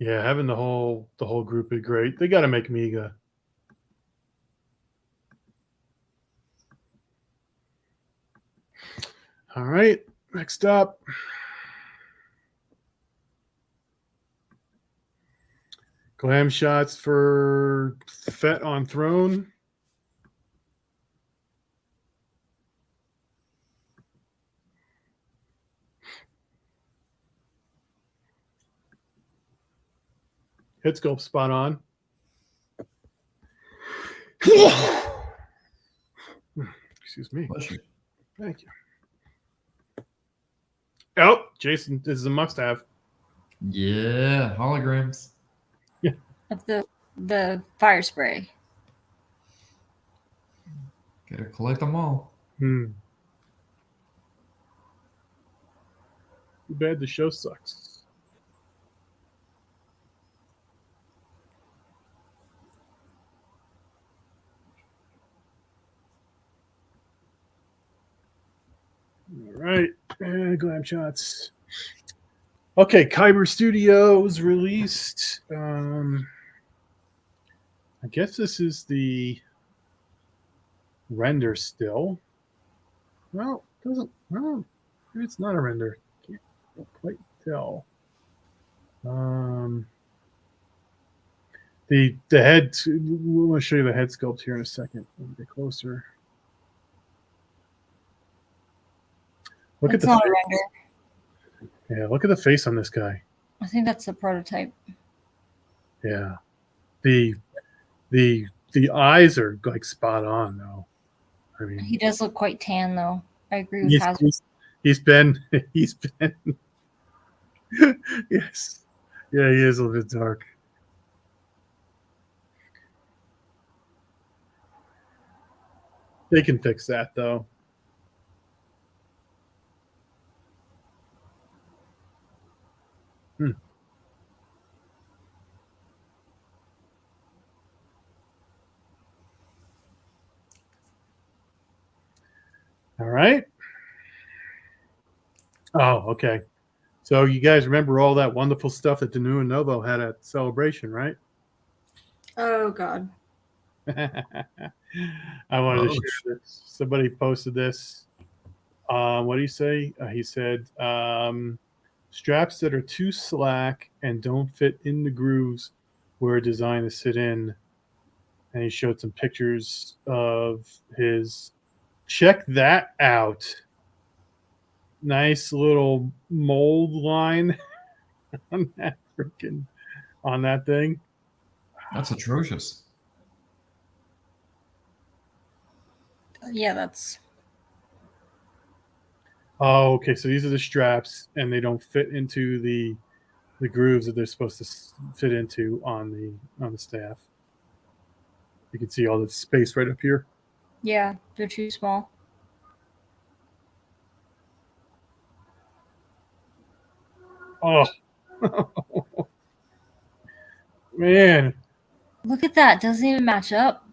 Yeah, having the whole group is great. They got to make Miga. All right, next up. Glam shots for Fett on throne. Head sculpt spot on. Excuse me. Thank you. Oh, Jason, this is a must-have. Yeah, holograms. Yeah. Of the fire spray. Gotta collect them all. Too bad the show sucks. All right, and glam shots. Okay, Kyber Studios released. I guess this is the render still. Well, doesn't. Well, maybe it's not a render. Can't quite tell. The head. We'll want to show you the head sculpt here in a second. Let me get closer. Look It's at the not face. a render. Yeah, look at the face on this guy. I think that's the prototype. Yeah, the eyes are like spot on though. I mean, He does look quite tan though. I agree with Hazard. he's been yes, yeah, he is a little bit dark. They can fix that though. All right. Oh, okay. So you guys remember all that wonderful stuff that Danu and Novo had at Celebration, right? Oh God. I wanted to share this. Somebody posted this. What did he say? He said, straps that are too slack and don't fit in the grooves were designed to sit in. And he showed some pictures of his. Check that out. Nice little mold line on that thing. That's atrocious. Yeah, that's. Oh, okay. So these are the straps, and they don't fit into the grooves that they're supposed to fit into on the staff. You can see all the space right up here. Yeah, they're too small. Oh, man. Look at that. Doesn't even match up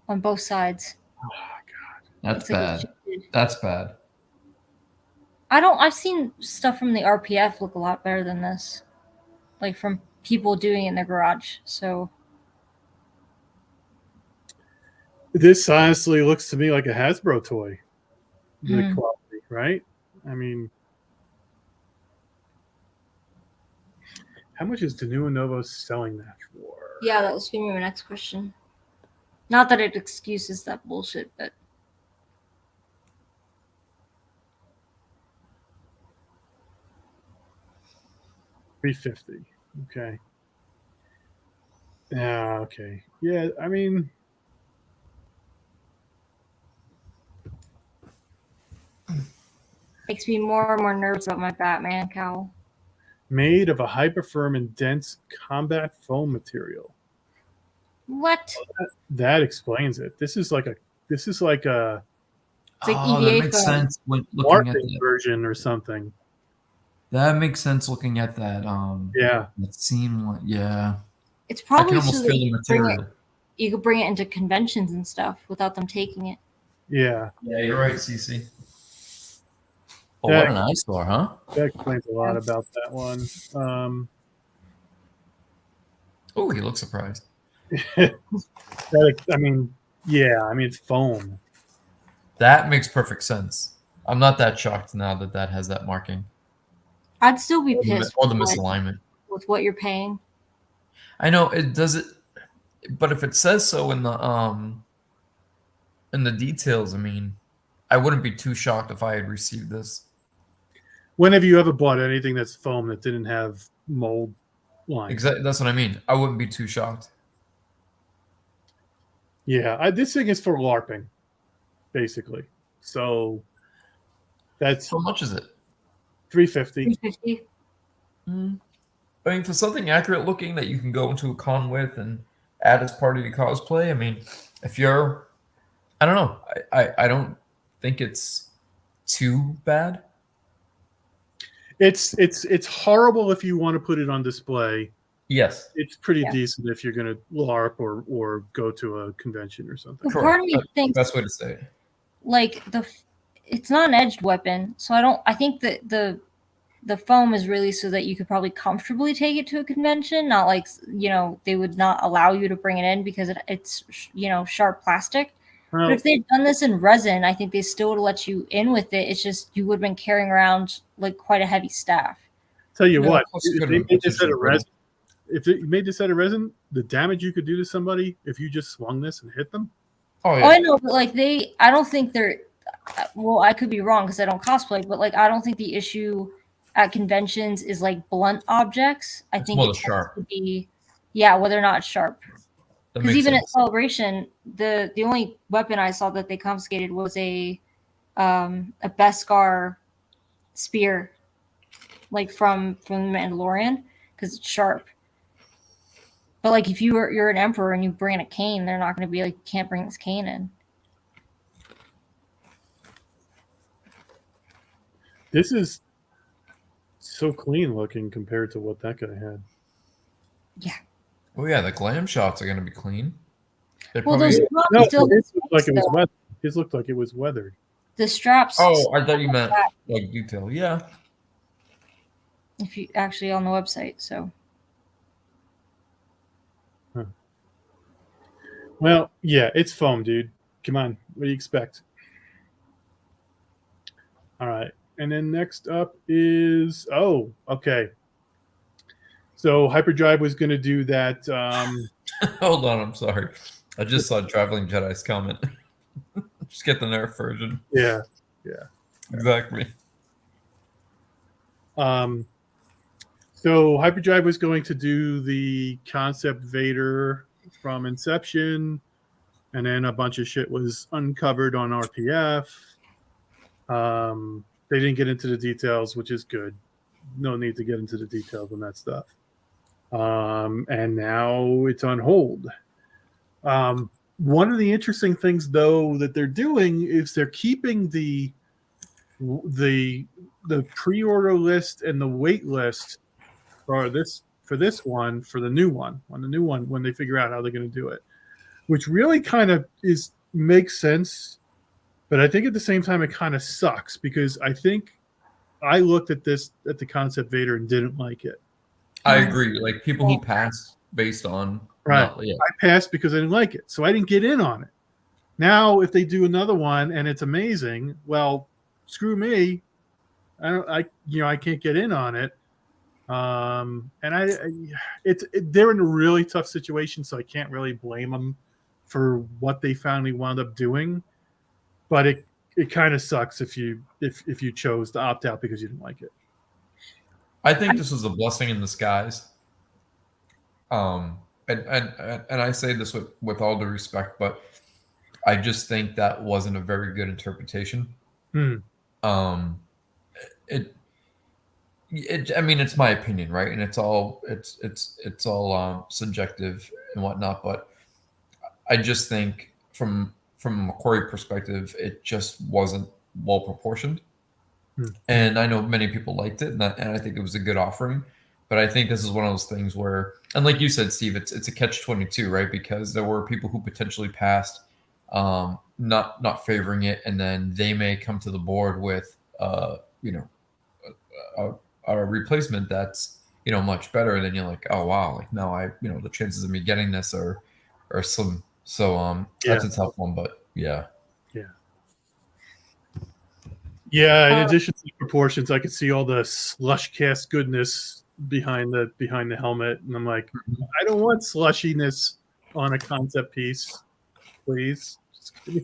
on both sides. Oh, God. That's bad. That's bad. I've seen stuff from the RPF look a lot better than this. Like from people doing it in their garage. So this honestly looks to me like a Hasbro toy. The quality, right? I mean, how much is Danu and Novo selling that for? yeah, that was gonna be my next question. Not that it excuses that bullshit, but $350. Okay. Yeah. Okay. Yeah. I mean, makes me more and more nervous about my Batman cowl. Made of a hyperfirm and dense combat foam material. What? That explains it. This is like a. It's like that EVA makes foam. sense when looking at marketing that. version or something. That makes sense looking at that. Yeah. It seemed like It's I probably can almost so that feel the you could bring material. you could bring it into conventions and stuff without them taking it. Yeah. Yeah, you're right, CC. Oh, what an eyesore, huh? That explains a lot about that one. Oh, he looks surprised. I mean, yeah, I mean it's foam. That makes perfect sense. I'm not that shocked now that has that marking. I'd still be pissed or the misalignment with what you're paying. I know it does it, but if it says so in the details, I mean, I wouldn't be too shocked if I had received this. When have you ever bought anything that's foam that didn't have mold lines? Exactly, that's what I mean. I wouldn't be too shocked. Yeah, this thing is for LARPing, basically. So that's how much is it? $350. $350. I mean, for something accurate looking that you can go into a con with and add as part of your cosplay. I mean, if you're, I don't know, I don't think it's too bad. It's horrible if you want to put it on display. Yes, it's pretty decent if you're going to LARP or go to a convention or something. Well, part of me thinks best way to say it. Like it's not an edged weapon, so I think that the foam is really so that you could probably comfortably take it to a convention, not like, they would not allow you to bring it in because it's sharp plastic. But if they'd done this in resin, I think they still would let you in with it. It's just you would have been carrying around like quite a heavy staff. Tell you what, if they made this out of resin, you made this out of resin, the damage you could do to somebody if you just swung this and hit them. Oh, yeah. I know, but like I don't think they're. Well, I could be wrong because I don't cosplay, but like I don't think the issue at conventions is like blunt objects. I think it sharp. To be, whether or not it's sharp. Because even at Celebration, the only weapon I saw that they confiscated was a Beskar spear, like from the Mandalorian, because it's sharp. But like if you're an emperor and you bring in a cane, they're not going to be like, you can't bring this cane in. This is so clean looking compared to what that guy had. Yeah. Oh yeah, the glam shots are going to be clean. Well, those his looked like it was weathered. His looked like it was weathered. The straps. Oh, I thought you meant like detail. Yeah. If you actually on the website, so. Huh. Well, yeah, it's foam, dude. Come on, what do you expect? All right, and then next up is okay. So Hyperdrive was going to do that. Hold on, I'm sorry. I just saw Traveling Jedi's comment. Just get the Nerf version. Yeah. Exactly. So Hyperdrive was going to do the concept Vader from Inception, and then a bunch of shit was uncovered on RPF. They didn't get into the details, which is good. No need to get into the details on that stuff. And now it's on hold. One of the interesting things, though, that they're doing is they're keeping the pre-order list and the wait list for the new one when they figure out how they're going to do it, which really kind of makes sense. But I think at the same time it kind of sucks because I think I looked at the concept Vader and didn't like it. I agree. Like people who pass based on I passed because I didn't like it, so I didn't get in on it. Now, if they do another one and it's amazing, well, screw me. I can't get in on it. And they're in a really tough situation, so I can't really blame them for what they finally wound up doing. But it kind of sucks if you chose to opt out because you didn't like it. I think this was a blessing in disguise. And I say this with all due respect, but I just think that wasn't a very good interpretation. I mean, it's my opinion, right? And it's all subjective and whatnot. But I just think from a McQuarrie perspective, it just wasn't well proportioned. And I know many people liked it, and I think it was a good offering. But I think this is one of those things where, and like you said, Steve, it's a catch-22, right? Because there were people who potentially passed, not favoring it, and then they may come to the board with, a replacement that's much better. And then you're like, oh wow, like now the chances of me getting this are slim. So that's a tough one, but yeah. Yeah, in addition to the proportions, I could see all the slush cast goodness behind the helmet, and I'm like, I don't want slushiness on a concept piece, please. I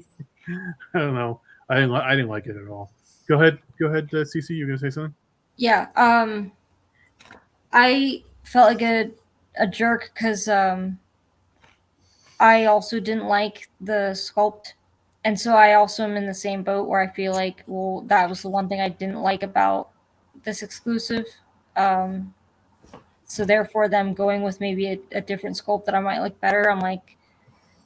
don't know. I didn't like it at all. Go ahead, CC. You're gonna say something? Yeah. I felt like a jerk because I also didn't like the sculpt. And so I also am in the same boat where I feel like, well, that was the one thing I didn't like about this exclusive. So therefore, them going with maybe a different sculpt that I might like better, I'm like,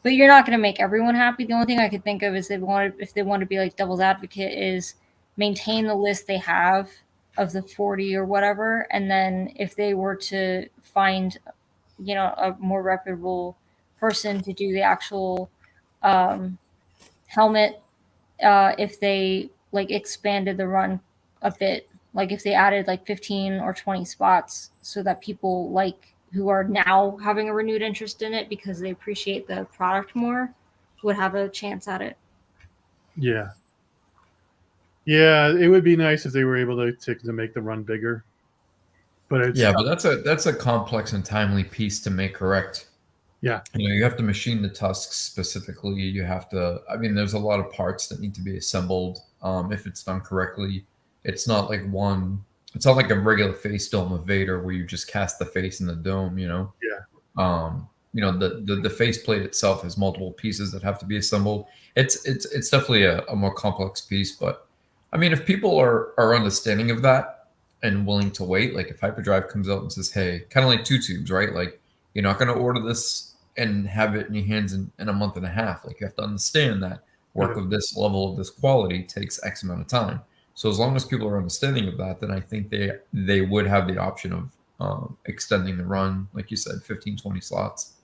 but you're not going to make everyone happy. The only thing I could think of is if they want to be like devil's advocate, is maintain the list they have of the 40 or whatever, and then if they were to find, a more reputable person to do the actual helmet, if they like expanded the run a bit, like if they added like 15 or 20 spots so that people like who are now having a renewed interest in it because they appreciate the product more would have a chance at it. Yeah, it would be nice if they were able to make the run bigger. But that's a complex and timely piece to make correct. Yeah, you have to machine the tusks specifically. You have to. I mean, there's a lot of parts that need to be assembled. If it's done correctly, it's not like one. It's not like a regular face dome of Vader where you just cast the face in the dome. Yeah. The faceplate itself has multiple pieces that have to be assembled. It's definitely a more complex piece, but I mean, if people are understanding of that and willing to wait, like if Hyperdrive comes out and says, hey, kind of like Two Tubes, right? Like you're not going to order this and have it in your hands in a month and a half. Like you have to understand that work of this level of this quality takes X amount of time. So as long as people are understanding of that, then I think they would have the option of extending the run, like you said, 15, 20 slots.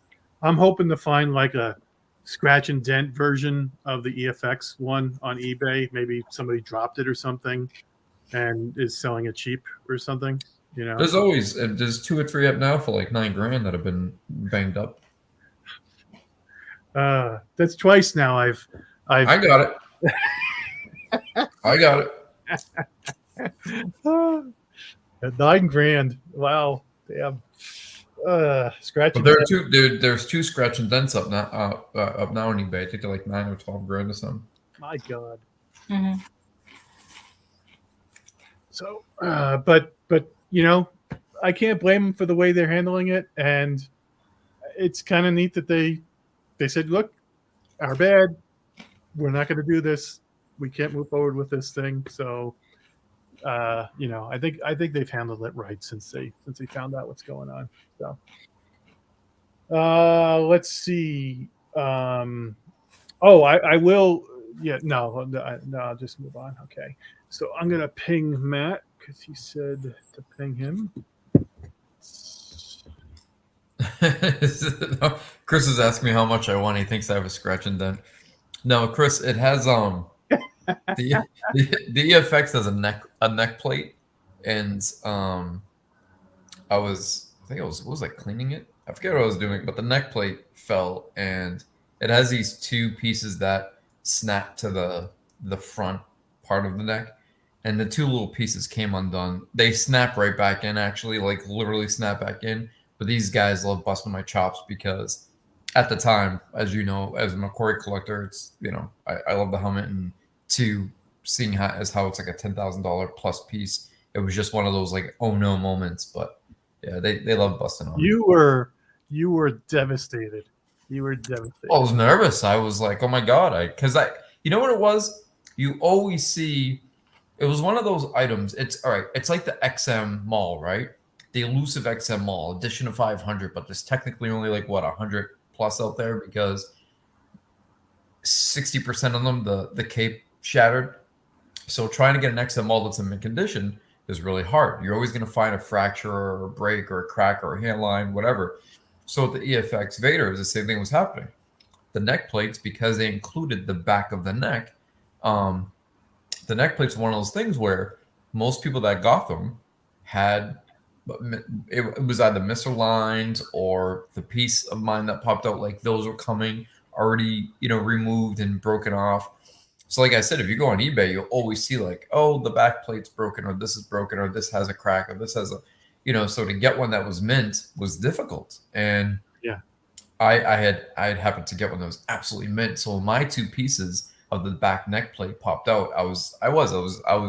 I'm hoping to find like a scratch and dent version of the EFX one on eBay. Maybe somebody dropped it or something and is selling it cheap or something. There's 2 or 3 up now for like $9,000 that have been banged up. That's twice now. I got it. I got it. $9,000. Wow. Damn. Scratch. But there's 2 scratch and dents up now on eBay. I think they're like $9,000 or $12,000 or something. My God. Mm-hmm. So, but I can't blame them for the way they're handling it, and it's kind of neat that they said, "Look, our bad. We're not going to do this. We can't move forward with this thing." So, I think they've handled it right since they found out what's going on. So, let's see. I will. Yeah, no, I'll just move on. Okay, so I'm gonna ping Matt because he said to ping him. Chris is asking me how much I want. He thinks I have a scratch and dent. No, Chris, it has the EFX has a neck plate, and what was I cleaning it? I forget what I was doing, but the neck plate fell, and it has these 2 pieces that snap to the front part of the neck, and the 2 little pieces came undone. They snap right back in, actually, like literally snap back in. But these guys love busting my chops because at the time, as you know, as a McCory collector, it's I love the helmet, and 2, seeing how it's like a $10,000 plus piece, it was just one of those like oh no moments. But yeah, they love busting on. You were devastated. You were devastated. I was nervous. I was like, oh my God, because you know what it was? You always see, it was one of those items. It's all right. It's like the XM Maul, right? The elusive XM Maul, edition of 500, but there's technically only like 100 plus out there because 60% of them, the cape shattered. So trying to get an XM Maul that's in mint condition is really hard. You're always going to find a fracture or a break or a crack or a handline, whatever. So with the EFX Vader, the same thing was happening. The neck plates, because they included the back of the neck, the neck plate's one of those things where most people that got them had it was either misaligned or the piece of mine that popped out, like those were coming already, removed and broken off. So like I said, if you go on eBay, you'll always see like, oh, the back plate's broken, or this is broken, or this has a crack, or this has a, so to get one that was mint was difficult. And yeah, I had happened to get one that was absolutely mint. So when my two pieces of the back neck plate popped out, I was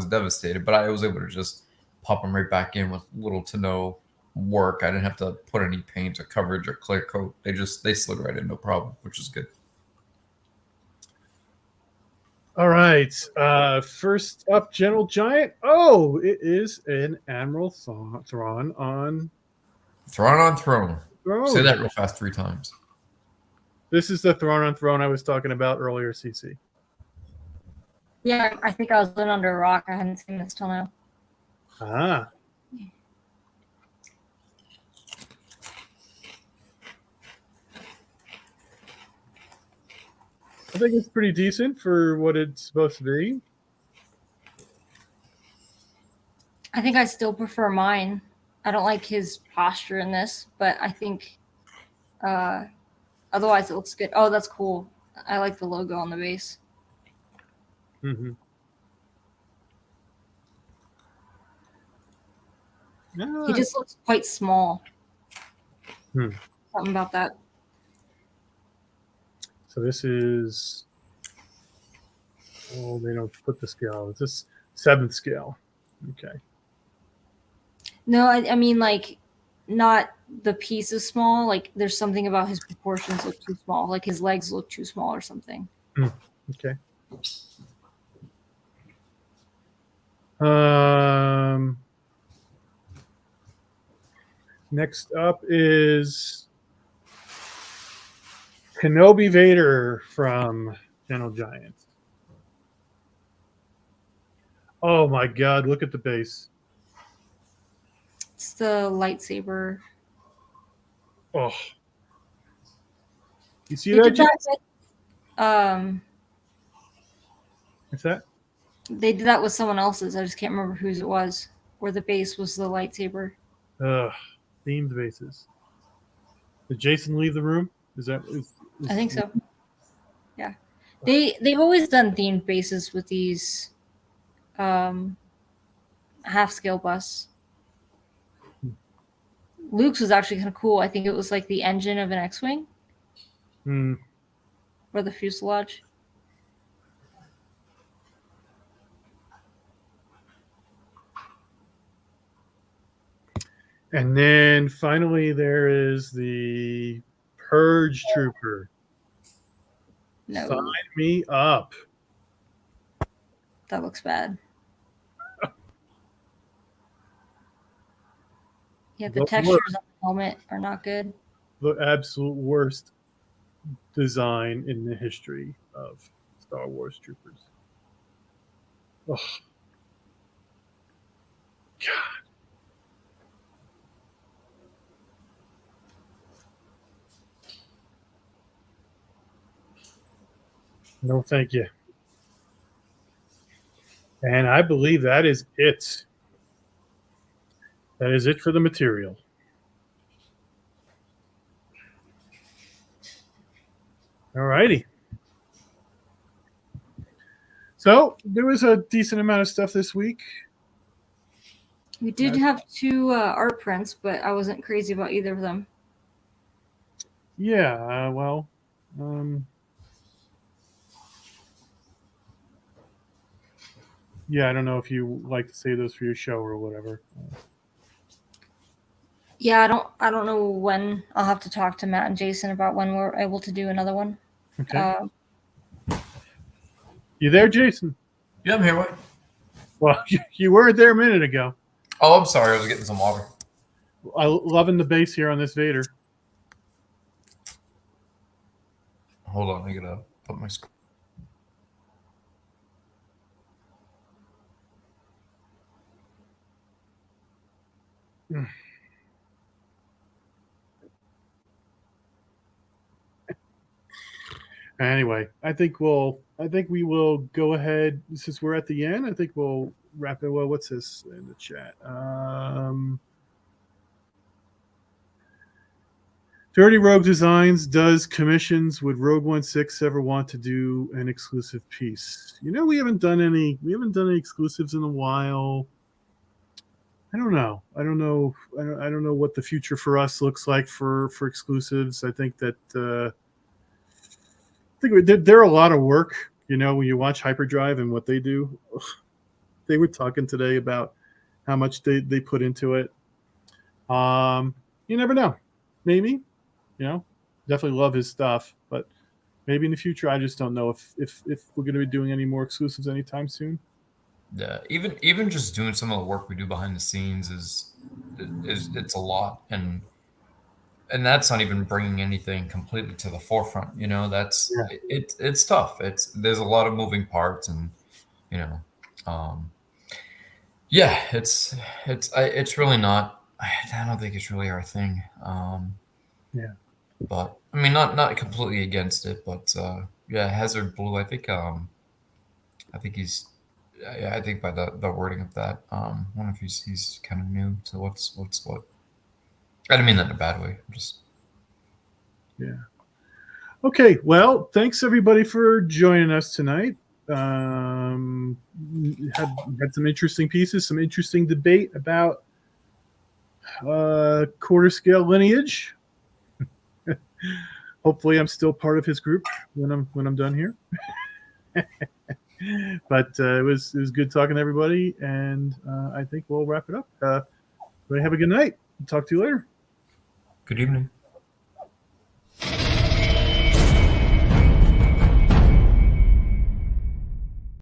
devastated, but I was able to just pop them right back in with little to no work. I didn't have to put any paint or coverage or clear coat. They slid right in, no problem, which is good. All right. First up, General Giant. Oh, it is an Admiral Thrawn on Throne. Throne. Say that real fast 3 times. This is the Thrawn on Throne I was talking about earlier, CC. Yeah, I think I was living under a rock. I hadn't seen this till now. Ah. I think it's pretty decent for what it's supposed to be. I think I still prefer mine. I don't like his posture in this, but I think otherwise it looks good. Oh, that's cool. I like the logo on the base. Mm-hmm. Ah. He just looks quite small. Hmm. Something about that. So this is, they don't put the scale. It's this 7th scale. Okay. No, I mean, like, not the piece is small. Like, there's something about his proportions look too small. Like, his legs look too small or something. Okay. Next up is Kenobi Vader from General Giant. Oh my God! Look at the base. It's the lightsaber. Oh, you see that? What's that? They did that with someone else's. I just can't remember whose it was. Where the base was the lightsaber. Themed bases. Did Jason leave the room? I think so. Yeah, they've always done themed bases with these half scale busts. Luke's was actually kind of cool. I think it was like the engine of an X-wing. Or the fuselage. And then finally there is the Purge Trooper. No. Sign me up. That looks bad. Yeah, the textures on the helmet are not good. The absolute worst design in the history of Star Wars troopers. Oh. God. No, thank you. And I believe that is it. That is it for the material. All righty. So there was a decent amount of stuff this week. We did have 2 art prints, but I wasn't crazy about either of them. Yeah, yeah, I don't know if you like to save those for your show or whatever. Yeah, I don't know when. I'll have to talk to Matt and Jason about when we're able to do another one. Okay. You there, Jason? Yeah, I'm here. What? Well, you weren't there a minute ago. Oh, I'm sorry. I was getting some water. I'm loving the base here on this Vader. Hold on. I gotta put my screen. Anyway, I think we will go ahead since we're at the end. I think we'll wrap it. Well, what's this in the chat? Dirty Rogue Designs does commissions. Would Rogue 16 ever want to do an exclusive piece? We haven't done any exclusives in a while. I don't know. I don't know what the future for us looks like for exclusives. I think that they're a lot of work. When you watch Hyperdrive and what they do, they were talking today about how much they put into it. You never know. Maybe, definitely love his stuff, but maybe in the future, I just don't know if we're going to be doing any more exclusives anytime soon. Yeah, even just doing some of the work we do behind the scenes is it's a lot, and that's not even bringing anything completely to the forefront. That's it's tough. There's a lot of moving parts, and it's really not. I don't think it's really our thing. But I mean, not completely against it, but Hazard Blue. I think he's. I think by the wording of that, I wonder if he's kind of new to what's what. I don't mean that in a bad way. Okay, well, thanks everybody for joining us tonight. Had some interesting pieces, some interesting debate about quarter scale Lineage. Hopefully, I'm still part of his group when I'm done here. But it was good talking to everybody, and I think we'll wrap it up. Everybody have a good night. Talk to you later. Good evening.